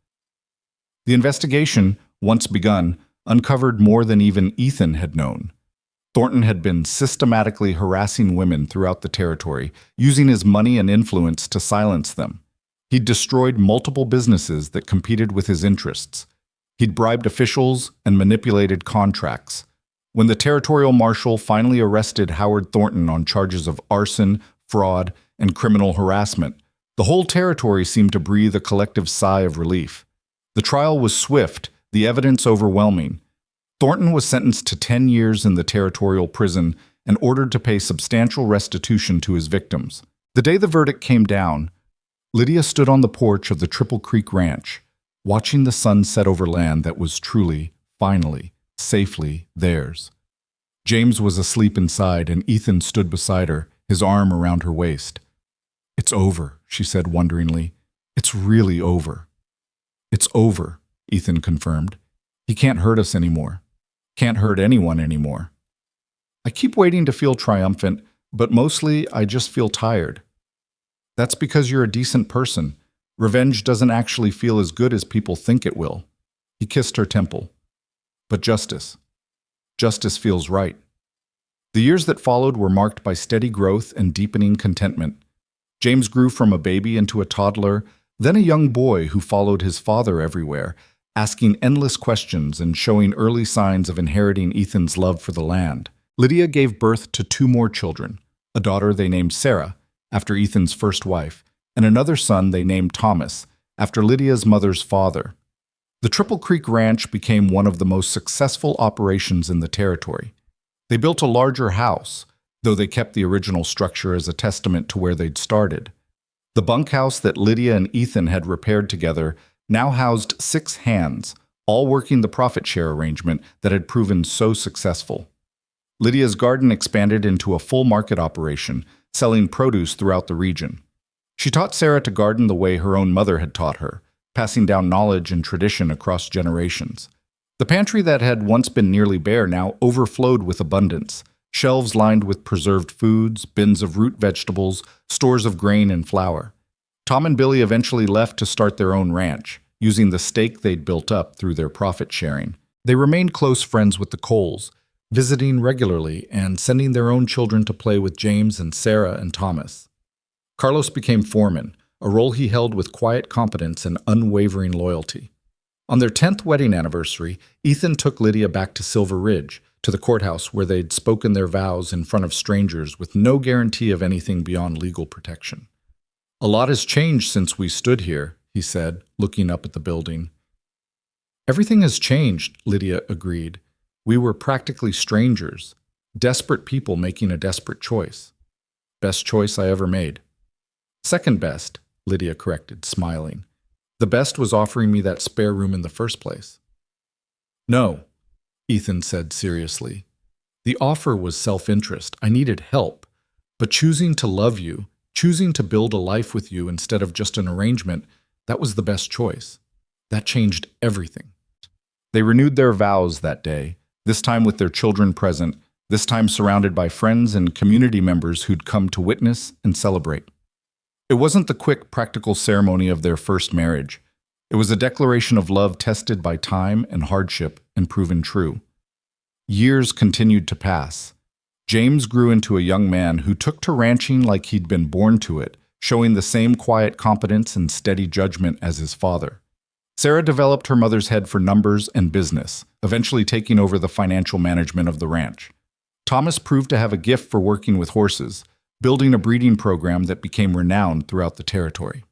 The investigation, once begun, uncovered more than even Ethan had known. Thornton had been systematically harassing women throughout the territory, using his money and influence to silence them. He'd destroyed multiple businesses that competed with his interests. He'd bribed officials and manipulated contracts. When the territorial marshal finally arrested Howard Thornton on charges of arson, fraud, and criminal harassment, the whole territory seemed to breathe a collective sigh of relief. The trial was swift, the evidence overwhelming. Thornton was sentenced to 10 years in the territorial prison and ordered to pay substantial restitution to his victims. The day the verdict came down, Lydia stood on the porch of the Triple Creek Ranch, watching the sun set over land that was truly, finally, safely theirs. James was asleep inside, and Ethan stood beside her, his arm around her waist. It's over, she said wonderingly. It's really over. It's over, Ethan confirmed. He can't hurt us anymore. Can't hurt anyone anymore. I keep waiting to feel triumphant, but mostly I just feel tired. That's because you're a decent person. Revenge doesn't actually feel as good as people think it will. He kissed her temple. But justice. Justice feels right. The years that followed were marked by steady growth and deepening contentment. James grew from a baby into a toddler, then a young boy who followed his father everywhere, asking endless questions and showing early signs of inheriting Ethan's love for the land. Lydia gave birth to 2 more children, a daughter they named Sarah, after Ethan's first wife, and another son they named Thomas, after Lydia's mother's father. The Triple Creek Ranch became one of the most successful operations in the territory. They built a larger house, though they kept the original structure as a testament to where they'd started. The bunkhouse that Lydia and Ethan had repaired together now housed 6 hands, all working the profit share arrangement that had proven so successful. Lydia's garden expanded into a full market operation, selling produce throughout the region. She taught Sarah to garden the way her own mother had taught her, passing down knowledge and tradition across generations. The pantry that had once been nearly bare now overflowed with abundance. Shelves lined with preserved foods, bins of root vegetables, stores of grain and flour. Tom and Billy eventually left to start their own ranch, using the stake they'd built up through their profit sharing. They remained close friends with the Coles, visiting regularly and sending their own children to play with James and Sarah and Thomas. Carlos became foreman, a role he held with quiet competence and unwavering loyalty. On their 10th wedding anniversary, Ethan took Lydia back to Silver Ridge, to the courthouse where they'd spoken their vows in front of strangers with no guarantee of anything beyond legal protection. "A lot has changed since we stood here," he said, looking up at the building. "Everything has changed," Lydia agreed. "We were practically strangers, desperate people making a desperate choice. Best choice I ever made." "Second best," Lydia corrected, smiling. "The best was offering me that spare room in the first place." "No," Ethan said seriously. "The offer was self-interest. I needed help. But choosing to love you, choosing to build a life with you instead of just an arrangement, that was the best choice. That changed everything." They renewed their vows that day, this time with their children present, this time surrounded by friends and community members who'd come to witness and celebrate. It wasn't the quick, practical ceremony of their first marriage. It was a declaration of love tested by time and hardship and proven true. Years continued to pass. James grew into a young man who took to ranching like he'd been born to it, showing the same quiet competence and steady judgment as his father. Sarah developed her mother's head for numbers and business, eventually taking over the financial management of the ranch. Thomas proved to have a gift for working with horses, building a breeding program that became renowned throughout the territory.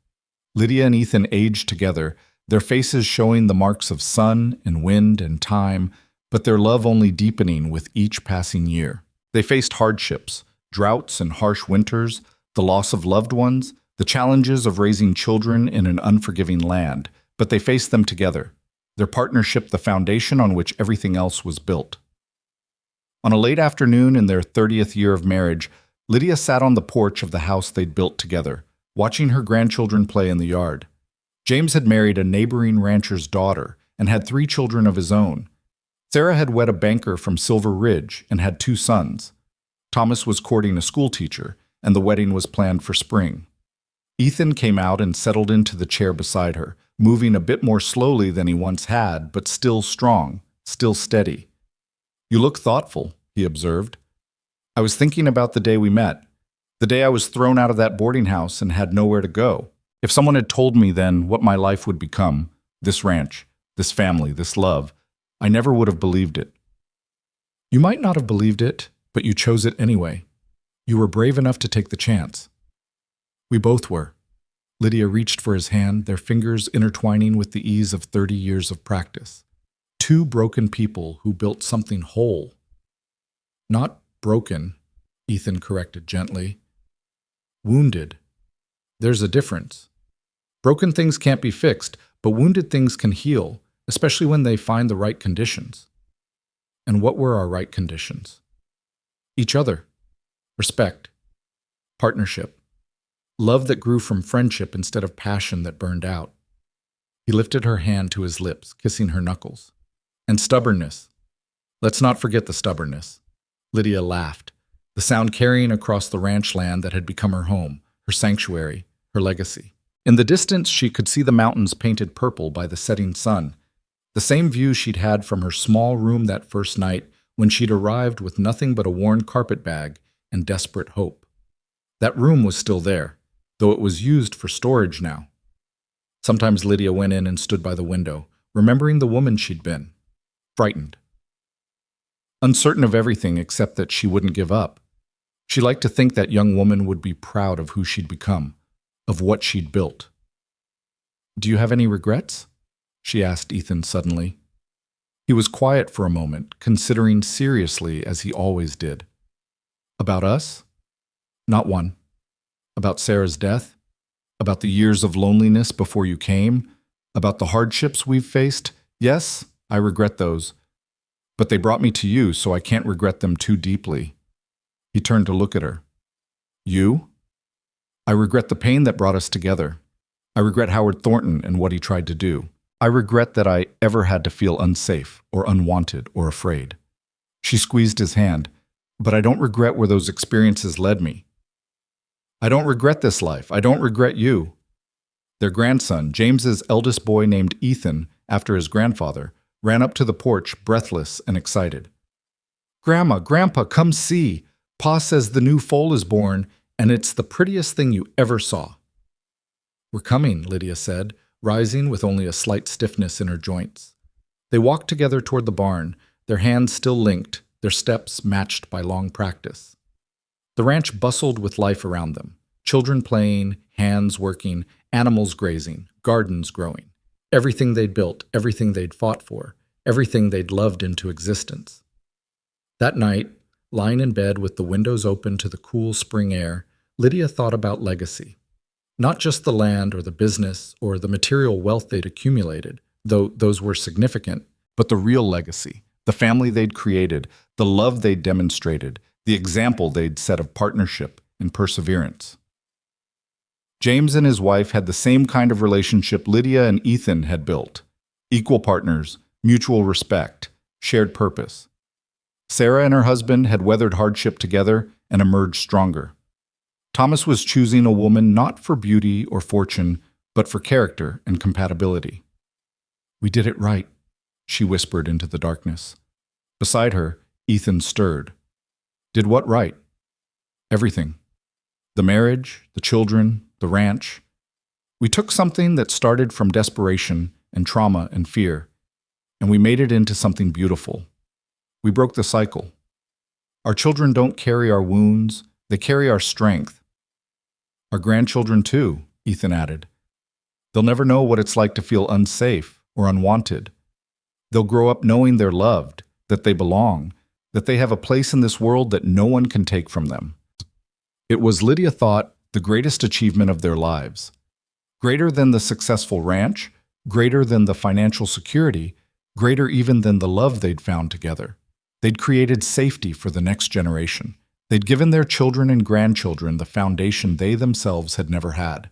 Lydia and Ethan aged together, their faces showing the marks of sun and wind and time, but their love only deepening with each passing year. They faced hardships, droughts and harsh winters, the loss of loved ones, the challenges of raising children in an unforgiving land, but they faced them together, their partnership the foundation on which everything else was built. On a late afternoon in their 30th year of marriage, Lydia sat on the porch of the house they'd built together, watching her grandchildren play in the yard. James had married a neighboring rancher's daughter and had 3 children of his own. Sarah had wed a banker from Silver Ridge and had 2 sons. Thomas was courting a schoolteacher, and the wedding was planned for spring. Ethan came out and settled into the chair beside her, moving a bit more slowly than he once had, but still strong, still steady. "You look thoughtful," he observed. "I was thinking about the day we met, the day I was thrown out of that boarding house and had nowhere to go. If someone had told me then what my life would become, this ranch, this family, this love, I never would have believed it." "You might not have believed it, but you chose it anyway. You were brave enough to take the chance." "We both were." Lydia reached for his hand, their fingers intertwining with the ease of 30 years of practice. 2 broken people who built something whole. "Not broken," Ethan corrected gently. "Wounded. There's a difference. Broken things can't be fixed, but wounded things can heal, especially when they find the right conditions." "And what were our right conditions?" "Each other. Respect. Partnership. Love that grew from friendship instead of passion that burned out." He lifted her hand to his lips, kissing her knuckles. "And stubbornness. Let's not forget the stubbornness." Lydia laughed, the sound carrying across the ranch land that had become her home, her sanctuary, her legacy. In the distance, she could see the mountains painted purple by the setting sun, the same view she'd had from her small room that first night when she'd arrived with nothing but a worn carpet bag and desperate hope. That room was still there, though it was used for storage now. Sometimes Lydia went in and stood by the window, remembering the woman she'd been, frightened. Uncertain of everything except that she wouldn't give up. She liked to think that young woman would be proud of who she'd become, of what she'd built. Do you have any regrets? She asked Ethan suddenly. He was quiet for a moment, considering seriously as he always did. About us? Not one. About Sarah's death? About the years of loneliness before you came? About the hardships we've faced? Yes, I regret those. But they brought me to you, so I can't regret them too deeply. He turned to look at her. You? I regret the pain that brought us together. I regret Howard Thornton and what he tried to do. I regret that I ever had to feel unsafe or unwanted or afraid. She squeezed his hand. But I don't regret where those experiences led me. I don't regret this life. I don't regret you. Their grandson, James's eldest boy named Ethan, after his grandfather, ran up to the porch, breathless and excited. Grandma, Grandpa, come see. Pa says the new foal is born, and it's the prettiest thing you ever saw. We're coming, Lydia said, rising with only a slight stiffness in her joints. They walked together toward the barn, their hands still linked, their steps matched by long practice. The ranch bustled with life around them, children playing, hands working, animals grazing, gardens growing. Everything they'd built, everything they'd fought for, everything they'd loved into existence. That night, lying in bed with the windows open to the cool spring air, Lydia thought about legacy. Not just the land or the business or the material wealth they'd accumulated, though those were significant, but the real legacy, the family they'd created, the love they'd demonstrated, the example they'd set of partnership and perseverance. James and his wife had the same kind of relationship Lydia and Ethan had built. Equal partners, mutual respect, shared purpose. Sarah and her husband had weathered hardship together and emerged stronger. Thomas was choosing a woman not for beauty or fortune, but for character and compatibility. We did it right, she whispered into the darkness. Beside her, Ethan stirred. Did what right? Everything. The marriage, the children, the ranch. We took something that started from desperation and trauma and fear, and we made it into something beautiful. We broke the cycle. Our children don't carry our wounds, they carry our strength. Our grandchildren too, Ethan added. They'll never know what it's like to feel unsafe or unwanted. They'll grow up knowing they're loved, that they belong, that they have a place in this world that no one can take from them. It was, Lydia thought, the greatest achievement of their lives. Greater than the successful ranch, greater than the financial security, greater even than the love they'd found together. They'd created safety for the next generation. They'd given their children and grandchildren the foundation they themselves had never had.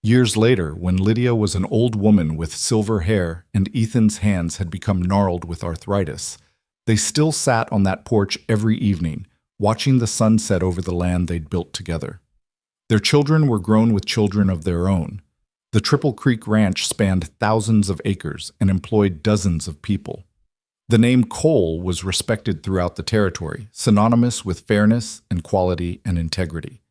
Years later, when Lydia was an old woman with silver hair and Ethan's hands had become gnarled with arthritis, they still sat on that porch every evening, watching the sun set over the land they'd built together. Their children were grown with children of their own. The Triple Creek Ranch spanned thousands of acres and employed dozens of people. The name Cole was respected throughout the territory, synonymous with fairness and quality and integrity.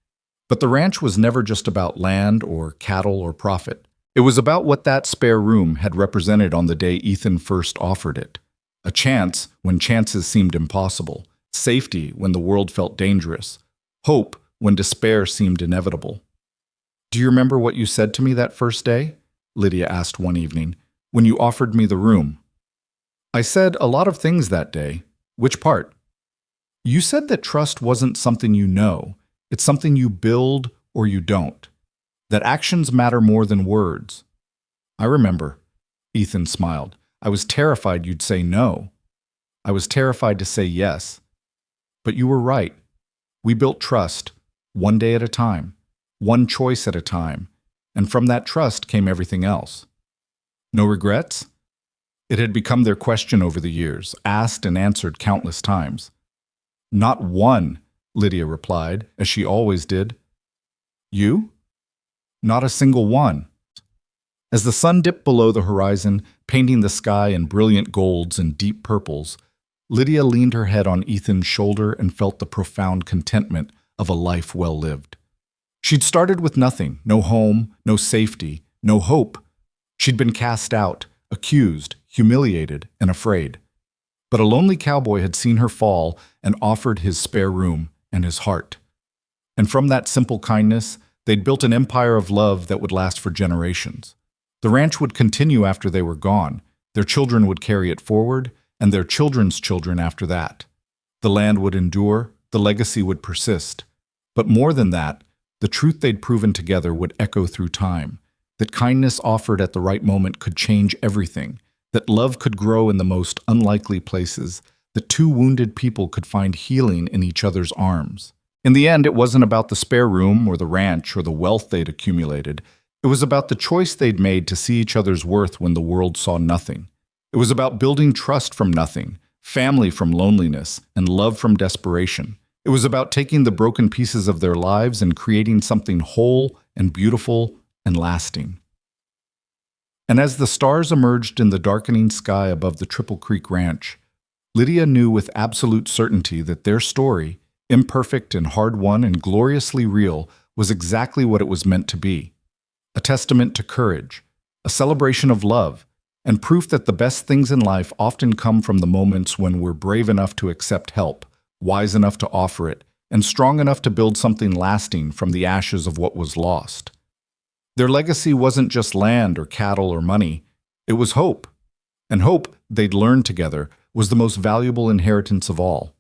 But the ranch was never just about land or cattle or profit. It was about what that spare room had represented on the day Ethan first offered it. A chance when chances seemed impossible, safety when the world felt dangerous, hope when despair seemed inevitable. Do you remember what you said to me that first day? Lydia asked one evening, when you offered me the room. I said a lot of things that day. Which part? You said that trust wasn't something you know. It's something you build or you don't. That actions matter more than words. I remember. Ethan smiled. I was terrified you'd say no. I was terrified to say yes. But you were right. We built trust, one day at a time, one choice at a time, and from that trust came everything else. No regrets? It had become their question over the years, asked and answered countless times. Not one, Lydia replied, as she always did. You? Not a single one. As the sun dipped below the horizon, painting the sky in brilliant golds and deep purples, Lydia leaned her head on Ethan's shoulder and felt the profound contentment of a life well lived. She'd started with nothing, no home, no safety, no hope. She'd been cast out, accused, humiliated, and afraid. But a lonely cowboy had seen her fall and offered his spare room and his heart. And from that simple kindness, they'd built an empire of love that would last for generations. The ranch would continue after they were gone. Their children would carry it forward, and their children's children after that. The land would endure, the legacy would persist. But more than that, the truth they'd proven together would echo through time, that kindness offered at the right moment could change everything, that love could grow in the most unlikely places, that two wounded people could find healing in each other's arms. In the end, it wasn't about the spare room or the ranch or the wealth they'd accumulated. It was about the choice they'd made to see each other's worth when the world saw nothing. It was about building trust from nothing, family from loneliness, and love from desperation. It was about taking the broken pieces of their lives and creating something whole and beautiful and lasting. And as the stars emerged in the darkening sky above the Triple Creek Ranch, Lydia knew with absolute certainty that their story, imperfect and hard-won and gloriously real, was exactly what it was meant to be. A testament to courage, a celebration of love, and proof that the best things in life often come from the moments when we're brave enough to accept help, wise enough to offer it, and strong enough to build something lasting from the ashes of what was lost. Their legacy wasn't just land or cattle or money, it was hope. And hope, they'd learned together, was the most valuable inheritance of all.